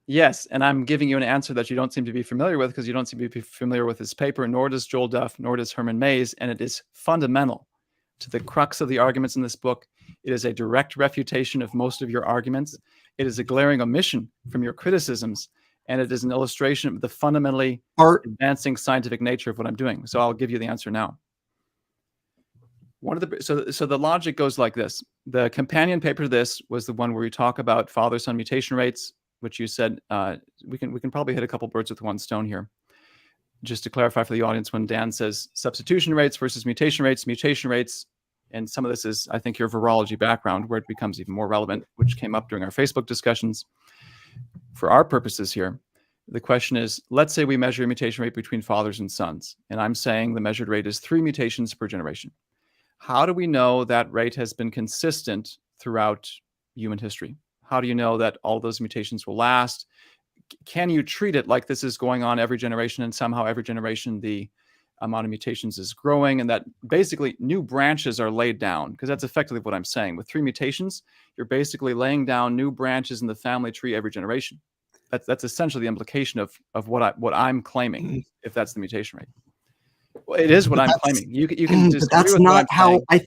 Yes, and I'm giving you an answer that you don't seem to be familiar with because you don't seem to be familiar with this paper, nor does Joel Duff, nor does Herman Mayes, and it is fundamental to the crux of the arguments in this book. It is a direct refutation of most of your arguments. It is a glaring omission from your criticisms, and it is an illustration of the fundamentally advancing scientific nature of what I'm doing. So I'll give you the answer now. So the logic goes like this. The companion paper to this was the one where we talk about father-son mutation rates, which you said we can probably hit a couple birds with one stone here. Just to clarify for the audience, when Dan says substitution rates versus mutation rates, and some of this is, I think, your virology background, where it becomes even more relevant, which came up during our Facebook discussions. For our purposes here, the question is, let's say we measure a mutation rate between fathers and sons, and I'm saying the measured rate is 3 mutations per generation. How do we know that rate has been consistent throughout human history? How do you know that all those mutations will last? Can you treat it like this is going on every generation, and somehow every generation the amount of mutations is growing, and that basically new branches are laid down? Because that's effectively what I'm saying. With 3 mutations, you're basically laying down new branches in the family tree every generation. That's essentially the implication of what I'm claiming, if that's the mutation rate. Well, it is what I'm claiming. You can disagree that's with not how saying.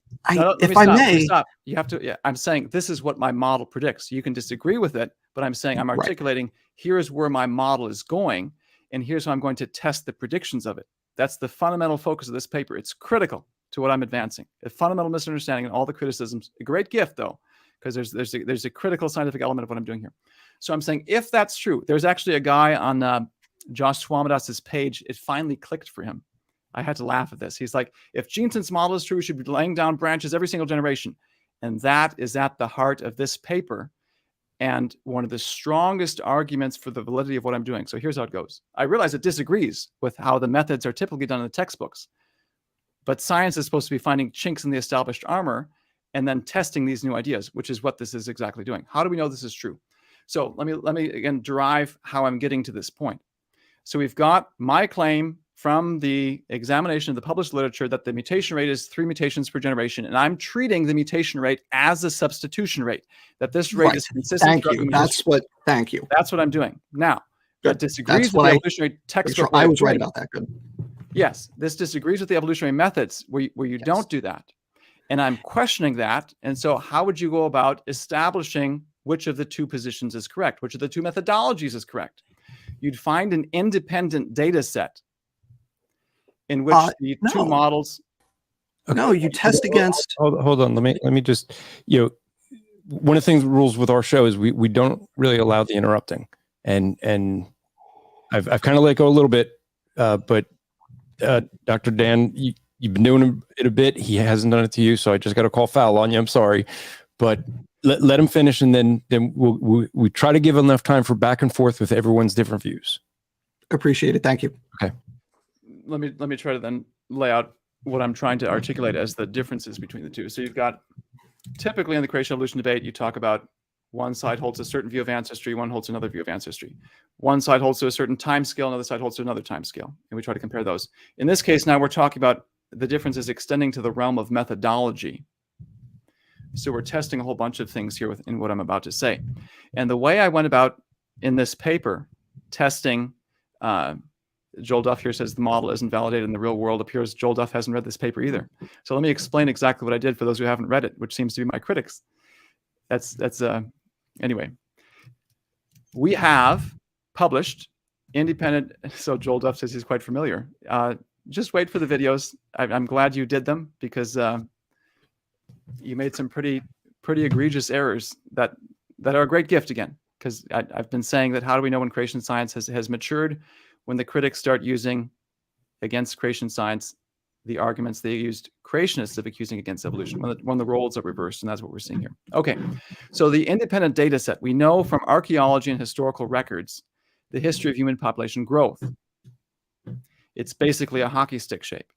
if I may stop. You have to. Yeah, I'm saying this is what my model predicts. You can disagree with it, but I'm saying I'm articulating here's where my model is going, and here's how I'm going to test the predictions of it. That's the fundamental focus of this paper. It's critical to what I'm advancing. A fundamental misunderstanding and all the criticisms. A great gift though, because there's a critical scientific element of what I'm doing here. So I'm saying if that's true, there's actually a guy on Josh Swamidas's page. It finally clicked for him. I had to laugh at this. He's like, if Jeanson's model is true, we should be laying down branches every single generation. And that is at the heart of this paper and one of the strongest arguments for the validity of what I'm doing. So here's how it goes. I realize it disagrees with how the methods are typically done in the textbooks, but science is supposed to be finding chinks in the established armor and then testing these new ideas, which is what this is exactly doing. How do we know this is true? So let me again derive how I'm getting to this point. So we've got my claim from the examination of the published literature that the mutation rate is 3 mutations per generation, and I'm treating the mutation rate as a substitution rate, that this rate is consistent. Thank you. Thank you. That's what I'm doing. Now, that disagrees with the evolutionary textbook. I was right about that. Good. Yes, this disagrees with the evolutionary methods where you don't do that. And I'm questioning that. And so how would you go about establishing which of the 2 positions is correct? Which of the 2 methodologies is correct? you'd find an independent data set in which the two no. models. No, you test against. Hold on. Let me just, one of the things rules with our show is we don't really allow the interrupting, and I've kind of let go a little bit, but Dr. Dan, you've been doing it a bit. He hasn't done it to you, so I just got to call foul on you. I'm sorry, but let him finish, and then we try to give enough time for back and forth with everyone's different views. Appreciate it. Thank you. Okay. Let me try to then lay out what I'm trying to articulate as the differences between the two. So you've got, typically in the creation evolution debate, you talk about one side holds a certain view of ancestry, one holds another view of ancestry. One side holds to a certain time scale, another side holds to another time scale. And we try to compare those. In this case, now we're talking about the differences extending to the realm of methodology. So we're testing a whole bunch of things here in what I'm about to say. And the way I went about in this paper testing, Joel Duff here says the model isn't validated in the real world. Appears Joel Duff hasn't read this paper either. So let me explain exactly what I did for those who haven't read it, which seems to be my critics. Anyway. We have published independent. So Joel Duff says he's quite familiar. Just wait for the videos. I'm glad you did them because you made some pretty egregious errors that are a great gift again. Because I've been saying that how do we know when creation science has matured? When the critics start using against creation science the arguments they used creationists of accusing against evolution, when the roles are reversed, and that's what we're seeing here. Okay, so the independent data set, we know from archaeology and historical records the history of human population growth. It's basically a hockey stick shape.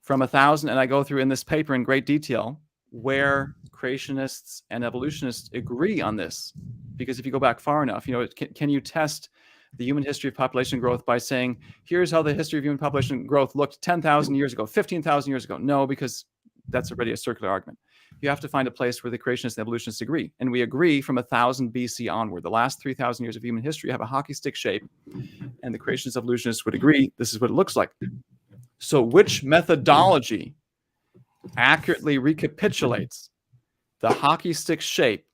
From 1,000, and I go through in this paper in great detail where creationists and evolutionists agree on this, because if you go back far enough, can you test the human history of population growth by saying, here's how the history of human population growth looked 10,000 years ago, 15,000 years ago? No, because that's already a circular argument. You have to find a place where the creationists and evolutionists agree. And we agree from 1,000 BC onward. The last 3,000 years of human history have a hockey stick shape, and the creationists and evolutionists would agree this is what it looks like. So which methodology accurately recapitulates the hockey stick shape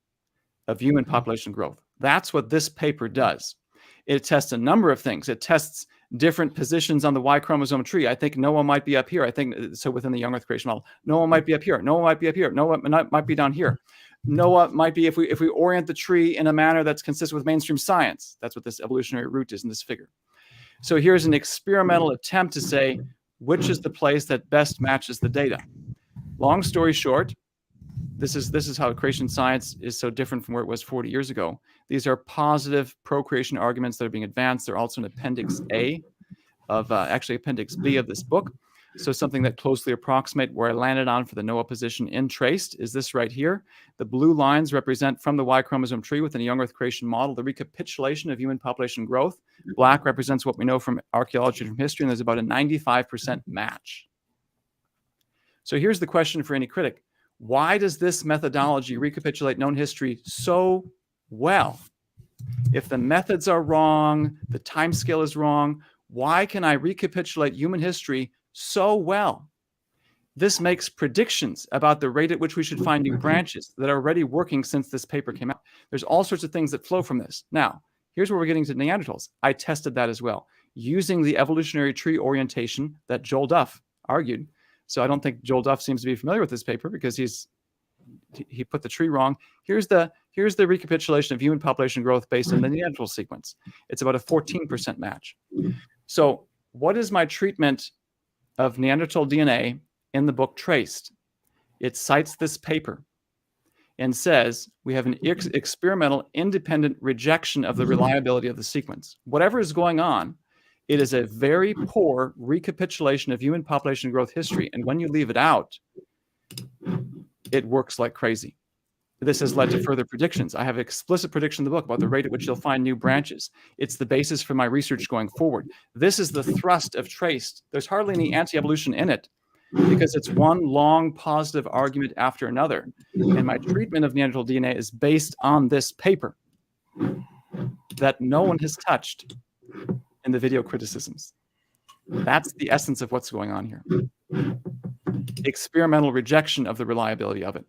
of human population growth? That's what this paper does. It tests a number of things. It tests different positions on the Y chromosome tree. I think Noah might be up here. I think so within the young Earth creation model. Noah might be up here. Noah might be up here. Noah might be down here. Noah might be if we orient the tree in a manner that's consistent with mainstream science. That's what this evolutionary root is in this figure. So here's an experimental attempt to say which is the place that best matches the data. Long story short, this is how creation science is so different from where it was 40 years ago. These are positive procreation arguments that are being advanced. They're also in Appendix A of actually Appendix B of this book. So something that closely approximate where I landed on for the Noah position in Traced is this right here. The blue lines represent from the Y chromosome tree within a young Earth creation model, the recapitulation of human population growth. Black represents what we know from archaeology and from history, and there's about a 95% match. So here's the question for any critic. Why does this methodology recapitulate known history so well? If the methods are wrong, the time scale is wrong, why can I recapitulate human history so well? This makes predictions about the rate at which we should find new branches that are already working since this paper came out. There's all sorts of things that flow from this. Now, here's where we're getting to Neanderthals. I tested that as well, using the evolutionary tree orientation that Joel Duff argued. So I don't think Joel Duff seems to be familiar with this paper because he put the tree wrong. Here's the recapitulation of human population growth based on the Neanderthal sequence. It's about a 14% match. So what is my treatment of Neanderthal DNA in the book Traced? It cites this paper and says we have an experimental independent rejection of the reliability of the sequence. Whatever is going on, it is a very poor recapitulation of human population growth history. And when you leave it out, it works like crazy. This has led to further predictions. I have explicit prediction in the book about the rate at which you'll find new branches. It's the basis for my research going forward. This is the thrust of Traced. There's hardly any anti-evolution in it because it's one long positive argument after another. And my treatment of Neanderthal DNA is based on this paper that no one has touched in the video criticisms. That's the essence of what's going on here. Experimental rejection of the reliability of it.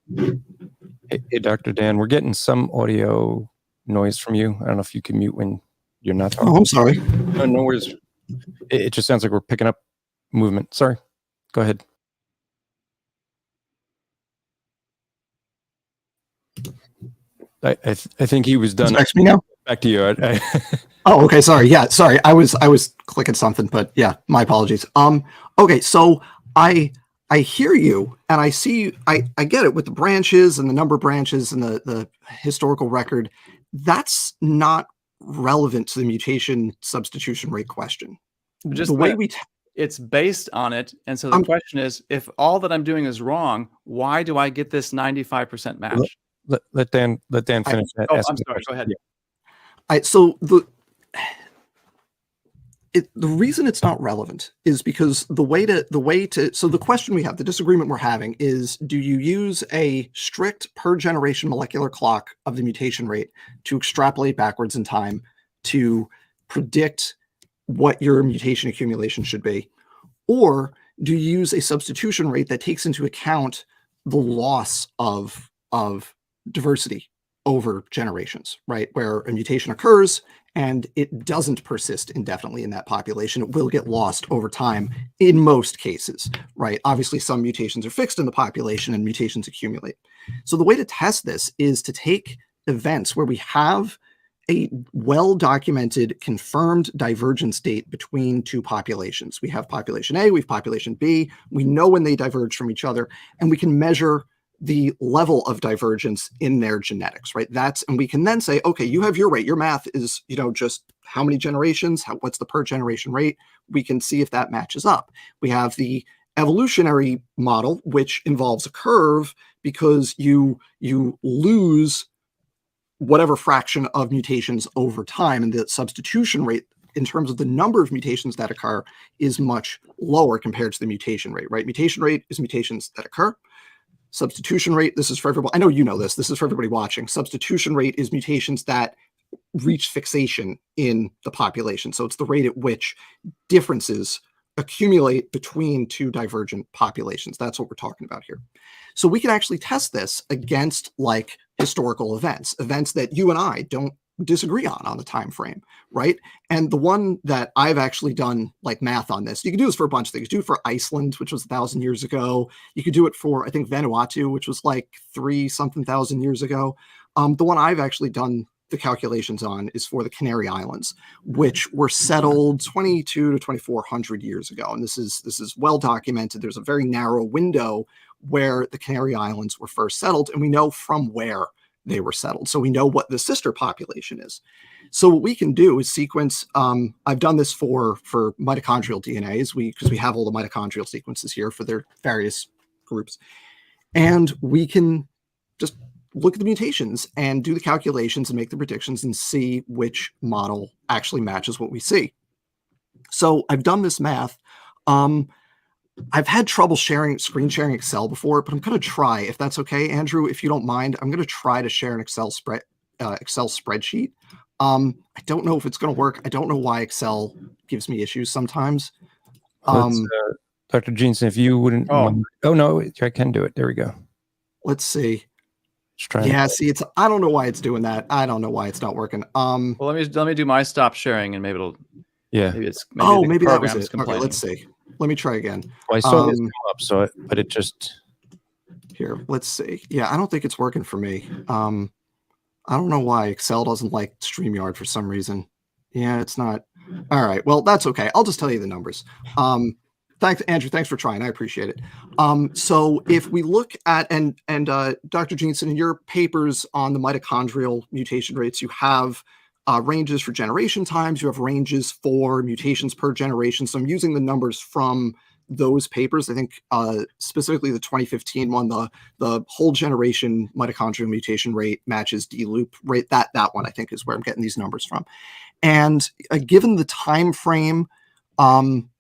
Hey, Dr. Dan, we're getting some audio noise from you. I don't know if you can mute when You're not Oh, talking. I'm sorry. No, no worries. It just sounds like we're picking up movement. Sorry. Go ahead. I think he was done. Text me now. Back to you. Oh, okay. Sorry. Yeah, sorry. I was clicking something, but yeah, my apologies. Okay, so I hear you and I see I get it with the branches and the number of branches and the historical record. That's not relevant to the mutation substitution rate question. Just The way that we it's based on it. And so the question is, if all that I'm doing is wrong, why do I get this 95% match? let Dan finish. Oh, asking I'm the sorry. question. Go ahead. so the reason it's not relevant is because the way to so the question we have, the disagreement we're having is, do you use a strict per generation molecular clock of the mutation rate to extrapolate backwards in time to predict what your mutation accumulation should be, or do you use a substitution rate that takes into account the loss of diversity over generations, right? Where a mutation occurs and it doesn't persist indefinitely in that population. It will get lost over time in most cases, right? Obviously, some mutations are fixed in the population and mutations accumulate. So the way to test this is to take events where we have a well-documented, confirmed divergence date between two populations. We have population A, we have population B. We know when they diverge from each other, and we can measure the level of divergence in their genetics, right? And we can then say, okay, you have your rate. Your math is, just how many generations, what's the per generation rate? We can see if that matches up. We have the evolutionary model, which involves a curve because you lose whatever fraction of mutations over time, and the substitution rate in terms of the number of mutations that occur is much lower compared to the mutation rate, right? Mutation rate is mutations that occur. Substitution rate, this is for everybody. I know you know this. This is for everybody watching. Substitution rate is mutations that reach fixation in the population. So it's the rate at which differences accumulate between two divergent populations. That's what we're talking about here. So we can actually test this against like historical events that you and I don't disagree on the time frame, right? And the one that I've actually done like math on this, you can do this for a bunch of things. You can do it for Iceland, which was 1,000 years ago. You could do it for, I think, Vanuatu, which was like 3-something thousand years ago. The one I've actually done the calculations on is for the Canary Islands, which were settled 22 to 2,400 years ago. And this is well documented. There's a very narrow window where the Canary Islands were first settled, and we know from where they were settled. So we know what the sister population is. So what we can do is sequence, I've done this for mitochondrial DNAs, because we have all the mitochondrial sequences here for their various groups. And we can just look at the mutations and do the calculations and make the predictions and see which model actually matches what we see. So I've done this math. I've had trouble screen sharing Excel before, but I'm going to try, if that's okay, Andrew, if you don't mind. I'm going to try to share an Excel spreadsheet. I don't know if it's going to work. I don't know why Excel gives me issues sometimes. Dr. Jeanson, if you wouldn't. Oh no, I can do it. There we go. Let's see. Let's try. Yeah, see, I don't know why it's doing that. I don't know why it's not working. Well, let me do my stop sharing, and maybe it'll. Yeah. Maybe that was it. Okay, let's see. Let me try again. Well, I saw this come up, but it just. Here, let's see. Yeah, I don't think it's working for me. I don't know why Excel doesn't like StreamYard for some reason. Yeah, it's not. All right. Well, that's okay. I'll just tell you the numbers. Thanks, Andrew. Thanks for trying. I appreciate it. So if we look at, and Dr. Jeanson, in your papers on the mitochondrial mutation rates, you have ranges for generation times. You have ranges for mutations per generation. So I'm using the numbers from those papers. I think specifically the 2015 one, the whole generation mitochondrial mutation rate matches D-loop rate. That one I think is where I'm getting these numbers from. And given the time frame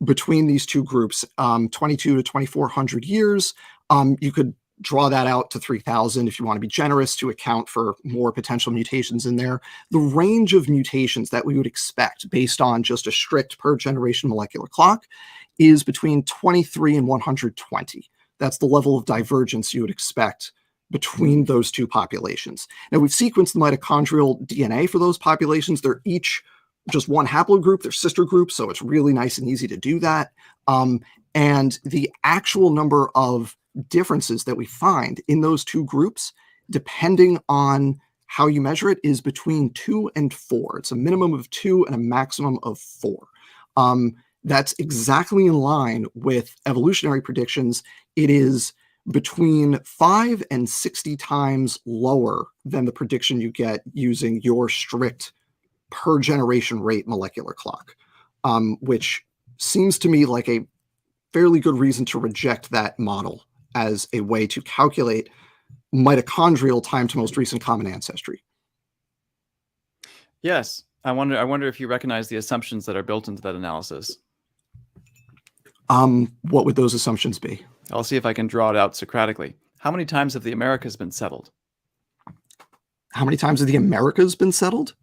between these two groups, 22 to 2,400 years, you could draw that out to 3,000 if you want to be generous to account for more potential mutations in there. The range of mutations that we would expect based on just a strict per generation molecular clock is between 23 and 120. That's the level of divergence you would expect between those two populations. Now, we've sequenced the mitochondrial DNA for those populations. They're each just one haplogroup. They're sister groups, so it's really nice and easy to do that. And the actual number of differences that we find in those two groups, depending on how you measure it, is between 2 and 4. It's a minimum of 2 and a maximum of 4. That's exactly in line with evolutionary predictions. It is between 5 and 60 times lower than the prediction you get using your strict per generation rate molecular clock, which seems to me like a fairly good reason to reject that model as a way to calculate mitochondrial time to most recent common ancestry. Yes. I wonder if you recognize the assumptions that are built into that analysis. What would those assumptions be? I'll see if I can draw it out Socratically. How many times have the Americas been settled? How many times have the Americas been settled?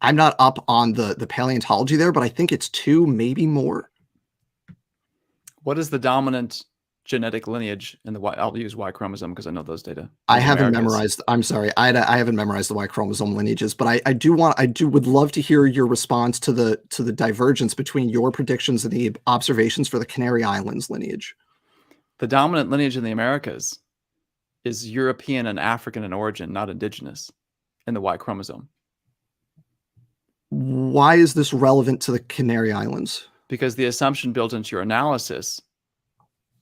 I'm not up on the paleontology there, but I think it's 2, maybe more. What is the dominant genetic lineage in the Y? I'll use Y chromosome because I know those data. I haven't memorized. I'm sorry, I haven't memorized the Y chromosome lineages, but I would love to hear your response to the divergence between your predictions and the observations for the Canary Islands lineage. The dominant lineage in the Americas is European and African in origin, not indigenous, in the Y chromosome. Why is this relevant to the Canary Islands? Because the assumption built into your analysis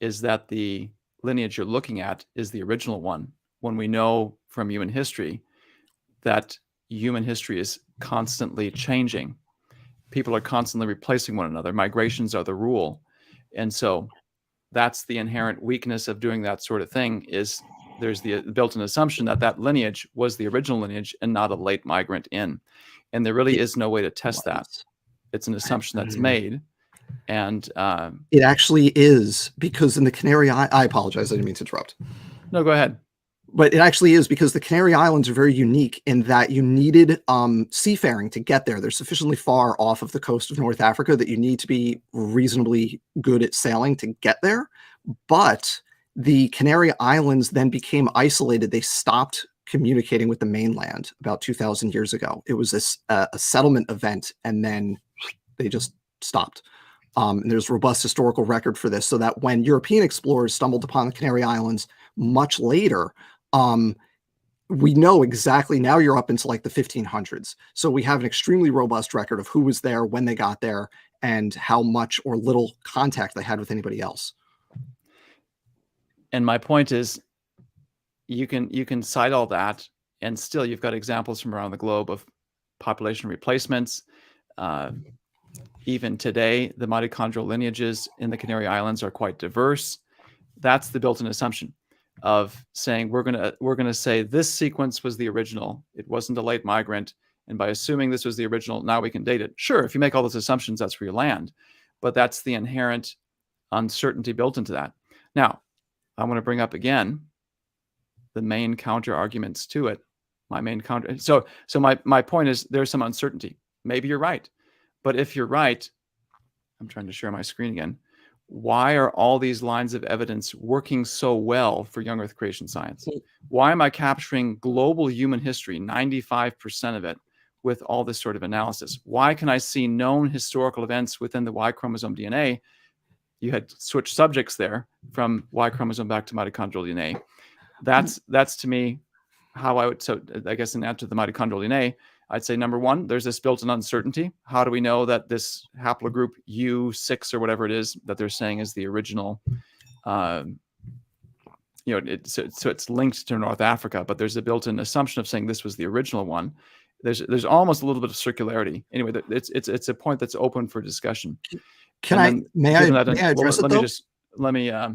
is that the lineage you're looking at is the original one, when we know from human history that human history is constantly changing. People are constantly replacing one another. Migrations are the rule. And so that's the inherent weakness of doing that sort of thing, is there's the built-in assumption that that lineage was the original lineage and not a late migrant in. And there really is no way to test that. It's an assumption that's made. And it actually is, because in the Canary Islands, I apologize, I didn't mean to interrupt. No, go ahead. But it actually is, because the Canary Islands are very unique in that you needed seafaring to get there. They're sufficiently far off of the coast of North Africa that you need to be reasonably good at sailing to get there. But the Canary Islands then became isolated. They stopped communicating with the mainland about 2,000 years ago. It was a settlement event, and then they just stopped. And there's robust historical record for this, so that when European explorers stumbled upon the Canary Islands much later, we know exactly, now you're up into like the 1500s. So we have an extremely robust record of who was there, when they got there, and how much or little contact they had with anybody else. And my point is, you can cite all that, and still you've got examples from around the globe of population replacements. Even today, the mitochondrial lineages in the Canary Islands are quite diverse. That's the built-in assumption of saying we're gonna say this sequence was the original. It wasn't a late migrant, and by assuming this was the original, now we can date it. Sure, if you make all those assumptions, that's where you land, but that's the inherent uncertainty built into that. Now, I want to bring up again the main counter arguments to it. So my point is, there's some uncertainty. Maybe you're right. But if you're right, I'm trying to share my screen again. Why are all these lines of evidence working so well for young Earth creation science? Why am I capturing global human history, 95% of it, with all this sort of analysis? Why can I see known historical events within the Y chromosome DNA? You had switched subjects there from Y chromosome back to mitochondrial DNA. That's to me how I would, so I guess in answer to the mitochondrial DNA, I'd say, number one, there's this built-in uncertainty. How do we know that this haplogroup U6 or whatever it is that they're saying is the original? So it's linked to North Africa, but there's a built-in assumption of saying this was the original one. There's almost a little bit of circularity. Anyway, it's a point that's open for discussion. May I address it though?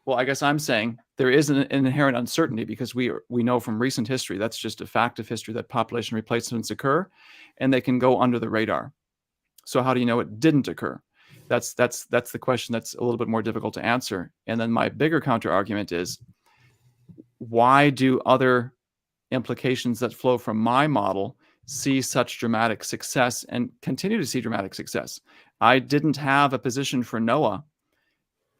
Well, I guess I'm saying there is an inherent uncertainty, because we know from recent history, that's just a fact of history, that population replacements occur and they can go under the radar. So how do you know it didn't occur? That's the question that's a little bit more difficult to answer. And then my bigger counter argument is, why do other implications that flow from my model see such dramatic success and continue to see dramatic success? I didn't have a position for Noah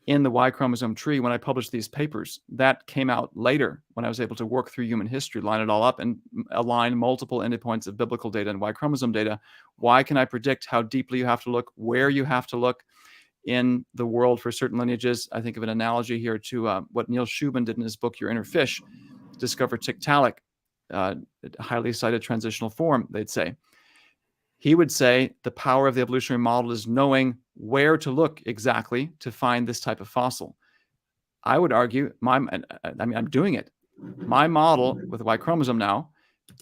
in the Y chromosome tree when I published these papers. That came out later when I was able to work through human history, line it all up, and align multiple endpoints of biblical data and Y chromosome data. Why can I predict how deeply you have to look, where you have to look in the world for certain lineages? I think of an analogy here to what Neil Shubin did in his book, Your Inner Fish, discover Tiktaalik, highly cited transitional form, they'd say. He would say the power of the evolutionary model is knowing where to look exactly to find this type of fossil. I would argue, I'm doing it. My model with Y chromosome now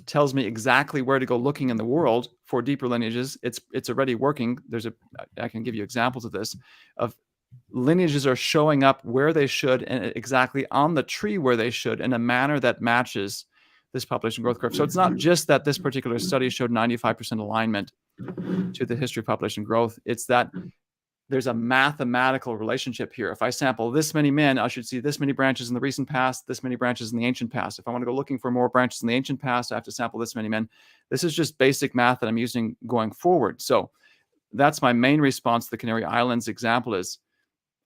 tells me exactly where to go looking in the world for deeper lineages. It's already working. I can give you examples of this, of lineages are showing up where they should and exactly on the tree where they should in a manner that matches this population growth curve. So it's not just that this particular study showed 95% alignment to the history of population growth. It's that there's a mathematical relationship here. If I sample this many men, I should see this many branches in the recent past, this many branches in the ancient past. If I want to go looking for more branches in the ancient past, I have to sample this many men. This is just basic math that I'm using going forward. So that's my main response to the Canary Islands example is,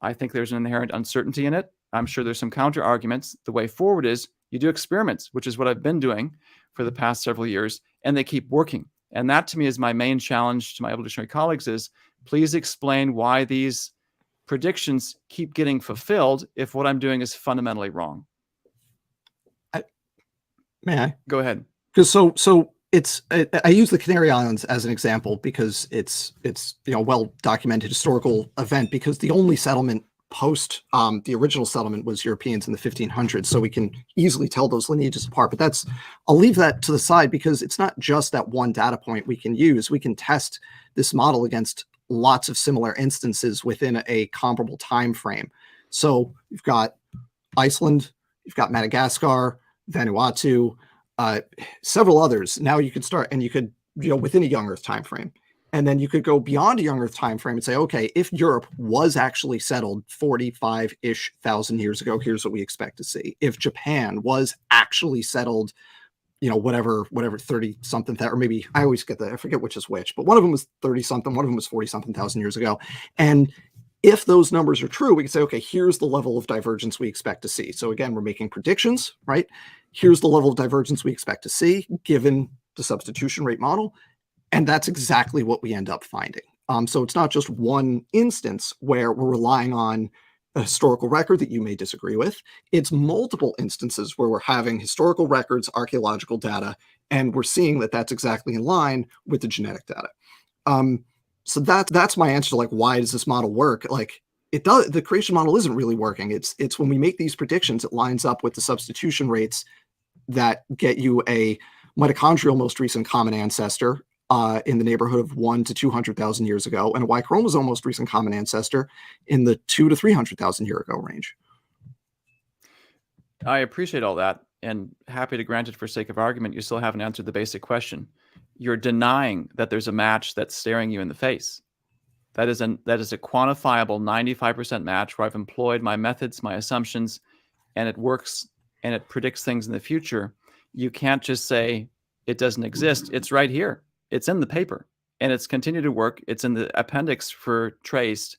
I think there's an inherent uncertainty in it. I'm sure there's some counter arguments. The way forward is you do experiments, which is what I've been doing for the past several years, and they keep working. And that to me is my main challenge to my evolutionary colleagues is, please explain why these predictions keep getting fulfilled if what I'm doing is fundamentally wrong. May I? Go ahead. Because so it's I use the Canary Islands as an example because it's well documented historical event, because the only settlement post the original settlement was Europeans in the 1500s, so we can easily tell those lineages apart. But I'll leave that to the side, because it's not just that one data point we can use. We can test this model against lots of similar instances within a comparable time frame. So you've got Iceland, you've got Madagascar, Vanuatu, several others. Now you could start, and you could, within a young Earth time frame. And then you could go beyond a young Earth time frame and say, okay, if Europe was actually settled 45-ish thousand years ago, here's what we expect to see. If Japan was actually settled, whatever 30 something, or maybe I always get I forget which is which, but one of them was 30 something, one of them was 40 something thousand years ago. And if those numbers are true, we can say, okay, here's the level of divergence we expect to see. So again, we're making predictions, right? Here's the level of divergence we expect to see given the substitution rate model. And that's exactly what we end up finding. So it's not just one instance where we're relying on a historical record that you may disagree with. It's multiple instances where we're having historical records, archaeological data, and we're seeing that that's exactly in line with the genetic data. So that's my answer to why does this model work? It does. The creation model isn't really working. It's when we make these predictions, it lines up with the substitution rates that get you a mitochondrial most recent common ancestor in the neighborhood of 1 to 200,000 years ago, and a Y chromosome most recent common ancestor in the 2 to 300,000 year ago range. I appreciate all that, and happy to grant it for sake of argument. You still haven't answered the basic question. You're denying that there's a match that's staring you in the face. That is a quantifiable 95% match where I've employed my methods, my assumptions, and it works and it predicts things in the future. You can't just say it doesn't exist. It's right here. It's in the paper, and it's continued to work. It's in the appendix for Traced.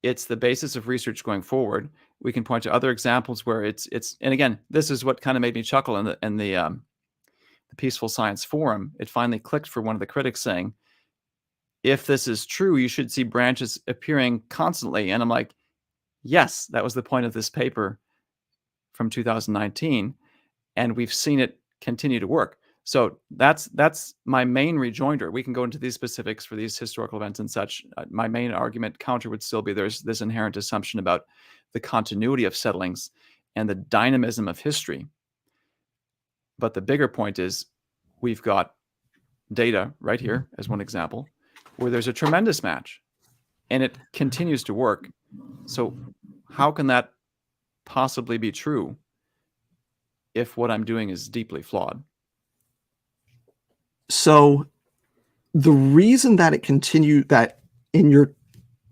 It's the basis of research going forward. We can point to other examples where it's. And again, this is what kind of made me chuckle in the Peaceful Science Forum. It finally clicked for one of the critics saying, "If this is true, you should see branches appearing constantly." And I'm like, "Yes, that was the point of this paper from 2019, and we've seen it continue to work." So that's my main rejoinder. We can go into these specifics for these historical events and such. My main argument counter would still be there's this inherent assumption about the continuity of settlings and the dynamism of history. But the bigger point is we've got data right here as one example where there's a tremendous match and it continues to work. So how can that possibly be true if what I'm doing is deeply flawed? So the reason that that in your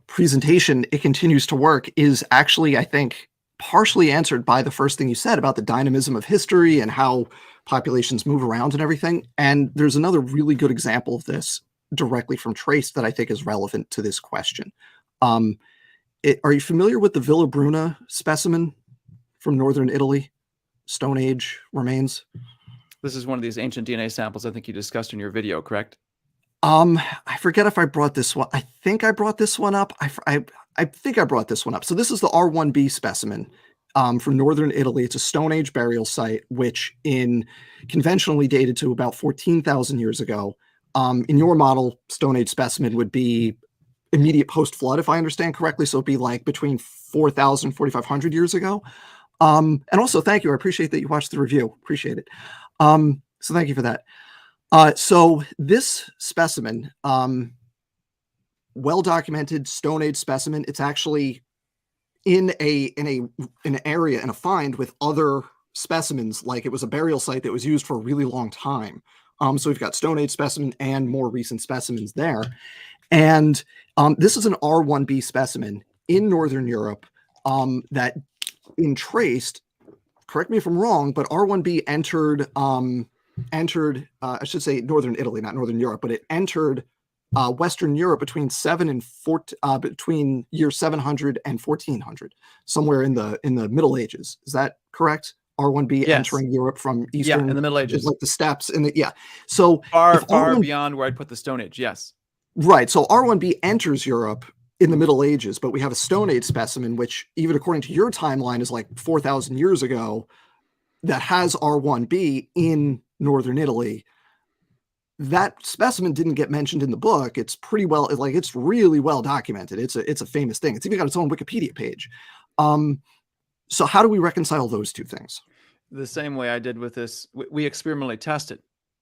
presentation, it continues to work is actually, I think, partially answered by the first thing you said about the dynamism of history and how populations move around and everything. And there's another really good example of this directly from Traced that I think is relevant to this question. Are you familiar with the Villa Bruna specimen from northern Italy? Stone Age remains. This is one of these ancient DNA samples I think you discussed in your video, correct? I forget if I brought this one. I think I brought this one up. I think I brought this one up. So this is the R1b specimen from northern Italy. It's a Stone Age burial site, which in conventionally dated to about 14,000 years ago. In your model, Stone Age specimen would be immediate post-flood, if I understand correctly. So it'd be like between 4,000 and 4,500 years ago. And also, thank you. I appreciate that you watched the review. Appreciate it. So thank you for that. So this specimen, well-documented Stone Age specimen. It's actually in an area, in a find with other specimens. Like, it was a burial site that was used for a really long time. So we've got Stone Age specimen and more recent specimens there. And this is an R1b specimen in Northern Europe that in traced, correct me if I'm wrong, but R1b entered, I should say Northern Italy, not Northern Europe, but it entered Western Europe between between year 700 and 1400, somewhere in the Middle Ages. Is that correct? R1b Yes. entering Europe from Eastern, in the Middle Ages. like the steppes in the So Far if R1 beyond where I'd put the Stone Age. Yes. Right. So R1b enters Europe in the Middle Ages, but we have a Stone Age specimen, which even according to your timeline is like 4,000 years ago, that has R1b in Northern Italy. That specimen didn't get mentioned in the book. It's pretty well, like, it's really well documented. It's a famous thing. It's even got its own Wikipedia page. So how do we reconcile those two things? The same way I did with this, we experimentally tested,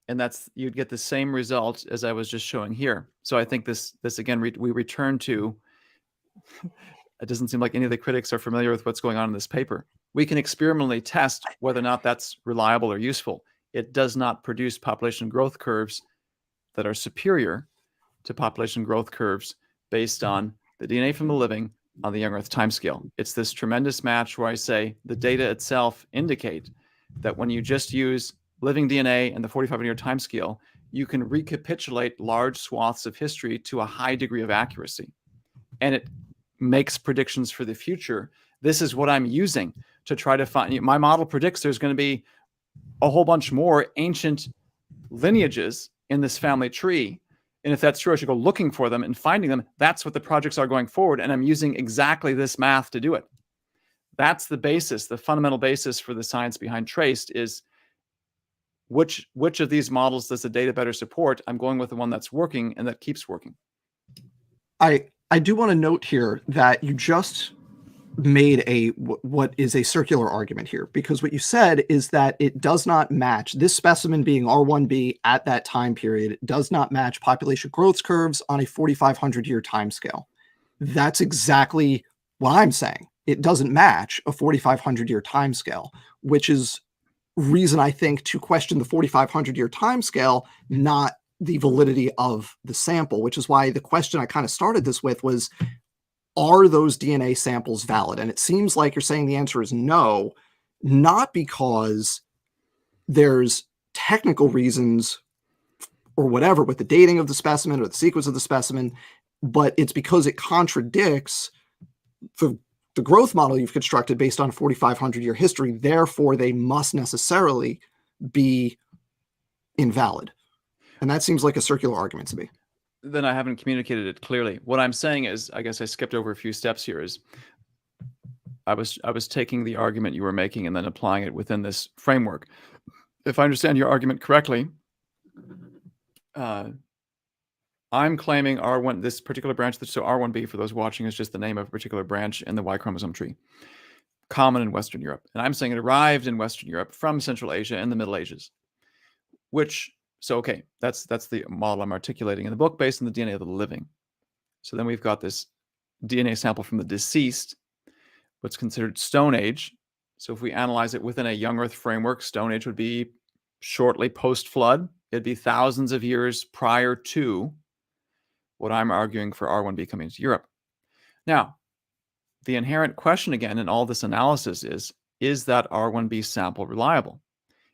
and that's, you'd get the same result as I was just showing here. So I think this again, we return to, it doesn't seem like any of the critics are familiar with what's going on in this paper. We can experimentally test whether or not that's reliable or useful. It does not produce population growth curves that are superior to population growth curves based on the DNA from the living on the young Earth timescale. It's this tremendous match where I say the data itself indicate that when you just use living DNA and the 45-year timescale, you can recapitulate large swaths of history to a high degree of accuracy. And it makes predictions for the future. This is what I'm using to try to find. My model predicts there's going to be a whole bunch more ancient lineages in this family tree. And if that's true, I should go looking for them and finding them. That's what the projects are going forward. And I'm using exactly this math to do it. That's the basis, the fundamental basis for the science behind Traced is which of these models does the data better support? I'm going with the one that's working and that keeps working. I do want to note here that you just made what is a circular argument here, because what you said is that it does not match, this specimen being R1b at that time period does not match population growth curves on a 4,500 year time scale. That's exactly what I'm saying. It doesn't match a 4,500 year time scale, which is reason I think to question the 4,500 year time scale, not the validity of the sample, which is why the question I kind of started this with was, are those DNA samples valid? And it seems like you're saying the answer is no, not because there's technical reasons or whatever with the dating of the specimen or the sequence of the specimen, but it's because it contradicts the growth model you've constructed based on 4,500 year history. Therefore, they must necessarily be invalid. And that seems like a circular argument to me. Then I haven't communicated it clearly. What I'm saying is, I guess I skipped over a few steps here, is I was taking the argument you were making and then applying it within this framework. If I understand your argument correctly, I'm claiming R1, this particular branch, so R1b for those watching is just the name of a particular branch in the Y chromosome tree, common in Western Europe. And I'm saying it arrived in Western Europe from Central Asia in the Middle Ages, so okay, that's the model I'm articulating in the book based on the DNA of the living. So then we've got this DNA sample from the deceased, what's considered Stone Age. So if we analyze it within a young Earth framework, Stone Age would be shortly post-flood. It'd be thousands of years prior to what I'm arguing for R1b coming to Europe. Now, the inherent question again in all this analysis is that R1b sample reliable?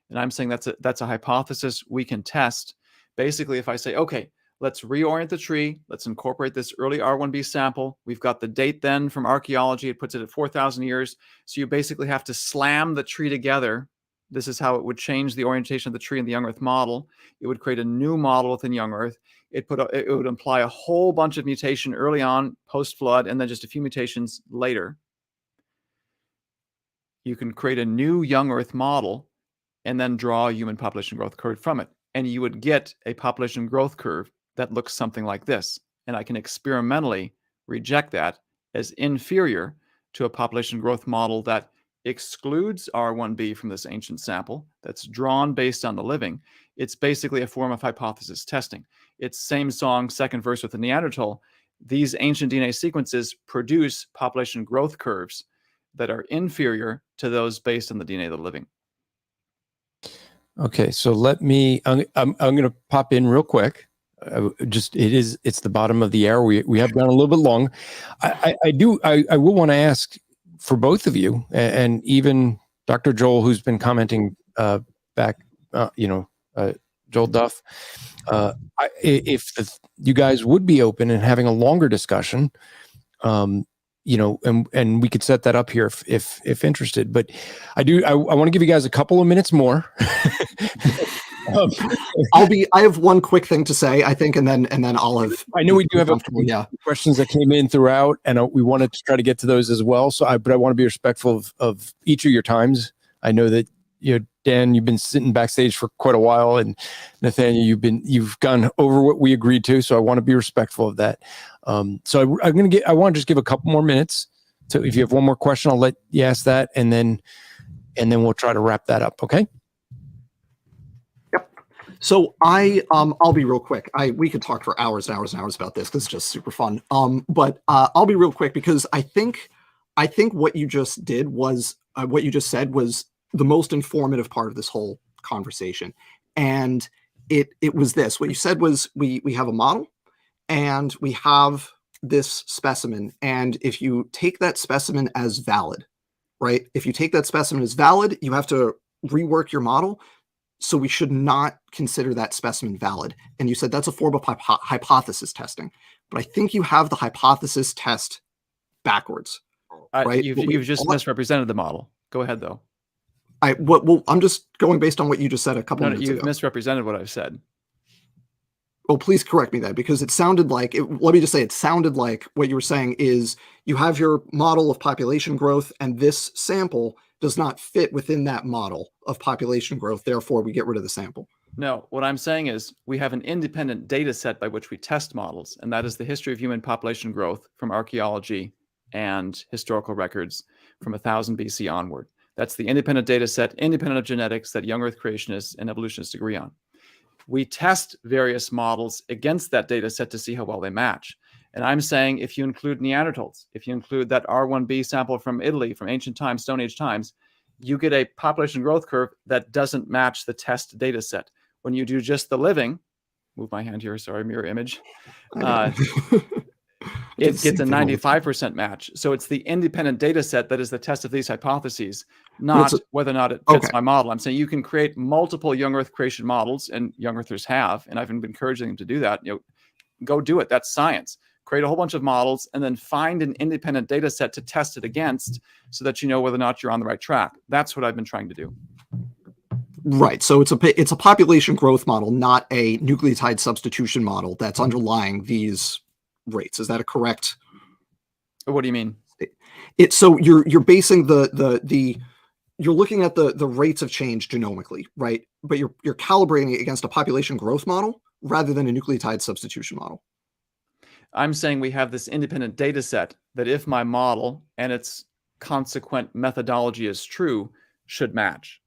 And I'm saying that's a hypothesis we can test. Basically, if I say, okay, let's reorient the tree. Let's incorporate this early R1b sample. We've got the date then from archaeology. It puts it at 4,000 years. So you basically have to slam the tree together. This is how it would change the orientation of the tree in the young Earth model. It would create a new model within young Earth. It would imply a whole bunch of mutation early on, post-flood, and then just a few mutations later. You can create a new young Earth model and then draw a human population growth curve from it. And you would get a population growth curve that looks something like this. And I can experimentally reject that as inferior to a population growth model that excludes R1b from this ancient sample that's drawn based on the living. It's basically a form of hypothesis testing. It's same song, second verse with the Neanderthal. These ancient DNA sequences produce population growth curves that are inferior to those based on the DNA of the living. Okay, so I'm going to pop in real quick. It's the bottom of the hour. We have gone a little bit long. I will want to ask for both of you, and even Dr. Joel, who's been commenting back, Joel Duff, if you guys would be open and having a longer discussion, and we could set that up here if interested. But I want to give you guys a couple of minutes more. I have one quick thing to say, I think, and then I'll have. I know we do have questions that came in throughout, and we wanted to try to get to those as well. But I want to be respectful of each of your times. I know that Dan, you've been sitting backstage for quite a while, and Nathaniel, you've gone over what we agreed to. So I want to be respectful of that. So I want to just give a couple more minutes. So if you have one more question, I'll let you ask that, and then we'll try to wrap that up. Okay. So I'll be real quick. We could talk for hours and hours and hours about this because it's just super fun. But I'll be real quick because I think what you just did was what you just said was the most informative part of this whole conversation. And it was this. What you said was we have a model and we have this specimen. And if you take that specimen as valid, right? If you take that specimen as valid, you have to rework your model. So we should not consider that specimen valid. And you said that's a form of hypothesis testing. But I think you have the hypothesis test backwards. Right? You've just misrepresented the model. Go ahead, though. I'm just going based on what you just said a couple minutes ago. You've misrepresented what I've said. Oh, please correct me then, because it sounded like, it sounded like what you were saying is you have your model of population growth and this sample does not fit within that model of population growth. Therefore, we get rid of the sample. No, what I'm saying is we have an independent data set by which we test models, and that is the history of human population growth from archaeology and historical records from 1000 BC onward. That's the independent data set, independent of genetics, that young Earth creationists and evolutionists agree on. We test various models against that data set to see how well they match. And I'm saying if you include Neanderthals, if you include that R1b sample from Italy, from ancient times, Stone Age times, you get a population growth curve that doesn't match the test data set. When you do just the living, move my hand here, sorry, mirror image, it gets a 95% match. So it's the independent data set that is the test of these hypotheses, not whether or not it fits my model. I'm saying you can create multiple young Earth creation models, and young Earthers have, and I've been encouraging them to do that. Go do it. That's science. Create a whole bunch of models and then find an independent data set to test it against so that you know whether or not you're on the right track. That's what I've been trying to do. Right. So it's a population growth model, not a nucleotide substitution model that's underlying these rates. Is that a correct? What do you mean? So you're basing you're looking at the rates of change genomically, right? But you're calibrating it against a population growth model rather than a nucleotide substitution model. I'm saying we have this independent data set that if my model and its consequent methodology is true, should match.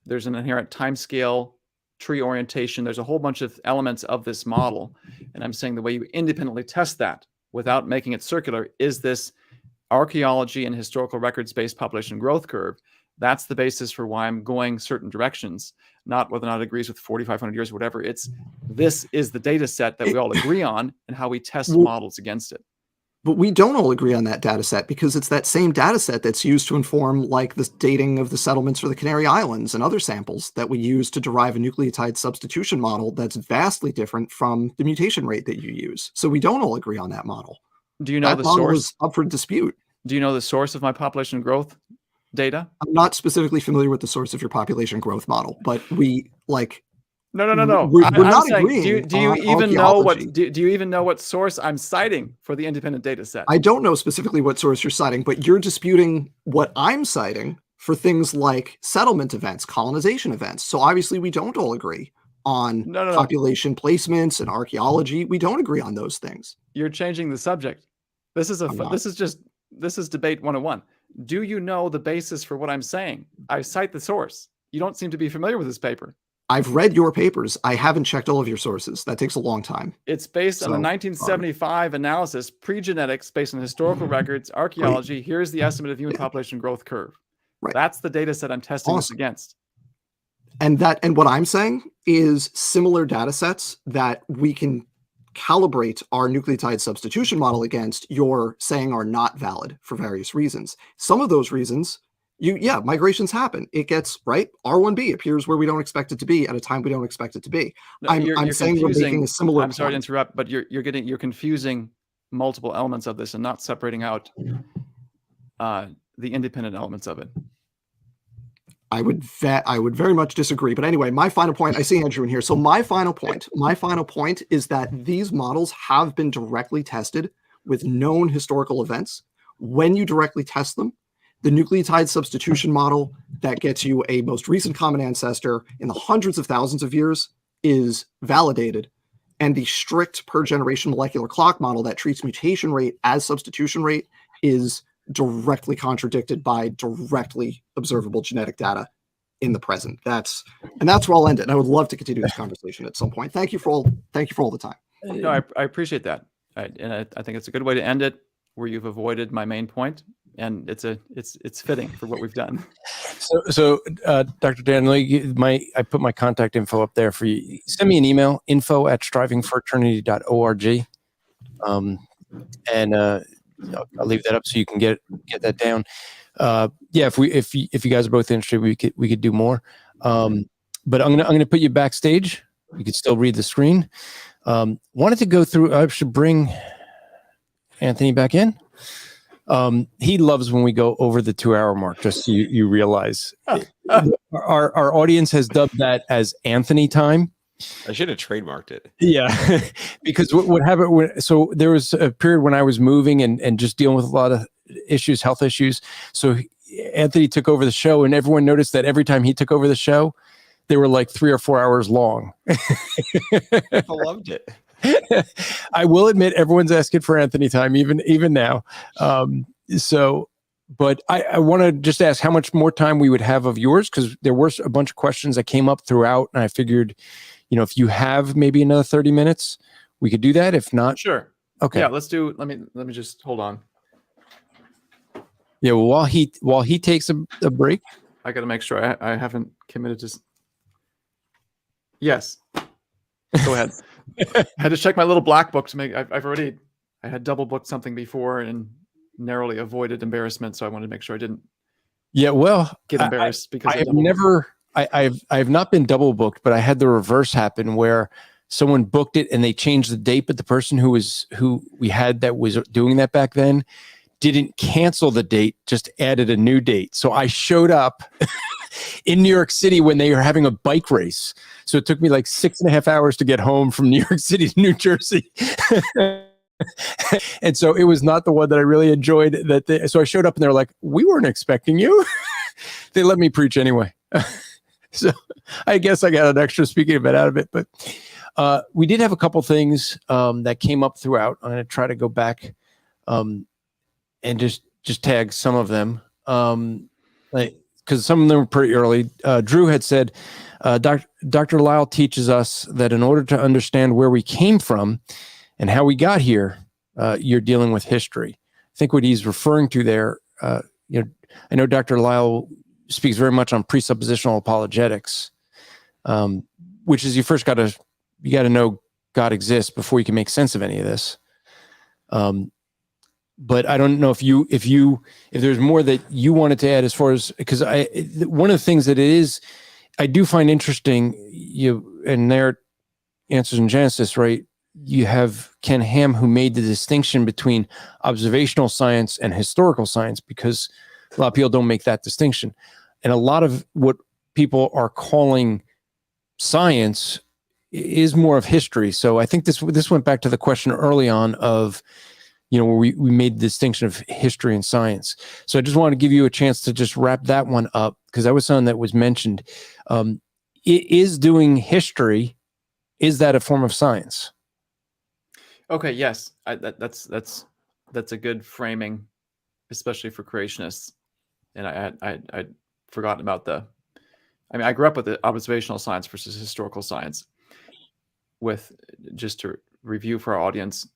There's an inherent timescale, tree orientation. There's a whole bunch of elements of this model. And I'm saying the way you independently test that without making it circular is this archaeology and historical records-based population growth curve. That's the basis for why I'm going certain directions, not whether or not it agrees with 4,500 years or whatever. This is the data set that we all agree on and how we test models against it. But we don't all agree on that data set because it's that same data set that's used to inform like the dating of the settlements for the Canary Islands and other samples that we use to derive a nucleotide substitution model that's vastly different from the mutation rate that you use. So we don't all agree on that model. Do you know That the model source? is up for dispute. Do you know the source of my population growth data? I'm not specifically familiar with the source of your population growth model, but we like No. We're I'm not saying, agreeing do you on even know archaeology. do you even know what source I'm citing for the independent data set? I don't know specifically what source you're citing, but you're disputing what I'm citing for things like settlement events, colonization events. So obviously we don't all agree on No. population placements and archaeology. We don't agree on those things. You're changing the subject. This is I'm not. this is debate 101. Do you know the basis for what I'm saying? I cite the source. You don't seem to be familiar with this paper. I've read your papers. I haven't checked all of your sources. That takes a long time. It's based on a So, 1975 analysis, pre-genetics, based on historical records, archaeology. Here's the estimate of human population growth curve. Right. That's the data set I'm testing this Awesome. against. And what I'm saying is similar data sets that we can calibrate our nucleotide substitution model against, you're saying are not valid for various reasons. Some of those reasons, migrations happen. It gets right. R1b appears where we don't expect it to be at a time we don't expect it to be. No, I'm saying we're making a similar. I'm sorry to point. interrupt, but you're confusing multiple elements of this and not separating out the independent elements of it. I would very much disagree. But anyway, my final point, I see Andrew in here. So my final point is that these models have been directly tested with known historical events. When you directly test them, the nucleotide substitution model that gets you a most recent common ancestor in the hundreds of thousands of years is validated. And the strict per generation molecular clock model that treats mutation rate as substitution rate is directly contradicted by directly observable genetic data in the present. That's where I'll end it. And I would love to continue this conversation at some point. Thank you for all the time. No, I appreciate that. I think it's a good way to end it, where you've avoided my main point, and it's fitting for what we've done. So Dr. Daniel, I put my contact info up there for you. Send me an email, info@strivingforeternity.org. I'll leave that up so you can get that down. If you guys are both interested, we could do more. But I'm gonna put you backstage. You could still read the screen. Wanted to go through. I should bring Anthony back in. He loves when we go over the 2-hour mark. Just so you realize, our audience has dubbed that as Anthony time. I should have trademarked it. Yeah, because what happened? So there was a period when I was moving and just dealing with a lot of issues, health issues. So Anthony took over the show, and everyone noticed that every time he took over the show, they were like 3 or 4 hours long. I loved it. I will admit, everyone's asking for Anthony time, even now. But I want to just ask how much more time we would have of yours, because there were a bunch of questions that came up throughout, and I figured, if you have maybe another 30 minutes, we could do that. If not, Sure. okay. Yeah, let's do. Let me just hold on. Yeah. Well, while he takes a break, I got to make sure I haven't committed to. Yes. Go ahead. I had to check my little black book to make. I had double booked something before and narrowly avoided embarrassment, so I wanted to make sure I didn't. Yeah. Well, get embarrassed because I've not been double booked, but I had the reverse happen where someone booked it and they changed the date, but the person who we had that was doing that back then didn't cancel the date, just added a new date. So I showed up in New York City when they were having a bike race. So it took me like 6.5 hours to get home from New York City to New Jersey. And so it was not the one that I really enjoyed. So I showed up and they were like, "We weren't expecting you." They let me preach anyway. So I guess I got an extra speaking event out of it. But we did have a couple things that came up throughout. I'm going to try to go back and just tag some of them, because some of them were pretty early. Drew had said, Dr. Lyle teaches us that in order to understand where we came from and how we got here, you're dealing with history. I think what he's referring to there, I know Dr. Lyle speaks very much on presuppositional apologetics, which is you got to know God exists before you can make sense of any of this. but I don't know if there's more that you wanted to add as far as, because one of the things that it is, I do find interesting, and their Answers in Genesis, right? You have Ken Ham, who made the distinction between observational science and historical science, because a lot of people don't make that distinction. And a lot of what people are calling science is more of history. So I think this went back to the question early on of, where we made the distinction of history and science. So I just want to give you a chance to just wrap that one up, because that was something that was mentioned. Is doing history, is that a form of science? Okay, yes, that's a good framing, especially for creationists. And I'd forgotten about I grew up with the observational science versus historical science. With, just to review for our audience,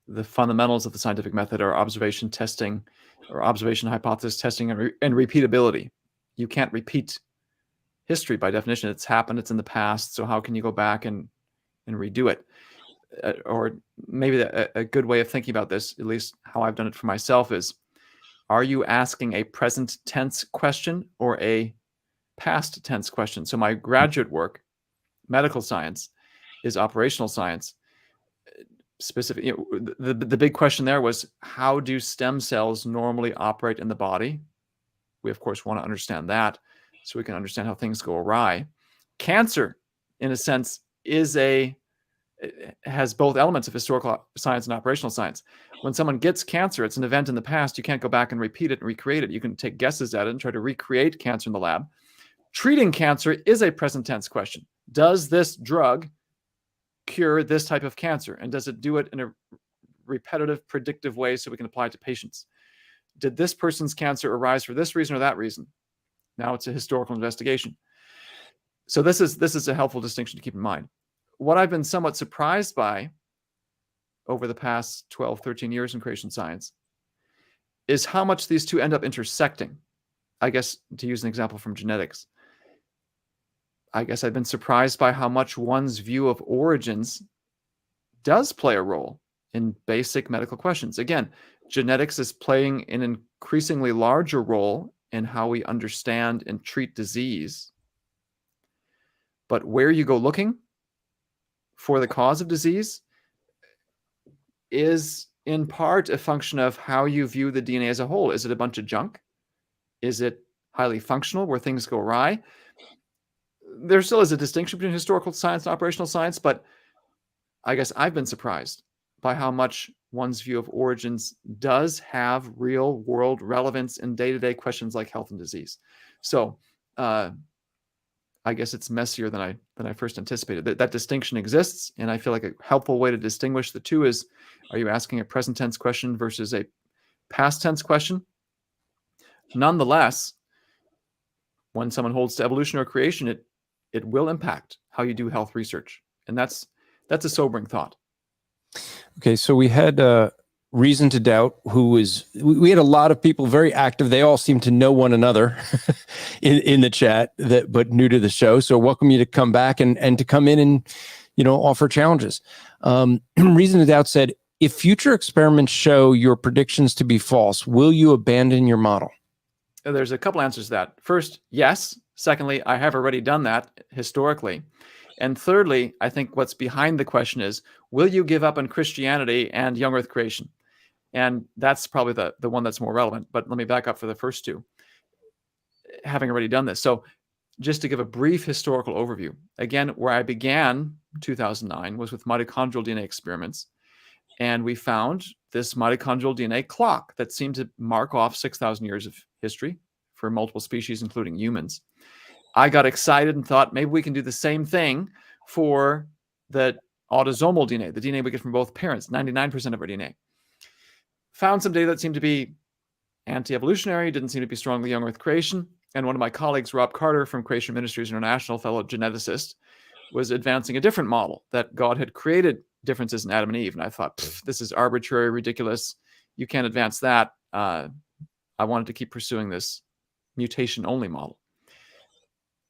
the fundamentals of the scientific method are observation testing, or observation hypothesis testing, and repeatability. You can't repeat history by definition. It's happened, it's in the past, so how can you go back and redo it? Or maybe a good way of thinking about this, at least how I've done it for myself, is, are you asking a present tense question or a past tense question? So my graduate work, medical science, is operational science. Specific, the big question there was, how do stem cells normally operate in the body? We of course want to understand that, so we can understand how things go awry. Cancer, in a sense, has both elements of historical science and operational science. When someone gets cancer, it's an event in the past. You can't go back and repeat it and recreate it. You can take guesses at it and try to recreate cancer in the lab. Treating cancer is a present tense question. Does this drug cure this type of cancer? And does it do it in a repetitive, predictive way so we can apply it to patients? Did this person's cancer arise for this reason or that reason? Now it's a historical investigation. So this is a helpful distinction to keep in mind. What I've been somewhat surprised by over the past 12, 13 years in creation science is how much these two end up intersecting. I guess, to use an example from genetics, I guess I've been surprised by how much one's view of origins does play a role in basic medical questions. Again, genetics is playing an increasingly larger role in how we understand and treat disease. But where you go looking for the cause of disease is in part a function of how you view the DNA as a whole. Is it a bunch of junk? Is it highly functional where things go awry? There still is a distinction between historical science and operational science, but I guess I've been surprised by how much one's view of origins does have real world relevance in day-to-day questions like health and disease. So I guess it's messier than I first anticipated. That distinction exists, and I feel like a helpful way to distinguish the two is, are you asking a present tense question versus a past tense question? Nonetheless, when someone holds to evolution or creation, it will impact how you do health research. And that's a sobering thought. Okay, so we had Reason to Doubt, we had a lot of people very active. They all seem to know one another in the chat, but new to the show. So welcome you to come back and to come in and, offer challenges. Reason to Doubt said, if future experiments show your predictions to be false, will you abandon your model? There's a couple answers to that. First, yes. Secondly, I have already done that historically. And thirdly, I think what's behind the question is, will you give up on Christianity and young earth creation? And that's probably the one that's more relevant. But let me back up for the first two, having already done this. So just to give a brief historical overview, again, where I began 2009 was with mitochondrial DNA experiments. And we found this mitochondrial DNA clock that seemed to mark off 6,000 years of history for multiple species, including humans. I got excited and thought maybe we can do the same thing for the autosomal DNA, the DNA we get from both parents, 99% of our DNA. Found some data that seemed to be anti-evolutionary, didn't seem to be strongly young earth creation. And one of my colleagues, Rob Carter from Creation Ministries International, fellow geneticist, was advancing a different model that God had created differences in Adam and Eve. And I thought, this is arbitrary, ridiculous. You can't advance that. I wanted to keep pursuing this mutation-only model.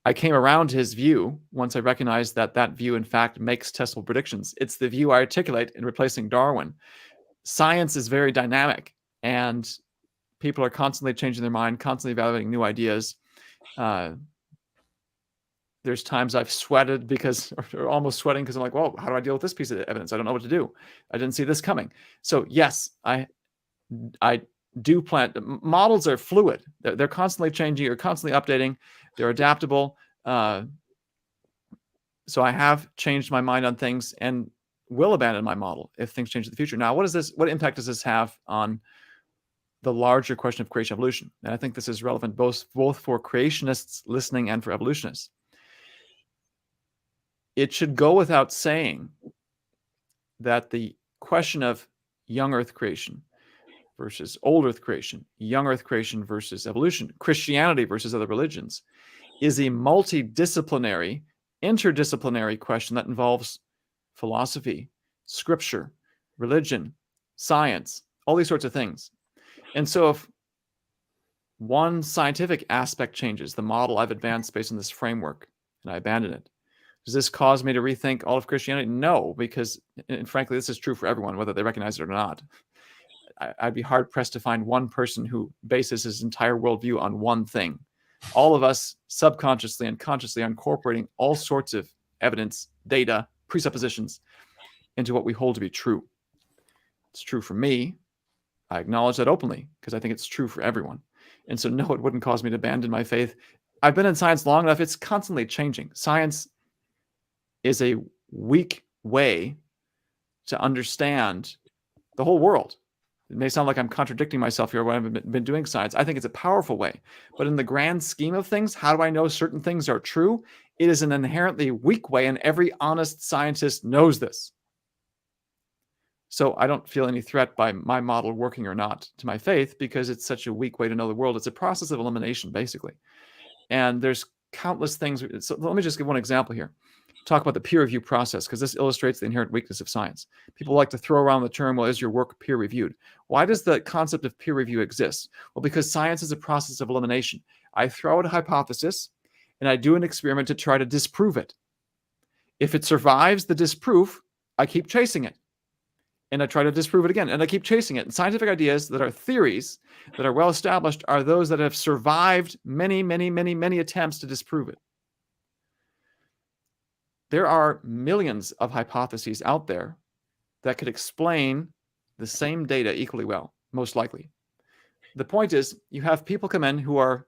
I came around his view once I recognized that view, in fact, makes testable predictions. It's the view I articulate in replacing Darwin. Science is very dynamic. and people are constantly changing their mind, constantly evaluating new ideas. There's times I've sweated because, or almost sweating because I'm like, well, how do I deal with this piece of evidence? I don't know what to do. I didn't see this coming. So yes, I do plan. Models are fluid. They're constantly changing or constantly updating. They're adaptable. So I have changed my mind on things and will abandon my model if things change in the future. Now, what impact does this have on the larger question of creation evolution? And I think this is relevant both for creationists listening and for evolutionists. It should go without saying that the question of young Earth creation versus old Earth creation, young Earth creation versus evolution, Christianity versus other religions, is a multidisciplinary, interdisciplinary question that involves philosophy, scripture, religion, science, all these sorts of things. And so if one scientific aspect changes, the model I've advanced based on this framework, and I abandon it, does this cause me to rethink all of Christianity? No, because, and frankly, this is true for everyone, whether they recognize it or not. I'd be hard-pressed to find one person who bases his entire worldview on one thing. All of us subconsciously and consciously are incorporating all sorts of evidence, data, presuppositions into what we hold to be true. It's true for me. I acknowledge that openly because I think it's true for everyone. And so, no, it wouldn't cause me to abandon my faith. I've been in science long enough. It's constantly changing. Science is a weak way to understand the whole world. It may sound like I'm contradicting myself here when I've been doing science. I think it's a powerful way. But in the grand scheme of things, how do I know certain things are true? It is an inherently weak way, and every honest scientist knows this. So I don't feel any threat by my model working or not to my faith because it's such a weak way to know the world. It's a process of elimination, basically. And there's countless things. So let me just give one example here. Talk about the peer review process, because this illustrates the inherent weakness of science. People like to throw around the term, well, is your work peer reviewed? Why does the concept of peer review exist? Well, because science is a process of elimination. I throw out a hypothesis and I do an experiment to try to disprove it. If it survives the disproof, I keep chasing it. And I try to disprove it again, and I keep chasing it. And scientific ideas that are theories that are well established are those that have survived many, many, many, many attempts to disprove it. There are millions of hypotheses out there that could explain the same data equally well, most likely. The point is, you have people come in who are,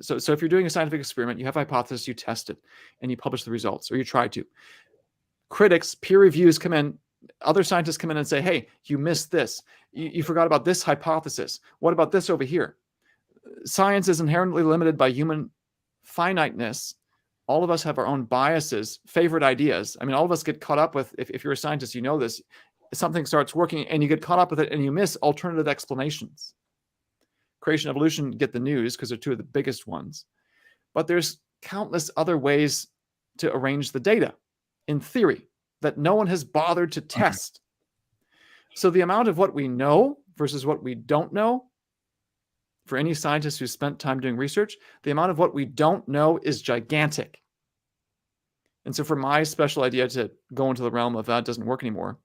so if you're doing a scientific experiment, you have a hypothesis, you test it, and you publish the results, or you try to. Critics, peer reviews come in, other scientists come in and say, hey, you missed this. You forgot about this hypothesis. What about this over here? Science is inherently limited by human finiteness. All of us have our own biases, favorite ideas. I mean, all of us get caught up with, if you're a scientist, you know this, something starts working and you get caught up with it and you miss alternative explanations. Creation, evolution get the news because they're two of the biggest ones. But there's countless other ways to arrange the data in theory that no one has bothered to test. So the amount of what we know versus what we don't know, for any scientist who spent time doing research, the amount of what we don't know is gigantic. And so for my special idea to go into the realm of that doesn't work anymore,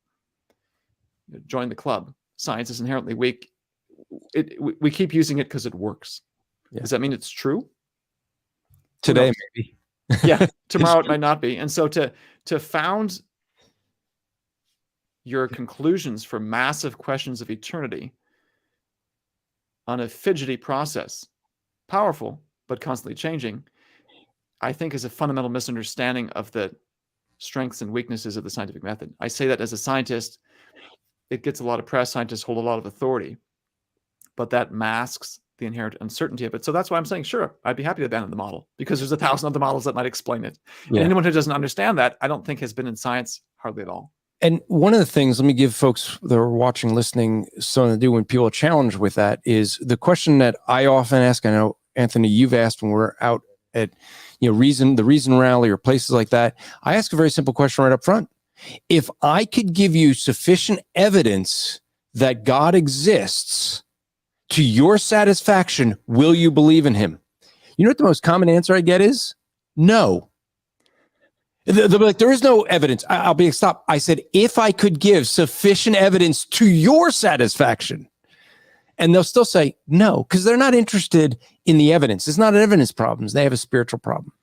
join the club. Science is inherently weak. We keep using it because it works. Yeah. Does that mean it's true? Today, maybe. Yeah, tomorrow it might not be. And so to found your conclusions for massive questions of eternity on a fidgety process, powerful, but constantly changing, I think is a fundamental misunderstanding of the strengths and weaknesses of the scientific method. I say that as a scientist, it gets a lot of press, scientists hold a lot of authority, but that masks the inherent uncertainty of it. So that's why I'm saying, sure, I'd be happy to abandon the model because there's 1,000 other models that might explain it. Yeah. And anyone who doesn't understand that, I don't think has been in science hardly at all. And one of the things, let me give folks that are watching, listening, something to do when people are challenged with that is the question that I often ask. I know, Anthony, you've asked when we're out at, the Reason Rally or places like that. I ask a very simple question right up front. If I could give you sufficient evidence that God exists to your satisfaction, will you believe in him? You know what the most common answer I get is? No. They'll be like, there is no evidence. I'll be like, stop. I said, if I could give sufficient evidence to your satisfaction. And they'll still say no, because they're not interested in the evidence. It's not an evidence problem. They have a spiritual problem.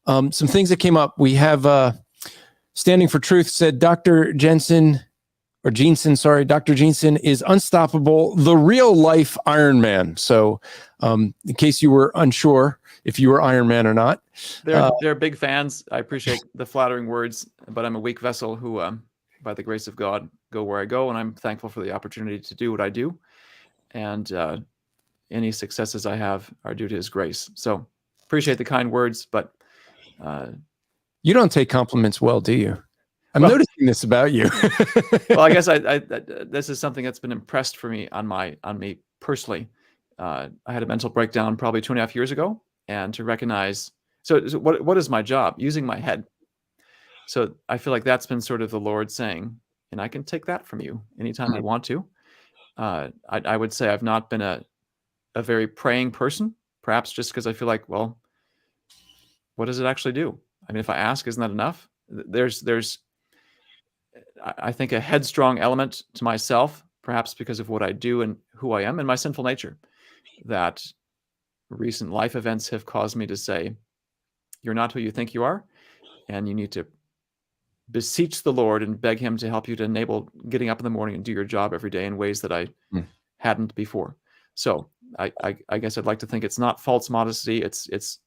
Some things that came up. We have Standing for Truth said, Dr. Jensen is unstoppable, the real life Iron Man. So in case you were unsure if you were Iron Man or not. They're big fans. I appreciate the flattering words, but I'm a weak vessel who, by the grace of God, go where I go, and I'm thankful for the opportunity to do what I do. And any successes I have are due to his grace. So appreciate the kind words, but you don't take compliments well, do you? I'm noticing this about you. Well, I guess I this is something that's been impressed for me on me personally. I had a mental breakdown probably 2.5 years ago, and to recognize, so what is my job? Using my head. So I feel like that's been sort of the Lord saying, and I can take that from you anytime I want to. I would say I've not been a very praying person, perhaps just because I feel like, well, what does it actually do? I mean, if I ask, isn't that enough? There's I think a headstrong element to myself, perhaps because of what I do and who I am and my sinful nature, that recent life events have caused me to say, you're not who you think you are, and you need to beseech the Lord and beg him to help you to enable getting up in the morning and do your job every day in ways that I hadn't before. So I guess I'd like to think it's not false modesty. It's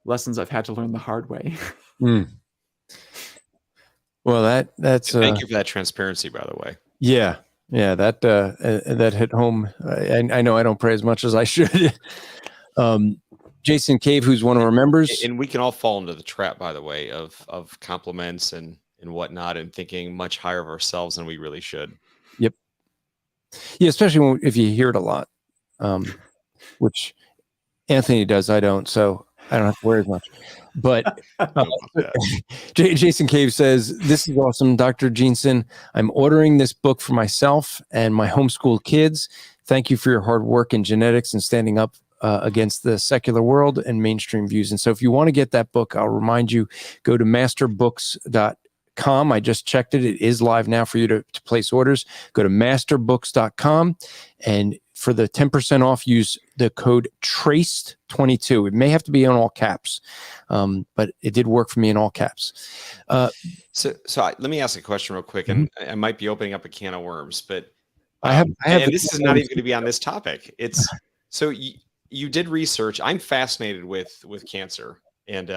lessons I've had to learn the hard way. Well, that's thank you for that transparency, by the way. Yeah, that hit home. I know I don't pray as much as I should. Jason Cave, who's one of our members, and we can all fall into the trap, by the way, of compliments and whatnot, and thinking much higher of ourselves than we really should. Yep. Yeah, especially if you hear it a lot, which Anthony does. I don't, so I don't have to worry as much. But Jason Cave says, this is awesome, Dr. Jensen. I'm ordering this book for myself and my homeschool kids. Thank you for your hard work in genetics and standing up against the secular world and mainstream views. And so if you want to get that book, I'll remind you, go to masterbooks.com. I just checked it. It is live now for you to place orders. Go to masterbooks.com, and for the 10% off, use the code TRACED22. It may have to be in all caps, but it did work for me in all caps. Let me ask a question real quick, and I might be opening up a can of worms, but I have and this is not even going to be on this topic. It's so you did research. I'm fascinated with cancer, and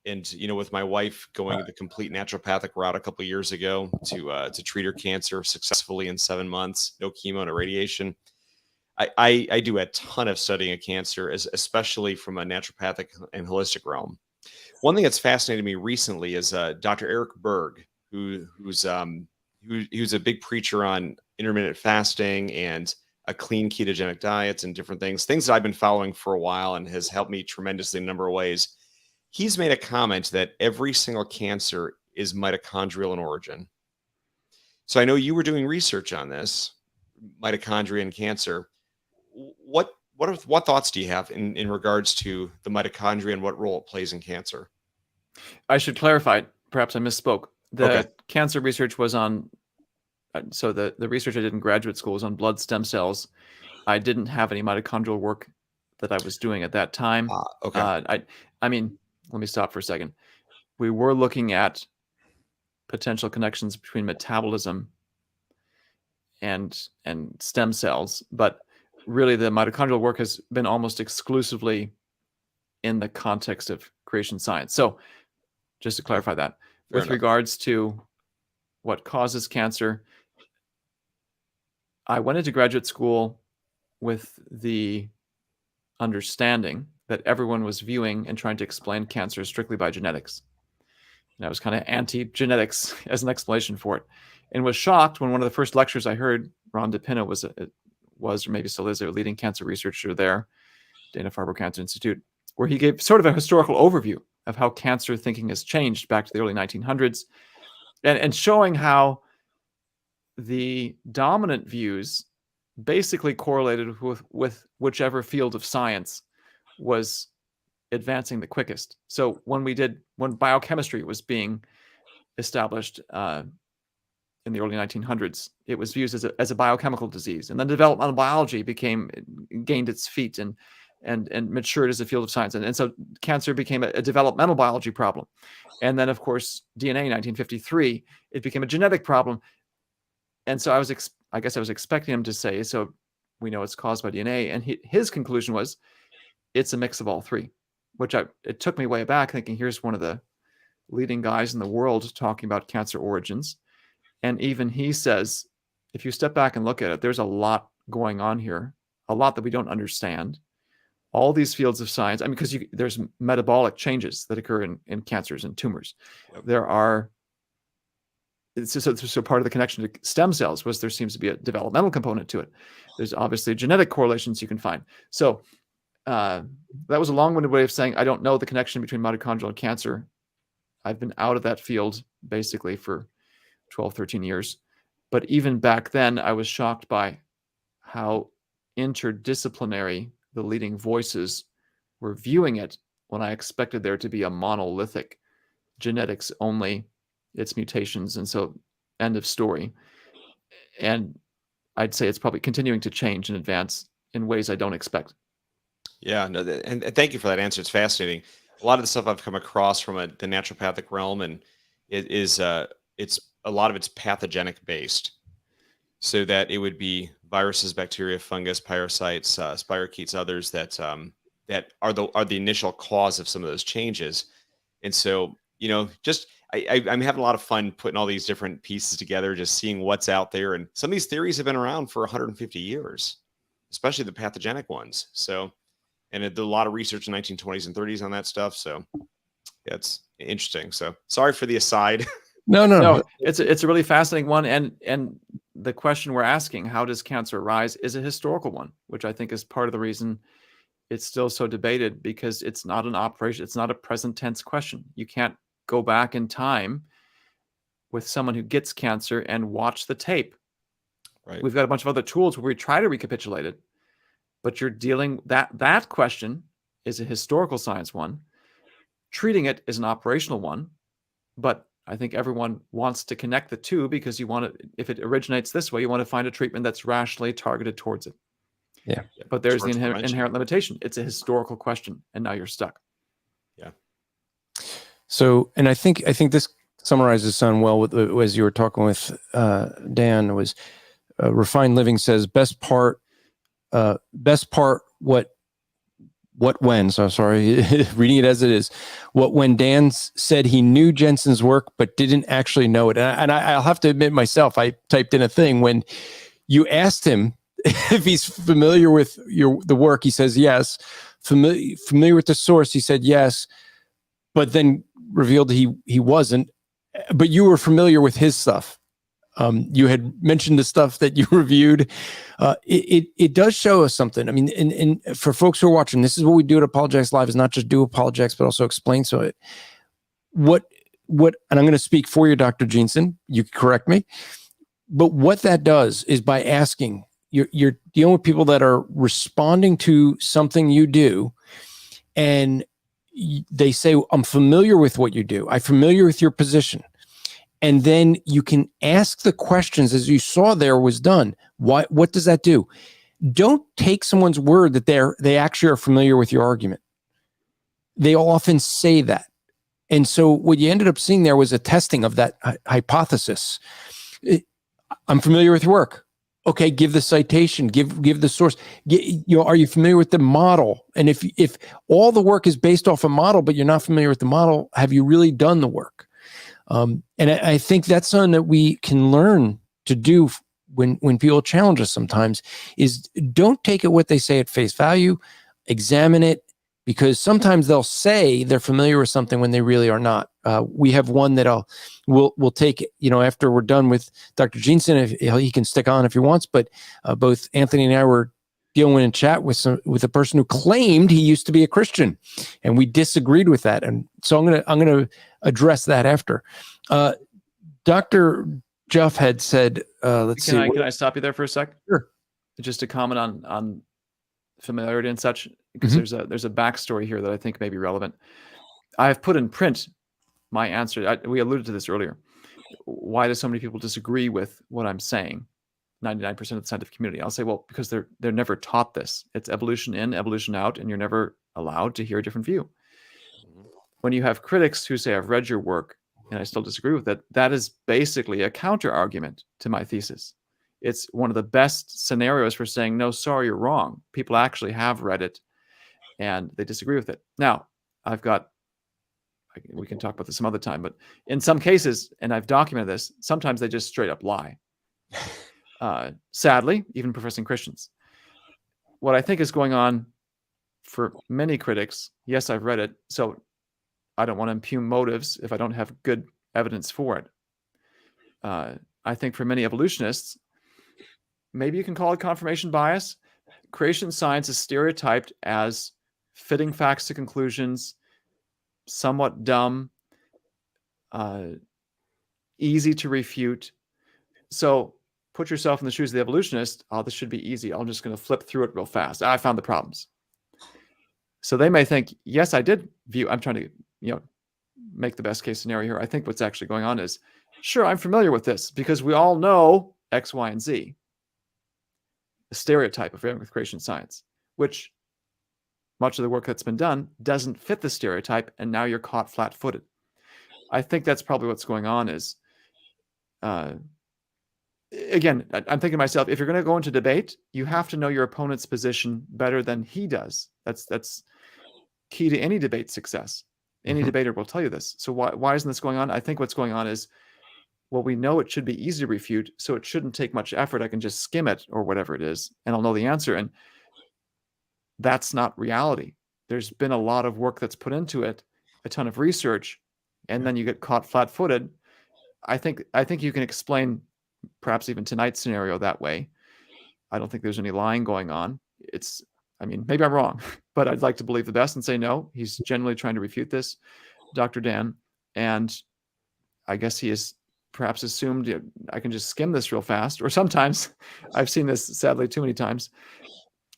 with my wife going the complete naturopathic route a couple of years ago to treat her cancer successfully in 7 months, no chemo, no radiation. I do a ton of studying of cancer, especially from a naturopathic and holistic realm. One thing that's fascinated me recently is Dr. Eric Berg, who's a big preacher on intermittent fasting and a clean ketogenic diet and different things that I've been following for a while and has helped me tremendously in a number of ways. He's made a comment that every single cancer is mitochondrial in origin. So I know you were doing research on this, mitochondria and cancer. What thoughts do you have in regards to the mitochondria and what role it plays in cancer? I should clarify, perhaps I misspoke. The cancer research was on, so the research I did in graduate school was on blood stem cells. I didn't have any mitochondrial work that I was doing at that time. I mean, let me stop for a second. We were looking at potential connections between metabolism and stem cells, but really the mitochondrial work has been almost exclusively in the context of creation science. So just to clarify that, with regards to what causes cancer, I went into graduate school with the understanding that everyone was viewing and trying to explain cancer strictly by genetics. And I was kind of anti-genetics as an explanation for it, and was shocked when one of the first lectures I heard, Ron DePinna was or maybe still is, a leading cancer researcher there, Dana-Farber Cancer Institute, where he gave sort of a historical overview of how cancer thinking has changed back to the early 1900s, and showing how the dominant views basically correlated with whichever field of science was advancing the quickest. So when biochemistry was being established, in the early 1900s. It was viewed as a biochemical disease, and then developmental biology gained its feet and matured as a field of science, and so cancer became a developmental biology problem. And then, of course, DNA in 1953, it became a genetic problem. And so I guess I was expecting him to say, so we know it's caused by DNA, and his conclusion was it's a mix of all three, which it took me way back thinking, here's one of the leading guys in the world talking about cancer origins. And even he says, if you step back and look at it, there's a lot going on here, a lot that we don't understand. All these fields of science, I mean, because there's metabolic changes that occur in cancers and tumors. Yep. There are, so part of the connection to stem cells was there seems to be a developmental component to it. There's obviously genetic correlations you can find. So that was a long-winded way of saying I don't know the connection between mitochondrial and cancer. I've been out of that field basically for 12, 13 years. But even back then, I was shocked by how interdisciplinary the leading voices were viewing it when I expected there to be a monolithic genetics only, its mutations. And so end of story. And I'd say it's probably continuing to change and advance in ways I don't expect. Yeah, no, and thank you for that answer. It's fascinating. A lot of the stuff I've come across from the naturopathic realm, and it's a lot of it's pathogenic based, so that it would be viruses, bacteria, fungus, parasites, spirochetes, others that are the initial cause of some of those changes. And so, just I'm having a lot of fun putting all these different pieces together, just seeing what's out there. And some of these theories have been around for 150 years, especially the pathogenic ones. So, and there's a lot of research in 1920s and 30s on that stuff. So yeah, it's interesting. So sorry for the aside. No, it's a really fascinating one. And the question we're asking, how does cancer arise, is a historical one, which I think is part of the reason it's still so debated, because it's not an operation. It's not a present tense question. You can't go back in time with someone who gets cancer and watch the tape. Right. We've got a bunch of other tools where we try to recapitulate it, but you're dealing that question is a historical science one. Treating it is an operational one, but I think everyone wants to connect the two, because you want to, if it originates this way, you want to find a treatment that's rationally targeted towards it. Yeah. But there's the inherent limitation. It's a historical question, and now you're stuck. Yeah. So, and I think this summarizes Son well with, as you were talking with Dan, was Refined Living says best part when, so sorry, reading it as it is, when Dan said he knew Jensen's work but didn't actually know it. And I'll have to admit myself, I typed in a thing when you asked him if he's familiar with the work, he says yes. Familiar with the source, he said yes, but then revealed he wasn't. But you were familiar with his stuff. You had mentioned the stuff that you reviewed. It does show us something. I mean, and for folks who are watching, this is what we do at Apologetics Live, is not just do apologetics, but also explain. So and I'm going to speak for you, Dr. Jeanson, you can correct me, but what that does is by asking, you're dealing with people that are responding to something you do, and they say, I'm familiar with what you do. I'm familiar with your position. And then you can ask the questions, as you saw there was done. What does that do? Don't take someone's word that they actually are familiar with your argument. They often say that. And so what you ended up seeing there was a testing of that hypothesis. I'm familiar with your work. Okay, give the citation, give the source. Are you familiar with the model? And if all the work is based off a model, but you're not familiar with the model, have you really done the work? And I think that's something that we can learn to do when people challenge us sometimes, is don't take it what they say at face value, examine it, because sometimes they'll say they're familiar with something when they really are not. We have one that we'll take, after we're done with Dr. Jeanson, if he can stick on if he wants, but both Anthony and I were dealing in chat with a person who claimed he used to be a Christian, and we disagreed with that. And so I'm going to address that after. Dr. Jeff had said, Can I stop you there for a sec? Sure. Just to comment on familiarity and such, because there's a backstory here that I think may be relevant. I have put in print my answer. We alluded to this earlier. why do so many people disagree with what I'm saying? 99% of the scientific community. I'll say, well, because they're never taught this. It's evolution in, evolution out, and you're never allowed to hear a different view. When you have critics who say, I've read your work and I still disagree with it, that is basically a counter argument to my thesis. It's one of the best scenarios for saying, no, sorry, you're wrong. People actually have read it and they disagree with it. Now, we can talk about this some other time, but in some cases, and I've documented this, sometimes they just straight up lie. Sadly, even professing Christians. What I think is going on for many critics, yes, I've read it, so I don't want to impugn motives if I don't have good evidence for it. I think for many evolutionists, maybe you can call it confirmation bias. Creation science is stereotyped as fitting facts to conclusions, somewhat dumb, easy to refute. So put yourself in the shoes of the evolutionist. Oh, this should be easy. I'm just going to flip through it real fast. I found the problems. So they may think, yes, I did view. I'm trying to, make the best case scenario here. I think what's actually going on is, sure, I'm familiar with this because we all know X, Y, and Z. The stereotype of creation science, which much of the work that's been done doesn't fit the stereotype, and now you're caught flat-footed. I think that's probably what's going on is, again, I'm thinking to myself, if you're going to go into debate, you have to know your opponent's position better than he does. That's key to any debate success. Any debater will tell you this. So why isn't this going on? I think what's going on is, well, we know it should be easy to refute, so it shouldn't take much effort. I can just skim it or whatever it is, and I'll know the answer. And that's not reality. There's been a lot of work that's put into it, a ton of research, and then you get caught flat-footed. I think you can explain perhaps even tonight's scenario that way. I don't think there's any lying going on. Maybe I'm wrong, but I'd like to believe the best and say, no, he's genuinely trying to refute this, Dr. Dan. And I guess he has perhaps assumed I can just skim this real fast. Or sometimes, I've seen this sadly too many times,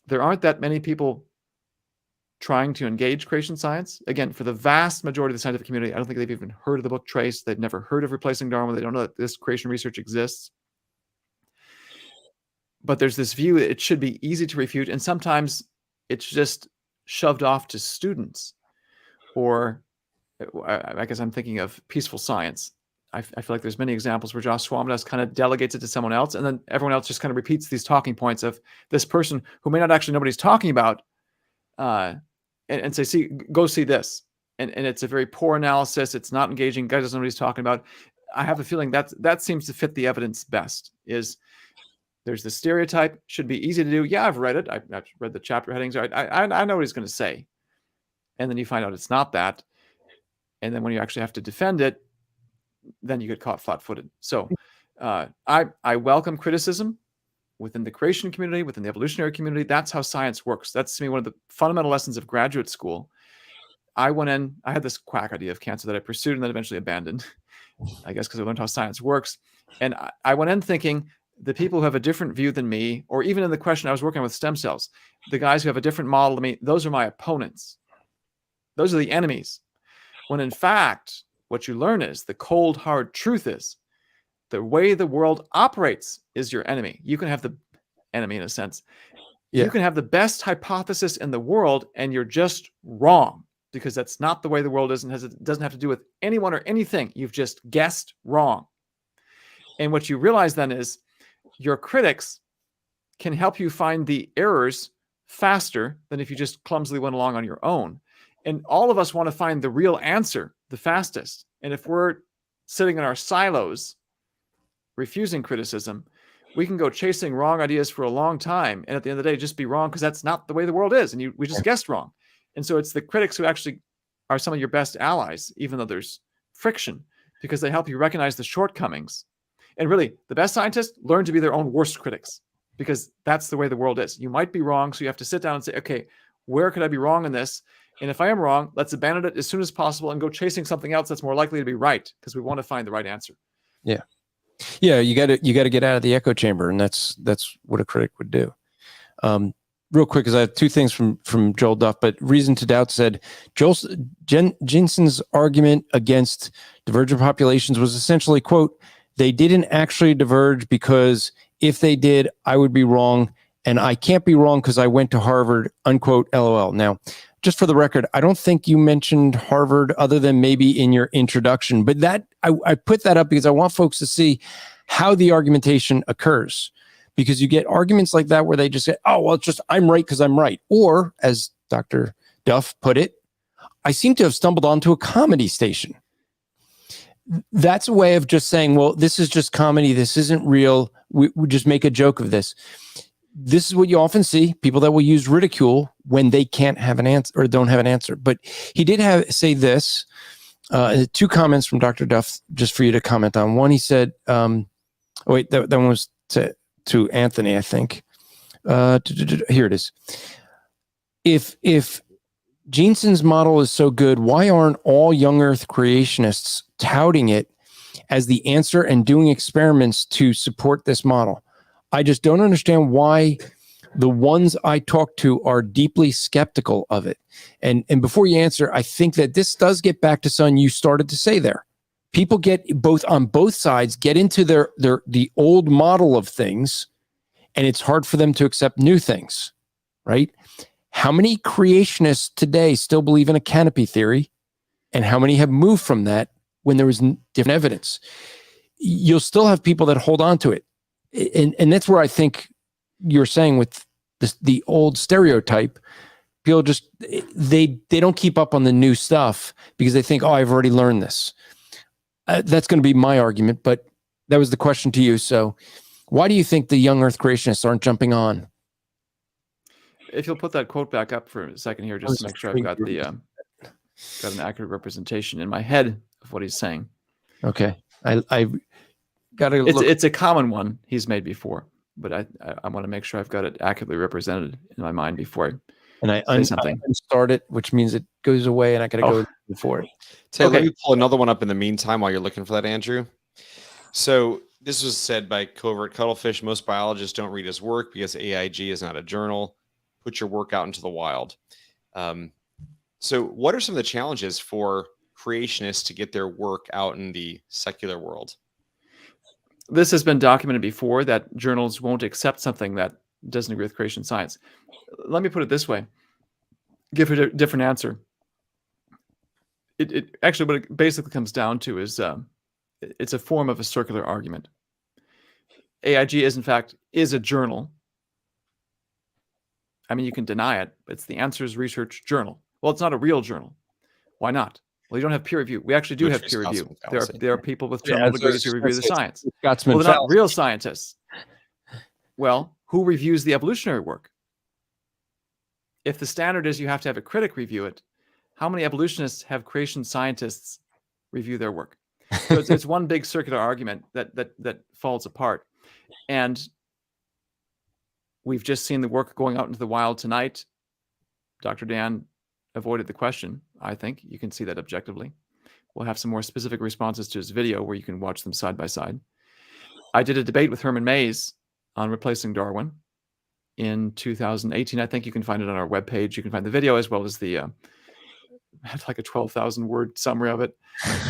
there aren't that many people trying to engage creation science. Again, for the vast majority of the scientific community, I don't think they've even heard of the book Trace. They've never heard of Replacing Darwin. They don't know that this creation research exists. But there's this view that it should be easy to refute, and sometimes it's just shoved off to students. Or I guess I'm thinking of peaceful science. I feel like there's many examples where Josh Swamidas kind of delegates it to someone else, and then everyone else just kind of repeats these talking points of this person who may not actually know what he's talking about, and say, go see this. And it's a very poor analysis. It's not engaging. Guy doesn't know what he's talking about. I have a feeling that seems to fit the evidence best. Is there's the stereotype, should be easy to do. Yeah, I've read it. I've read the chapter headings. I know what he's going to say. And then you find out it's not that. And then when you actually have to defend it, then you get caught flat-footed. So I welcome criticism within the creation community, within the evolutionary community. That's how science works. That's, to me, one of the fundamental lessons of graduate school. I went in, I had this quack idea of cancer that I pursued and then eventually abandoned, I guess because I learned how science works. And I went in thinking, the people who have a different view than me, or even in the question I was working with stem cells, the guys who have a different model than me, those are my opponents. Those are the enemies. When in fact, what you learn is the cold, hard truth is the way the world operates is your enemy. You can have the enemy in a sense. Yeah. You can have the best hypothesis in the world and you're just wrong because that's not the way the world is, and it doesn't have to do with anyone or anything. You've just guessed wrong. And what you realize then is your critics can help you find the errors faster than if you just clumsily went along on your own. And all of us want to find the real answer the fastest. And if we're sitting in our silos, refusing criticism, we can go chasing wrong ideas for a long time. And at the end of the day, just be wrong because that's not the way the world is. And we just guessed wrong. And so it's the critics who actually are some of your best allies, even though there's friction, because they help you recognize the shortcomings. And really, the best scientists learn to be their own worst critics because that's the way the world is. You might be wrong, so you have to sit down and say, okay, where could I be wrong in this? And if I am wrong, let's abandon it as soon as possible and go chasing something else that's more likely to be right because we want to find the right answer. Yeah. Yeah, you got to get out of the echo chamber, and that's what a critic would do. real quick, because I have two things from Joel Duff, but Reason to Doubt said Jensen's argument against divergent populations was essentially, quote, they didn't actually diverge because if they did, I would be wrong. And I can't be wrong because I went to Harvard, unquote, LOL. Now, just for the record, I don't think you mentioned Harvard other than maybe in your introduction, but that I put that up because I want folks to see how the argumentation occurs. Because you get arguments like that where they just say, oh, well, it's just I'm right because I'm right. Or, as Dr. Duff put it, I seem to have stumbled onto a comedy station. That's a way of just saying, well, this is just comedy. This isn't real. We just make a joke of this. This is what you often see, people that will use ridicule when they can't have an answer or don't have an answer. But he did say this, two comments from Dr. Duff, just for you to comment on. One, he said, that one was to Anthony, I think. Here it is. If Jensen's model is so good, why aren't all young Earth creationists touting it as the answer and doing experiments to support this model? I just don't understand why the ones I talk to are deeply skeptical of it. And before you answer, I think that this does get back to something you started to say there. People get on both sides, get into the old model of things, and it's hard for them to accept new things, right? How many creationists today still believe in a canopy theory, and how many have moved from that when there was different evidence? You'll still have people that hold on to it. And that's where I think you're saying with the old stereotype, people just, they don't keep up on the new stuff because they think, oh, I've already learned this. That's going to be my argument, but that was the question to you. So why do you think the young Earth creationists aren't jumping on? If you'll put that quote back up for a second here, just to make sure I've got got an accurate representation in my head of what he's saying. Okay. I got to look. It's a common one he's made before, but I want to make sure I've got it accurately represented in my mind before I say something. I unstart it, which means it goes away and I got to go before it. Let me pull another one up in the meantime while you're looking for that, Andrew. So this was said by Covert Cuttlefish. Most biologists don't read his work because AIG is not a journal. Put your work out into the wild. So what are some of the challenges for creationists to get their work out in the secular world? This has been documented before, that journals won't accept something that doesn't agree with creation science. Let me put it this way. Give a different answer. It actually, what it basically comes down to is it's a form of a circular argument. AIG is, in fact, a journal. I mean, you can deny it, but it's the Answers Research Journal. Well, it's not a real journal. Why not? Well, you don't have peer review. We actually do have peer review. There are people with terminal degrees who review the science. Well, they're not real scientists. Well, who reviews the evolutionary work? If the standard is you have to have a critic review it, how many evolutionists have creation scientists review their work? So it's one big circular argument that falls apart. And we've just seen the work going out into the wild tonight. Dr. Dan avoided the question, I think. You can see that objectively. We'll have some more specific responses to his video where you can watch them side by side. I did a debate with Herman Mayes on replacing Darwin in 2018. I think you can find it on our webpage. You can find the video as well as the had like a 12,000 word summary of it,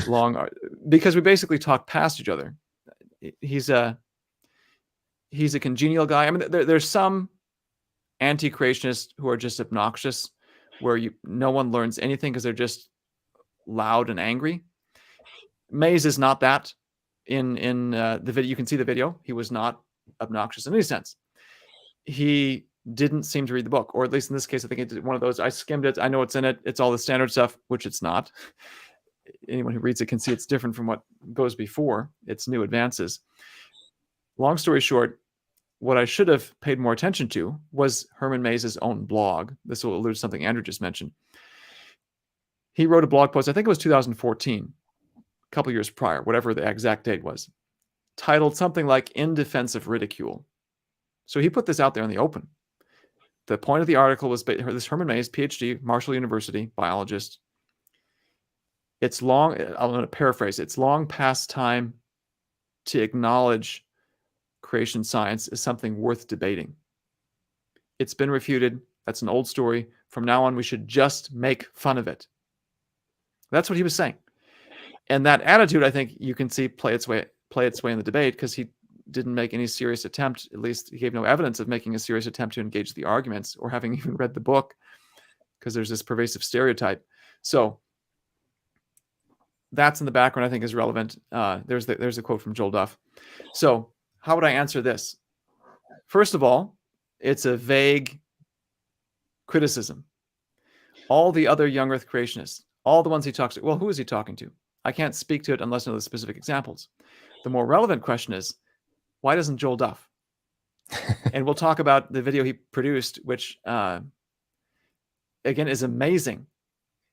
long, because we basically talk past each other. He's a congenial guy. I mean, there's some anti-creationists who are just obnoxious, where no one learns anything because they're just loud and angry. Mayes is not that. In the video, you can see the video. He was not obnoxious in any sense. He didn't seem to read the book, or at least in this case, I think it did one of those. I skimmed it. I know it's in it. It's all the standard stuff, which it's not. Anyone who reads it can see it's different from what goes before. It's new advances. Long story short, what I should have paid more attention to was Herman Mayes' own blog. This will allude to something Andrew just mentioned. He wrote a blog post, I think it was 2014, a couple years prior, whatever the exact date was, titled something like "In Defense of Ridicule." So he put this out there in the open. The point of the article was this Herman Mayes, PhD, Marshall University, biologist. It's long, I'm going to paraphrase, it's long past time to acknowledge creation science as something worth debating. It's been refuted. That's an old story. From now on, we should just make fun of it. That's what he was saying. And that attitude, I think you can see play its way in the debate, because he didn't make any serious attempt, at least he gave no evidence of making a serious attempt to engage the arguments or having even read the book, because there's this pervasive stereotype. So that's in the background, I think, is relevant. There's a quote from Joel Duff. So how would I answer this? First of all, it's a vague criticism. All the other young earth creationists, all the ones he talks to, well, who is he talking to? I can't speak to it unless I know the specific examples. The more relevant question is, why doesn't Joel Duff? And we'll talk about the video he produced, which, again, is amazing.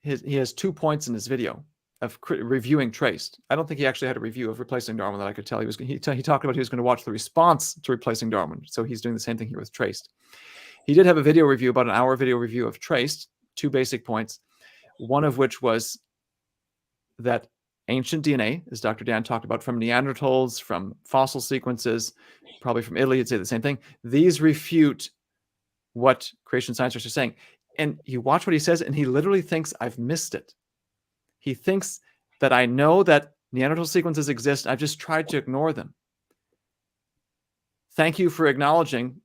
He has 2 points in his video of reviewing Traced. I don't think he actually had a review of Replacing Darwin that I could tell. He talked about he was going to watch the response to Replacing Darwin. So he's doing the same thing here with Traced. He did have a video review, about an hour video review of Traced, 2 basic points, one of which was that ancient DNA, as Dr. Dan talked about, from Neanderthals, from fossil sequences, probably from Italy, he'd say the same thing. These refute what creation scientists are saying. And you watch what he says, and he literally thinks I've missed it. He thinks that I know that Neanderthal sequences exist. I've just tried to ignore them. Thank you for acknowledging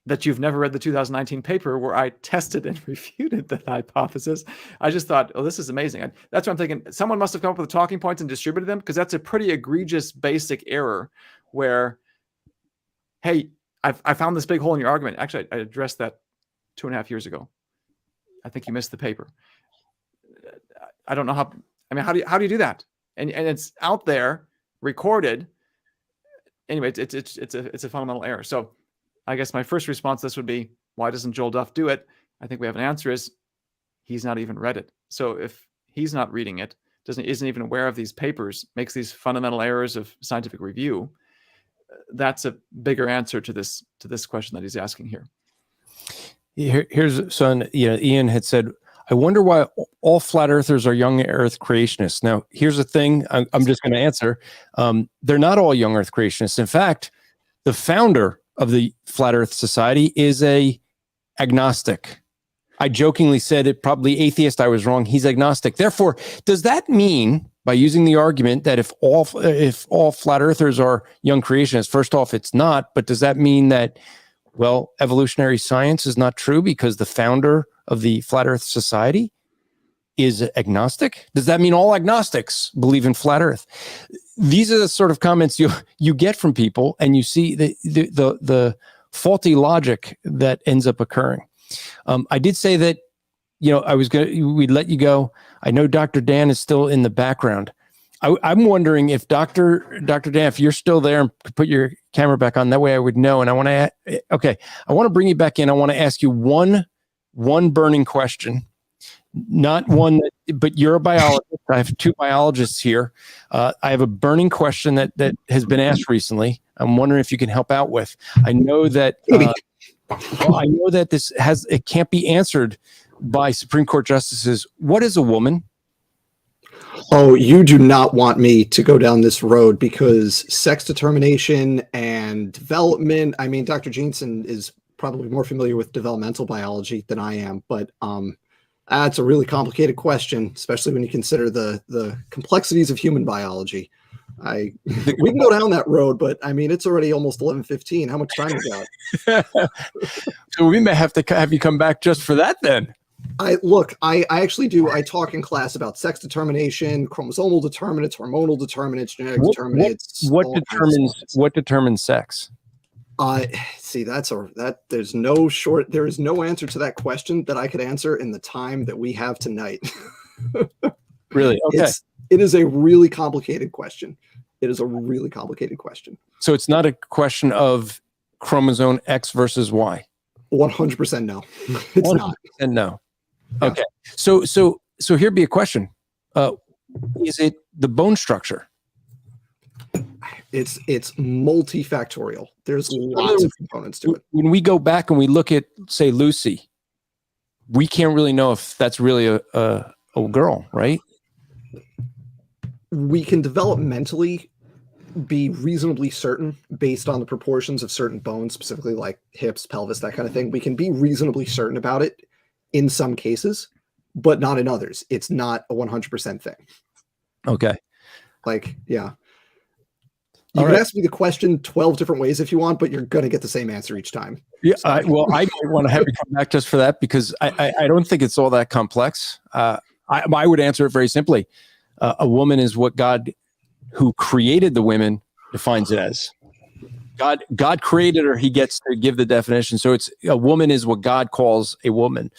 that you've never read the 2019 paper where I tested and refuted that hypothesis. I just thought, oh, this is amazing. That's what I'm thinking. Someone must have come up with the talking points and distributed them, because that's a pretty egregious basic error where, hey, I found this big hole in your argument. Actually, I addressed that 2.5 years ago. I think you missed the paper. I don't know how. I mean, how do you do that? And it's out there, recorded. Anyway, it's a fundamental error. So I guess my first response to this would be, why doesn't Joel Duff do it? I think we have an answer is, he's not even read it. So if he's not reading it, isn't even aware of these papers, makes these fundamental errors of scientific review, that's a bigger answer to this question that he's asking here. Here's son. Ian had said, I wonder why all flat earthers are young earth creationists. Now, here's the thing. I'm just going to answer. They're not all young earth creationists. In fact, the founder of the Flat Earth Society is a agnostic. I jokingly said it, probably atheist. I was wrong. He's agnostic. Therefore, does that mean, by using the argument that if all flat earthers are young creationists, first off, it's not, but does that mean that, well, evolutionary science is not true because the founder of the Flat Earth Society is agnostic? Does that mean all agnostics believe in flat Earth? These are the sort of comments you get from people, and you see the faulty logic that ends up occurring. I did say that, we'd let you go. I know Dr. Dan is still in the background. I'm wondering if Dr. Dan, if you're still there, and put your camera back on, that way I would know. And I want to bring you back in. I want to ask you one burning question. Not one, but you're a biologist. I have 2 biologists here. I have a burning question that has been asked recently. I'm wondering if you can help out with. I know that it can't be answered by Supreme Court justices. What is a woman? Oh, you do not want me to go down this road, because sex determination and development. I mean, Dr. Jeanson is probably more familiar with developmental biology than I am, but that's a really complicated question, especially when you consider the complexities of human biology. We can go down that road, but I mean, it's already almost 11:15. How much time is that? So we may have to have you come back just for that then. I actually do. I talk in class about sex determination, chromosomal determinants, hormonal determinants, genetic determinants. What determines sex? See, there is no answer to that question that I could answer in the time that we have tonight. Really? Okay. It is a really complicated question. So it's not a question of chromosome X versus Y. 100% no. It's 100% not. No. Yeah. Okay. So here'd be a question. Is it the bone structure? It's multifactorial. There's lots of components to it. When we go back and we look at, say, Lucy, we can't really know if that's really a girl, right? We can developmentally be reasonably certain based on the proportions of certain bones, specifically like hips, pelvis, that kind of thing. We can be reasonably certain about it in some cases, but not in others. It's not a 100% thing. Okay. Like, yeah. You All can right. ask me the question 12 different ways if you want, but you're going to get the same answer each time. Yeah. I might want to have you come back just for that, because I don't think it's all that complex. I would answer it very simply. A woman is what God, who created the women, defines it as. God created her. He gets to give the definition. So it's a woman is what God calls a woman.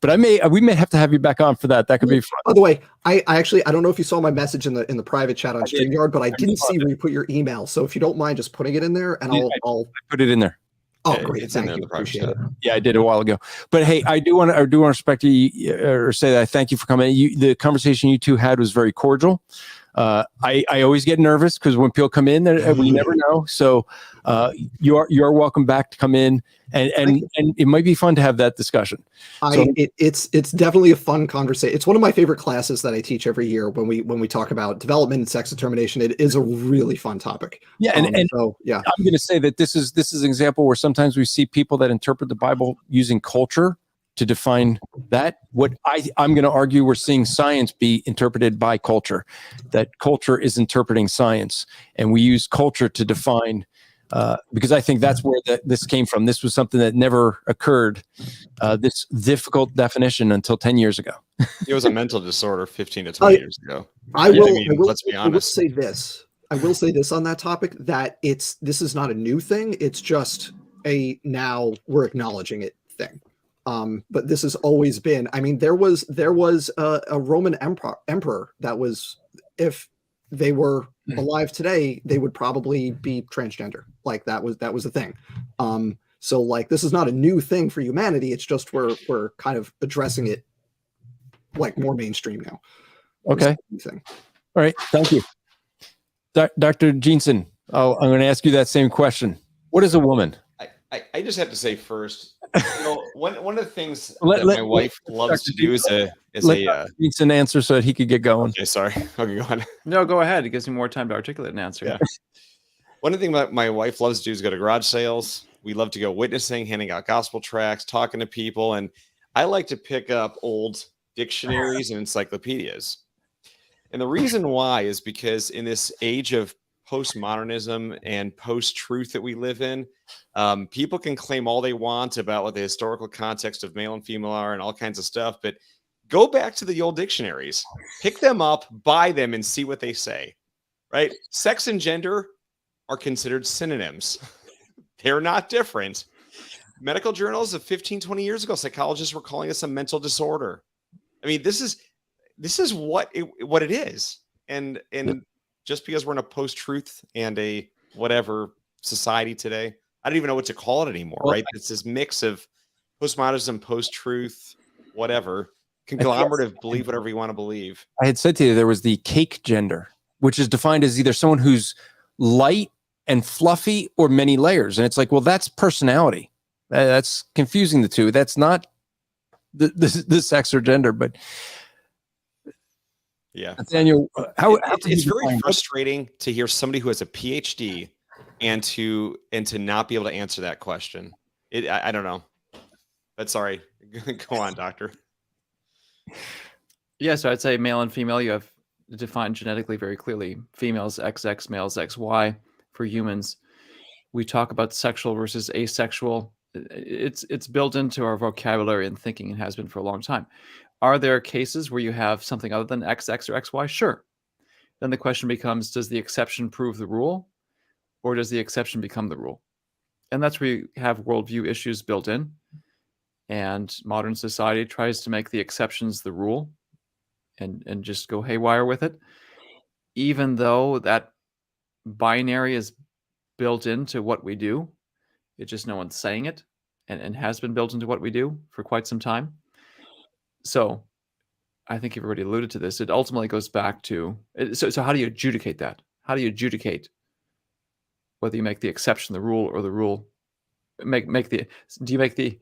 But we may have to have you back on for that. That could be fun. By the way, I don't know if you saw my message in the private chat on StreamYard, but I didn't see where you put your email. So if you don't mind just putting it in there, and I'll put it in there. Oh, great. It's in Thank there in you. the private Appreciate chat. it. Yeah, I did a while ago. But hey, I do want to respect you, or say that I thank you for coming. The conversation you two had was very cordial. I always get nervous because when people come in, we never know. So you are welcome back to come in, and it might be fun to have that discussion. It's definitely a fun conversation. It's one of my favorite classes that I teach every year when we talk about development and sex determination. It is a really fun topic. Yeah, so yeah, I'm going to say that this is an example where sometimes we see people that interpret the Bible using culture to define that. What I'm going to argue, we're seeing science be interpreted by culture, that culture is interpreting science, and we use culture to define, because I think that's where this came from. This was something that never occurred, this difficult definition, until 10 years ago. It was a mental disorder 15 to 20 years ago. Let's be honest. I will say this on that topic, that this is not a new thing. It's just now we're acknowledging it thing. But this has always been. I mean, there was a Roman emperor that was, if they were alive today, they would probably be transgender. Like that was the thing. So like this is not a new thing for humanity. It's just we're kind of addressing it like more mainstream now. Okay. All right. Thank you, Dr. Jeanson. I'm going to ask you that same question. What is a woman? I just have to say first, one of the things that my wife loves to do is Jeanson answer so that he could get going. Okay, sorry. Okay, go on. No, go ahead. It gives me more time to articulate an answer. Yeah. One of the things that my wife loves to do is go to garage sales. We love to go witnessing, handing out gospel tracts, talking to people, and I like to pick up old dictionaries and encyclopedias. And the reason why is because in this age of postmodernism and post-truth that we live in, people can claim all they want about what the historical context of male and female are and all kinds of stuff, but go back to the old dictionaries, pick them up, buy them, and see what they say, right? Sex and gender are considered synonyms. They're not different. Medical journals of 15, 20 years ago, psychologists were calling this a mental disorder. I mean, this is what it is. And just because we're in a post-truth and a whatever society today, I don't even know what to call it anymore, right? It's this mix of postmodernism, post-truth, whatever, conglomerative, believe whatever you want to believe. I had said to you there was the cake gender, which is defined as either someone who's light and fluffy or many layers. And it's like, well, that's personality. That's confusing the two. That's not the sex or gender, but yeah. Daniel, it's very frustrating to hear somebody who has a PhD and to not be able to answer that question. I don't know. But sorry. Go on, doctor. Yeah, so I'd say male and female, you have defined genetically very clearly. Females XX, males XY. For humans, we talk about sexual versus asexual. It's built into our vocabulary and thinking, and has been for a long time. Are there cases where you have something other than XX or XY? Sure. Then the question becomes, does the exception prove the rule, or does the exception become the rule? And that's where you have worldview issues built in. And modern society tries to make the exceptions the rule and just go haywire with it, even though that binary is built into what we do. It's just no one's saying it, and has been built into what we do for quite some time. So I think you've already alluded to this. It ultimately goes back to, so how do you adjudicate that? How do you adjudicate whether you make the exception the rule, or the rule do you make the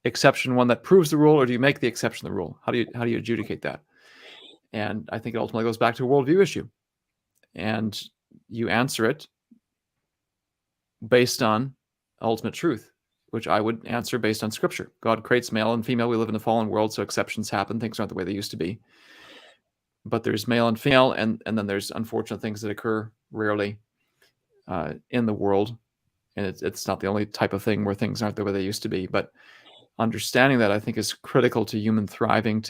exception one that proves the rule, or do you make the exception the rule? How do you adjudicate that? And I think it ultimately goes back to a worldview issue. And you answer it based on ultimate truth, which I would answer based on Scripture. God creates male and female. We live in a fallen world, so exceptions happen. Things aren't the way they used to be. But there's male and female, and then there's unfortunate things that occur rarely in the world. And it's not the only type of thing where things aren't the way they used to be. But understanding that, I think, is critical to human thriving,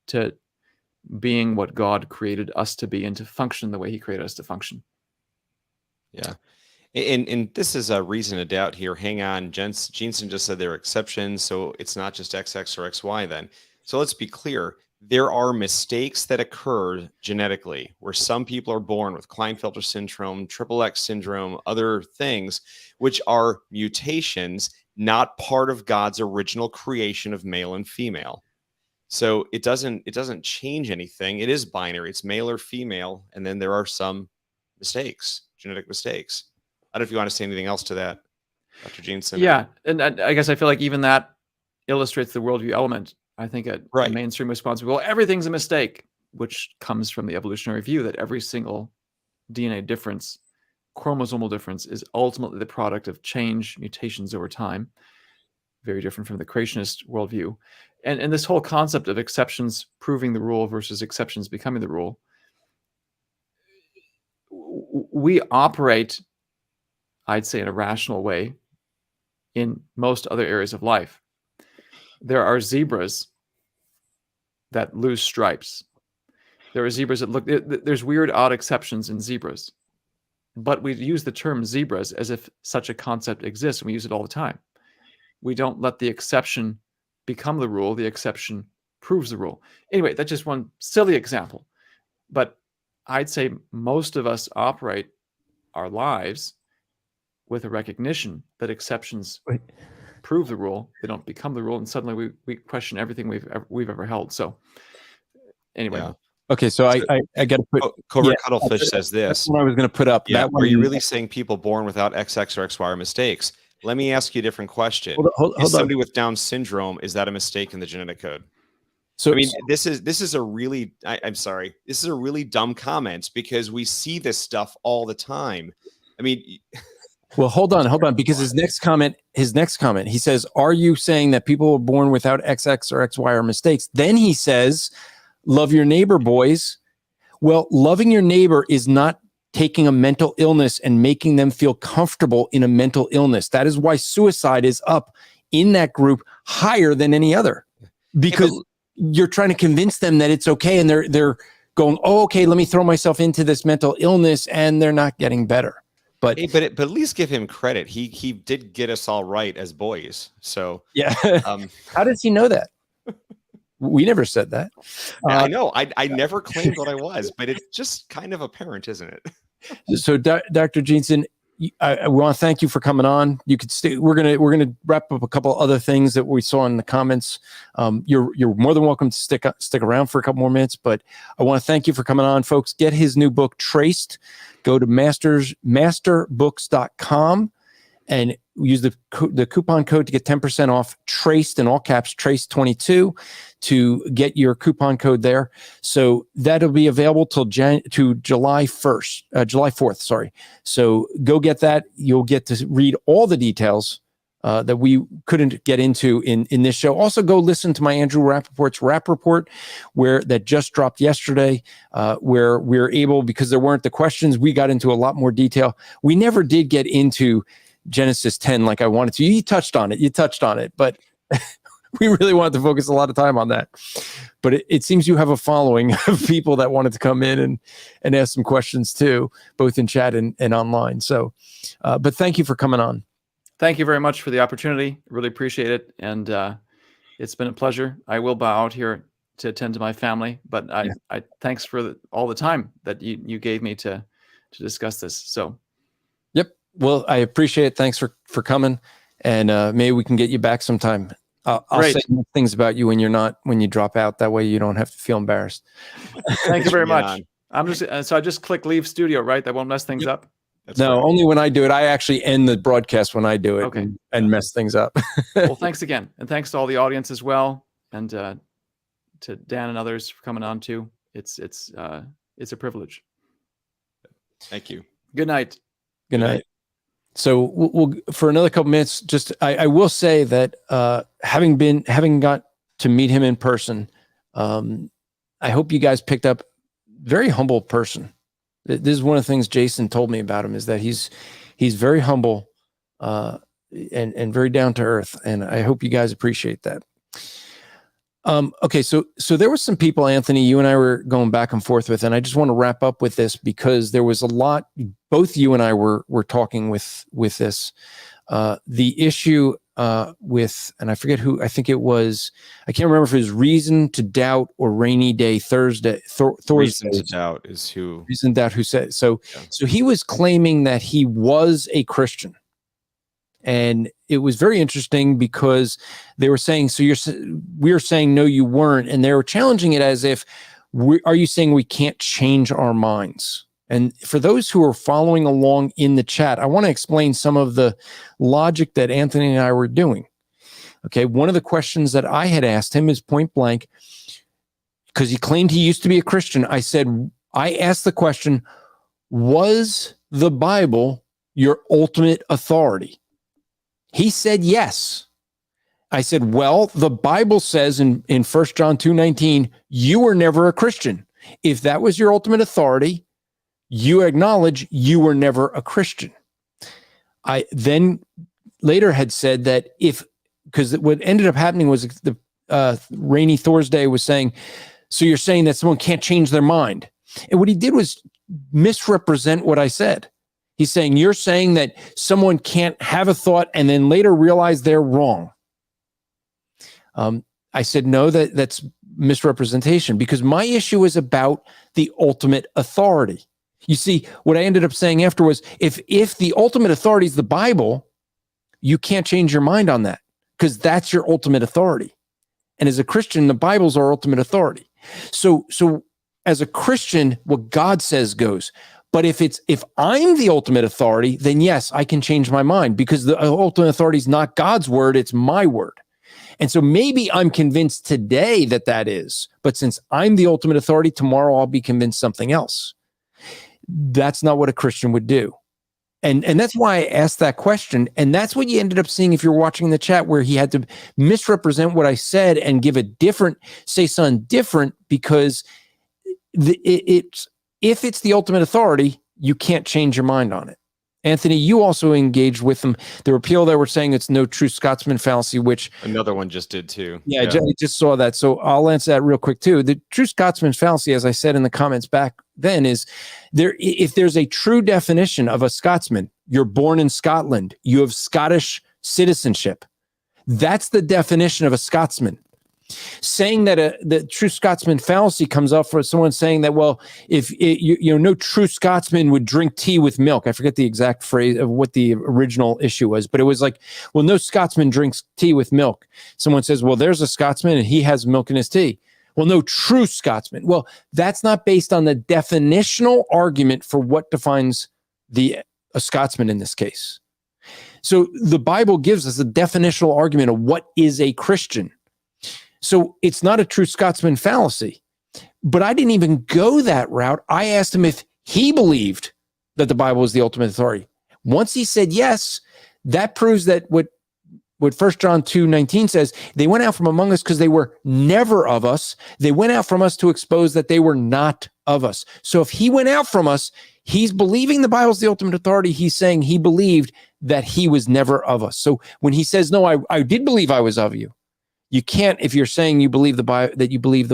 to being what God created us to be, and to function the way He created us to function. Yeah. And this is a reason to doubt here. Hang on. Jensen just said there are exceptions, so it's not just XX or XY then. So let's be clear. There are mistakes that occur genetically where some people are born with Klinefelter syndrome, XXX syndrome, other things, which are mutations, not part of God's original creation of male and female. So it doesn't change anything. It is binary. It's male or female. And then there are some mistakes, genetic mistakes. I don't know if you want to say anything else to that, Dr. Jensen. Yeah. And I guess I feel like even that illustrates the worldview element. I think a mainstream response, well, everything's a mistake, which comes from the evolutionary view that every single DNA difference, chromosomal difference, is ultimately the product of change, mutations over time. Very different from the creationist worldview. And this whole concept of exceptions proving the rule versus exceptions becoming the rule. We operate, I'd say, in a rational way in most other areas of life. There are zebras that lose stripes. There are zebras that look, there's weird, odd exceptions in zebras. But we use the term zebras as if such a concept exists, and we use it all the time. We don't let the exception become the rule. The exception proves the rule. Anyway, that's just one silly example. But I'd say most of us operate our lives with a recognition that exceptions prove the rule. They don't become the rule, and suddenly we question everything we've ever held. So anyway. Yeah. Okay, so I got to put Cobra Cuttlefish says this. That's what I was going to put up. Yeah, That one, are you really saying people born without XX or XY are mistakes? Let me ask you a different question. Hold is somebody on. with Down syndrome, is that a mistake in the genetic code? So I mean, this is a really, I'm sorry, this is a really dumb comment because we see this stuff all the time. I mean, well, hold on, because his next comment, he says, "Are you saying that people are born without XX or XY are mistakes?" Then he says, "Love your neighbor, boys." Well, loving your neighbor is not taking a mental illness and making them feel comfortable in a mental illness. That is why suicide is up in that group higher than any other, because you're trying to convince them that it's okay, and they're going, "Oh, okay, let me throw myself into this mental illness," and they're not getting better. But but at least give him credit. He did get us all right as boys. So yeah, how does he know that? We never said that. I know. I never claimed what I was, but it's just kind of apparent, isn't it? So, Dr. Jensen, I want to thank you for coming on. You could stay. We're gonna wrap up a couple other things that we saw in the comments. You're more than welcome to stick around for a couple more minutes. But I want to thank you for coming on, folks. Get his new book, Traced. Go to masterbooks.com and use the coupon code to get 10% off. Traced in all caps, Traced 22 to get your coupon code there. So that'll be available till July 4th. Sorry. So go get that. You'll get to read all the details that we couldn't get into in this show. Also, go listen to my Andrew Rappaport's Rap Report, that just dropped yesterday, where we're able, because there weren't the questions, we got into a lot more detail. We never did get into Genesis 10 like I wanted to. You touched on it, but we really wanted to focus a lot of time on that. But it seems you have a following of people that wanted to come in and ask some questions too, both in chat and online. So, but thank you for coming on. Thank you very much for the opportunity. Really appreciate it. And it's been a pleasure. I will bow out here to attend to my family, but I thanks for all the time that you gave me to discuss this. So, yep. Well, I appreciate it. Thanks for coming, and maybe we can get you back sometime. I'll say things about you when you drop out. That way you don't have to feel embarrassed. Thank you very much. I just click leave studio, right? That won't mess things up. Only when I do it. I actually end the broadcast when I do it and mess things up. Well, thanks again. And thanks to all the audience as well. And to Dan and others for coming on too. It's a privilege. Thank you. Good night. Good night. So we'll for another couple minutes. Just I will say that having got to meet him in person, I hope you guys picked up very humble person. This is one of the things Jason told me about him, is that he's very humble and very down to earth, and I hope you guys appreciate that. Okay, so there were some people, Anthony, you and I were going back and forth with, and I just want to wrap up with this because there was a lot. Both you and I were talking with this. The issue with, and I forget who. I think it was. I can't remember if it was Reason to Doubt or Rainy Day Thursday. Reason to Doubt is who. Reason to Doubt who said so. Yeah. So he was claiming that he was a Christian. And it was very interesting because they were saying, so we were saying, no, you weren't. And they were challenging it as if, are you saying we can't change our minds? And for those who are following along in the chat, I want to explain some of the logic that Anthony and I were doing. Okay. One of the questions that I had asked him is point blank, because he claimed he used to be a Christian. I asked the question, was the Bible your ultimate authority? He said yes. I said, well, the Bible says in 1 John 2:19, you were never a Christian. If that was your ultimate authority, you acknowledge you were never a Christian. I then later had said that because what ended up happening was the Rainy Thursday was saying, so you're saying that someone can't change their mind. And what he did was misrepresent what I said. He's saying, you're saying that someone can't have a thought and then later realize they're wrong. I said, no, that's misrepresentation, because my issue is about the ultimate authority. You see, what I ended up saying after was, if the ultimate authority is the Bible, you can't change your mind on that because that's your ultimate authority. And as a Christian, the Bible's our ultimate authority. So as a Christian, what God says goes. But if I'm the ultimate authority, then yes, I can change my mind, because the ultimate authority is not God's word, it's my word. And so maybe I'm convinced today that is, but since I'm the ultimate authority, tomorrow I'll be convinced something else. That's not what a Christian would do. And that's why I asked that question. And that's what you ended up seeing if you're watching the chat, where he had to misrepresent what I said and give say something different, because if it's the ultimate authority, you can't change your mind on it. Anthony, you also engaged with them. There were people that were saying it's no true Scotsman fallacy, which Another one just did too. I just saw that. So I'll answer that real quick too. The true Scotsman fallacy, as I said in the comments back then, is if there's a true definition of a Scotsman, you're born in Scotland, you have Scottish citizenship. That's the definition of a Scotsman. Saying that the true Scotsman fallacy comes up for someone saying that, well, if no true Scotsman would drink tea with milk. I forget the exact phrase of what the original issue was, but it was like, well, no Scotsman drinks tea with milk. Someone says, well, there's a Scotsman and he has milk in his tea. Well, no true Scotsman. Well, that's not based on the definitional argument for what defines a Scotsman in this case. So the Bible gives us a definitional argument of what is a Christian. So it's not a true Scotsman fallacy, but I didn't even go that route. I asked him if he believed that the Bible was the ultimate authority. Once he said yes, that proves that what 1 John 2:19 says, they went out from among us because they were never of us. They went out from us to expose that they were not of us. So if he went out from us, he's believing the Bible's the ultimate authority. He's saying he believed that he was never of us. So when he says, no, I did believe I was of you, you can't, if you're saying you believe the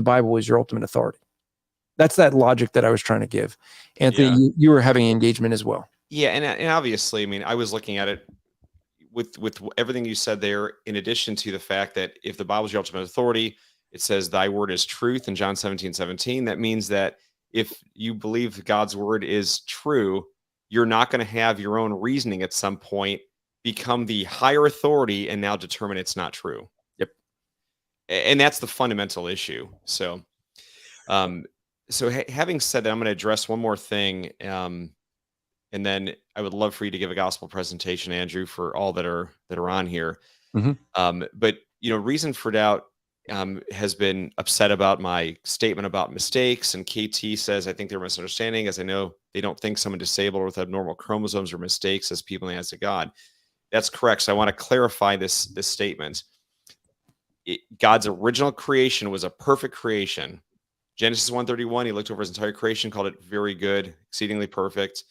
Bible is your ultimate authority. That's that logic that I was trying to give. Anthony, you were having engagement as well. Yeah, and obviously, I mean, I was looking at it with everything you said there, in addition to the fact that if the Bible is your ultimate authority, it says thy word is truth in John 17:17. That means that if you believe God's word is true, you're not going to have your own reasoning at some point become the higher authority and now determine it's not true. And that's the fundamental issue. So, having said that, I'm going to address one more thing, and then I would love for you to give a gospel presentation, Andrew, for all that are on here. Mm-hmm. But Reason for Doubt has been upset about my statement about mistakes. And KT says, I think they're misunderstanding, as I know they don't think someone disabled or with abnormal chromosomes or mistakes as people in the eyes of God. That's correct. So I want to clarify this statement. God's original creation was a perfect creation. Genesis 1:31, he looked over his entire creation, called it very good, exceedingly perfect.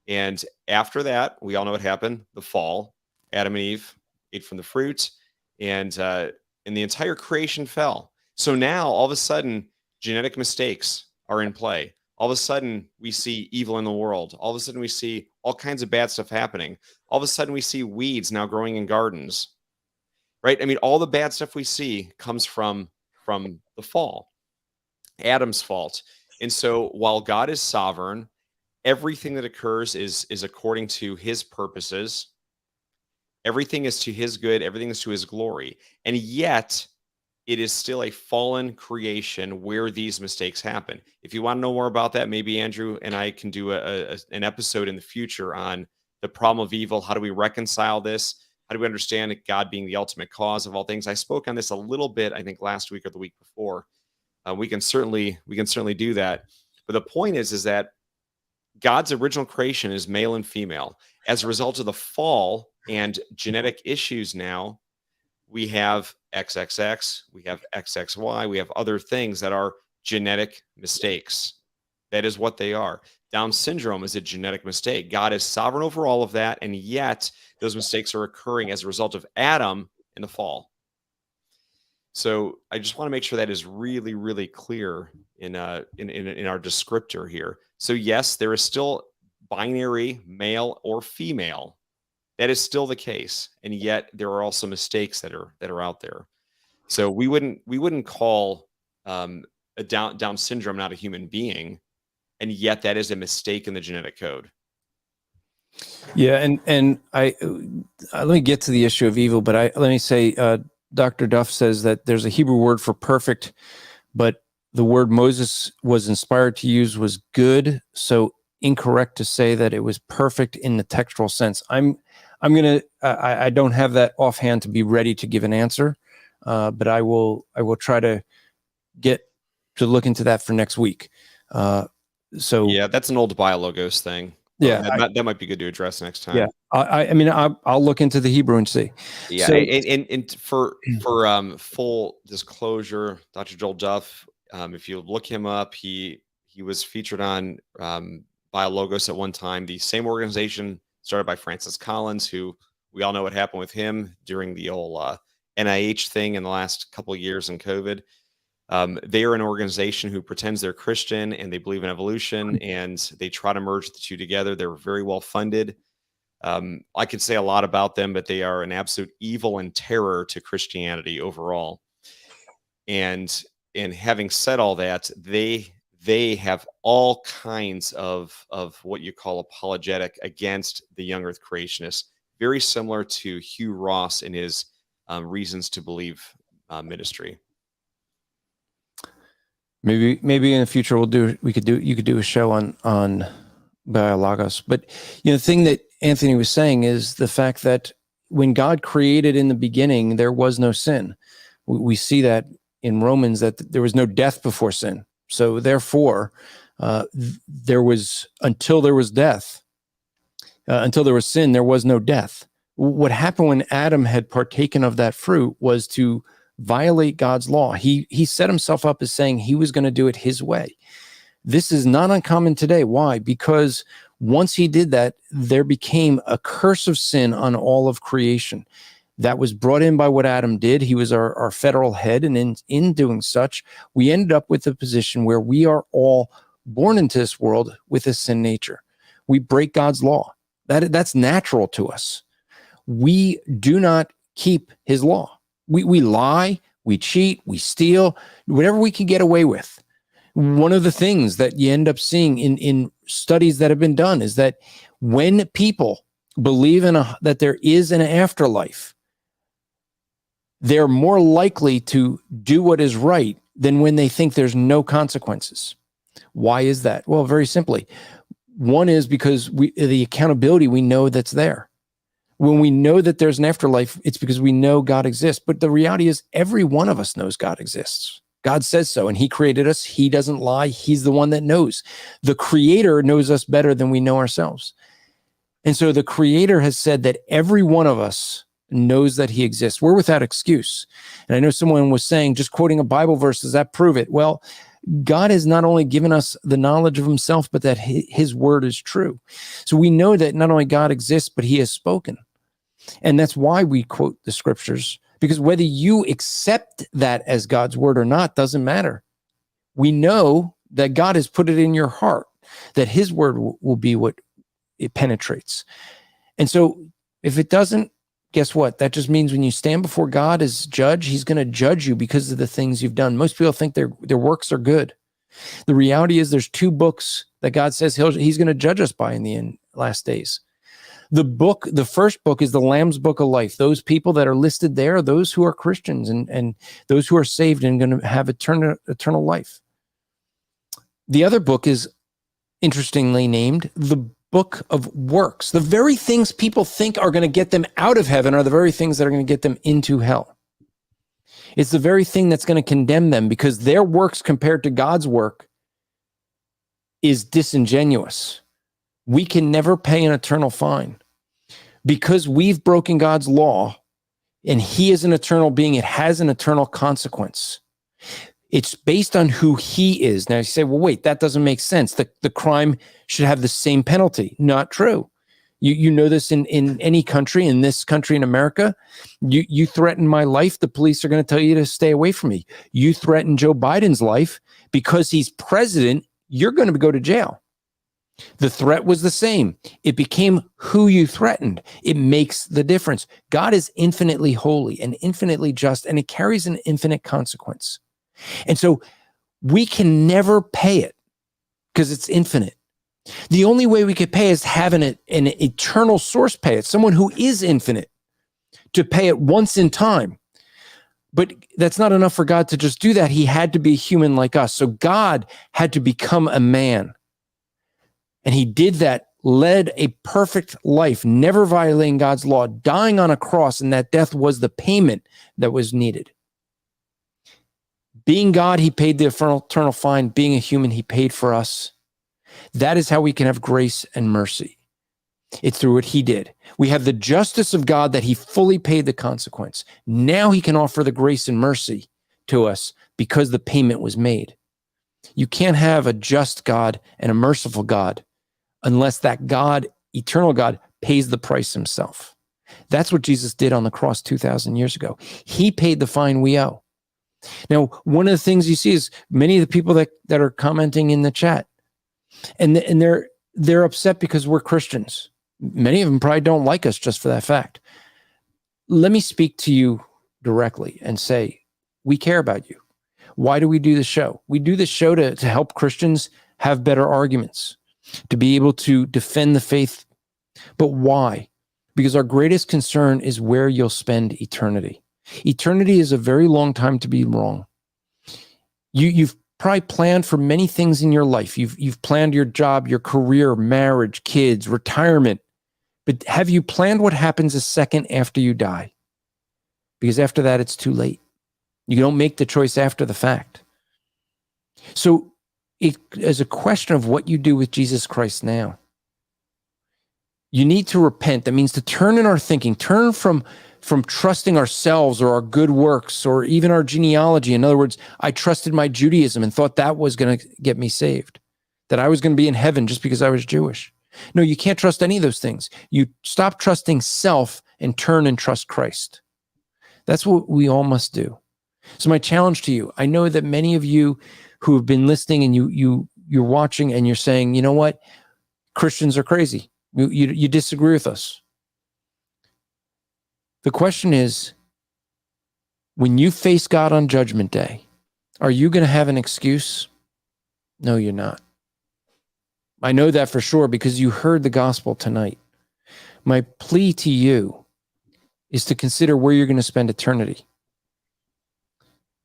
And after that, we all know what happened, the fall. Adam and Eve ate from the fruit, and the entire creation fell. So now, all of a sudden, genetic mistakes are in play. All of a sudden, we see evil in the world. All of a sudden, we see all kinds of bad stuff happening. All of a sudden, we see weeds now growing in gardens, right? I mean, all the bad stuff we see comes from the fall, Adam's fault. And so while God is sovereign, everything that occurs is according to his purposes. Everything is to his good. Everything is to his glory. And yet, it is still a fallen creation where these mistakes happen. If you want to know more about that, maybe Andrew and I can do an episode in the future on the problem of evil. How do we reconcile this? How do we understand God being the ultimate cause of all things? I spoke on this a little bit, I think, last week or the week before. We can certainly do that. But the point is that God's original creation is male and female. As a result of the fall and genetic issues now, we have XXX, we have XXY, we have other things that are genetic mistakes. That is what they are. Down syndrome is a genetic mistake. God is sovereign over all of that, and yet those mistakes are occurring as a result of Adam in the fall. So I just want to make sure that is really, really clear in our descriptor here. So yes, there is still binary male or female. That is still the case, and yet there are also mistakes that are out there. So we wouldn't call a Down syndrome not a human being, and yet that is a mistake in the genetic code. Yeah, and I let me get to the issue of evil, but let me say, Dr. Duff says that there's a Hebrew word for perfect, but the word Moses was inspired to use was good, so incorrect to say that it was perfect in the textual sense. I don't have that offhand to be ready to give an answer, but I will try to get to look into that for next week. So yeah, that's an old Biologos thing. Yeah, that might be good to address next time. Yeah, I mean, I'll look into the Hebrew and see. Yeah, so, and for full disclosure, Dr. Joel Duff, if you look him up, he was featured on Biologos at one time, the same organization started by Francis Collins, who we all know what happened with him during the old NIH thing in the last couple of years in COVID. They are an organization who pretends they're Christian and they believe in evolution, and they try to merge the two together. They're very well funded. I could say a lot about them, but they are an absolute evil and terror to Christianity overall. And having said all that, they have all kinds of what you call apologetic against the young earth creationists, very similar to Hugh Ross in his Reasons to Believe ministry. Maybe in the future you could do a show on Biologos. But the thing that Anthony was saying is the fact that when God created in the beginning, there was no sin. We see that in Romans, that there was no death before sin. So therefore, there was until there was death, until there was sin, there was no death. What happened when Adam had partaken of that fruit was to violate God's law. He set himself up as saying he was going to do it his way. This is not uncommon today. Why? Because once he did that, there became a curse of sin on all of creation. That was brought in by what Adam did. He was our federal head, and in doing such, we ended up with a position where we are all born into this world with a sin nature. We break God's law. That's natural to us. We do not keep his law. We lie, we cheat, we steal, whatever we can get away with. One of the things that you end up seeing in studies that have been done is that when people believe that there is an afterlife, they're more likely to do what is right than when they think there's no consequences. Why is that? Well, very simply. One is because the accountability we know that's there. When we know that there's an afterlife, it's because we know God exists. But the reality is every one of us knows God exists. God says so, and he created us. He doesn't lie. He's the one that knows. The creator knows us better than we know ourselves. And so the creator has said that every one of us knows that he exists. We're without excuse. And I know someone was saying, just quoting a Bible verse, does that prove it? Well, God has not only given us the knowledge of himself, but that his word is true. So we know that not only God exists, but he has spoken. And that's why we quote the scriptures, because whether you accept that as God's word or not doesn't matter. We know that God has put it in your heart, that his word will be what it penetrates. And so if it doesn't, guess what? That just means when you stand before God as judge, he's going to judge you because of the things you've done. Most people think their works are good. The reality is there's 2 books that God says he's going to judge us by in the last days. The first book is the Lamb's Book of Life. Those people that are listed there are those who are Christians and those who are saved and going to have eternal life. The other book is interestingly named the Book of Works. The very things people think are going to get them out of heaven are the very things that are going to get them into hell. It's the very thing that's going to condemn them because their works compared to God's work is disingenuous. We can never pay an eternal fine. Because we've broken God's law and he is an eternal being, it has an eternal consequence. It's based on who he is. Now you say, well, wait, that doesn't make sense. The crime should have the same penalty. Not true. You know this in any country, in this country in America. You threaten my life, the police are going to tell you to stay away from me. You threaten Joe Biden's life because he's president, you're going to go to jail. The threat was the same. It became who you threatened. It makes the difference. God is infinitely holy and infinitely just, and it carries an infinite consequence. And so we can never pay it because it's infinite. The only way we could pay is having an eternal source pay it, someone who is infinite, to pay it once in time. But that's not enough for God to just do that. He had to be human like us. So God had to become a man. And he did that, led a perfect life, never violating God's law, dying on a cross, and that death was the payment that was needed. Being God, he paid the eternal fine. Being a human, he paid for us. That is how we can have grace and mercy. It's through what he did. We have the justice of God that he fully paid the consequence. Now he can offer the grace and mercy to us because the payment was made. You can't have a just God and a merciful God unless that God, eternal God, pays the price himself. That's what Jesus did on the cross 2,000 years ago. He paid the fine we owe. Now, one of the things you see is many of the people that are commenting in the chat, and they're upset because we're Christians. Many of them probably don't like us just for that fact. Let me speak to you directly and say, we care about you. Why do we do the show? We do this show to help Christians have better arguments, to be able to defend the faith. But why? Because our greatest concern is where you'll spend eternity. Eternity is a very long time to be wrong. You've probably planned for many things in your life. You've planned your job, your career, marriage, kids, retirement. But have you planned what happens a second after you die? Because after that, it's too late. You don't make the choice after the fact. So it is a question of what you do with Jesus Christ now. You need to repent. That means to turn in our thinking, turn from trusting ourselves or our good works or even our genealogy. In other words, I trusted my Judaism and thought that was going to get me saved, that I was going to be in heaven just because I was Jewish. No, you can't trust any of those things. You stop trusting self and turn and trust Christ. That's what we all must do. So my challenge to you, I know that many of you who have been listening and you're watching and you're saying, you know what? Christians are crazy. You disagree with us. The question is, when you face God on Judgment Day, are you going to have an excuse? No, you're not. I know that for sure because you heard the gospel tonight. My plea to you is to consider where you're going to spend eternity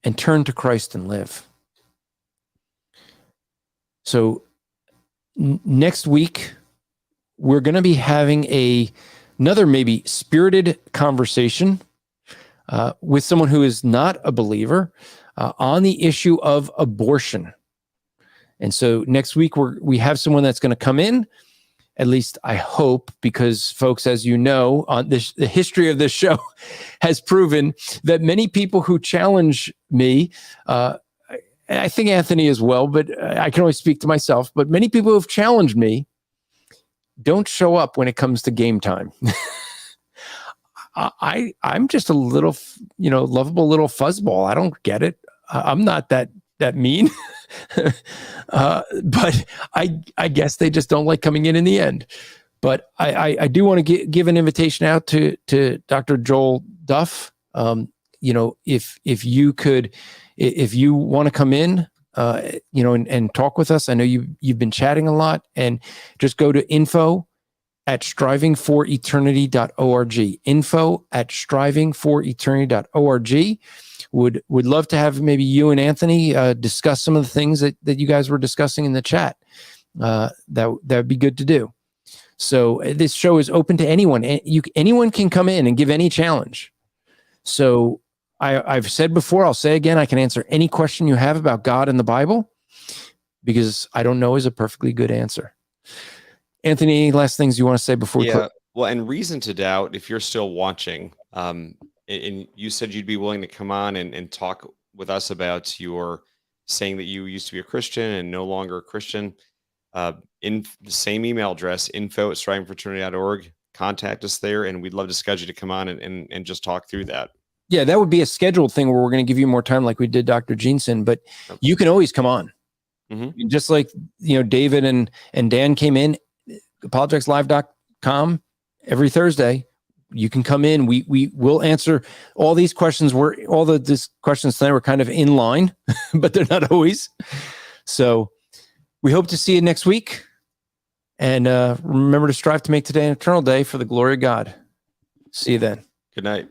and turn to Christ and live. So next week, we're going to be having a another maybe spirited conversation with someone who is not a believer on the issue of abortion. And so next week we have someone that's going to come in, at least I hope, because folks, as you know, on this, the history of this show has proven that many people who challenge me, I think Anthony as well, but I can only speak to myself, but many people who have challenged me don't show up when it comes to game time. I'm just a little, lovable little fuzzball. I don't get it. I'm not that mean, but I guess they just don't like coming in the end. But I do want to give an invitation out to Dr. Joel Duff. If you want to come in, and talk with us. I know you've been chatting a lot, and just go to info@strivingforeternity.org. info@strivingforeternity.org. Would love to have maybe you and Anthony discuss some of the things that you guys were discussing in the chat. That would be good to do. So this show is open to anyone. Anyone can come in and give any challenge. So I've said before, I'll say again, I can answer any question you have about God and the Bible, because I don't know is a perfectly good answer. Anthony, any last things you want to say before we close? Well, and reason to doubt, if you're still watching, and you said you'd be willing to come on and talk with us about your saying that you used to be a Christian and no longer a Christian, in the same email address, info@strivingforeternity.org, contact us there, and we'd love to schedule you to come on and just talk through that. Yeah, that would be a scheduled thing where we're going to give you more time like we did Dr. Jeanson, but you can always come on. Mm-hmm. Just like, David and Dan came in, apologeticslive.com every Thursday. You can come in. We will answer all these questions. All these questions tonight were kind of in line, but they're not always. So we hope to see you next week. And remember to strive to make today an eternal day for the glory of God. See you then. Good night.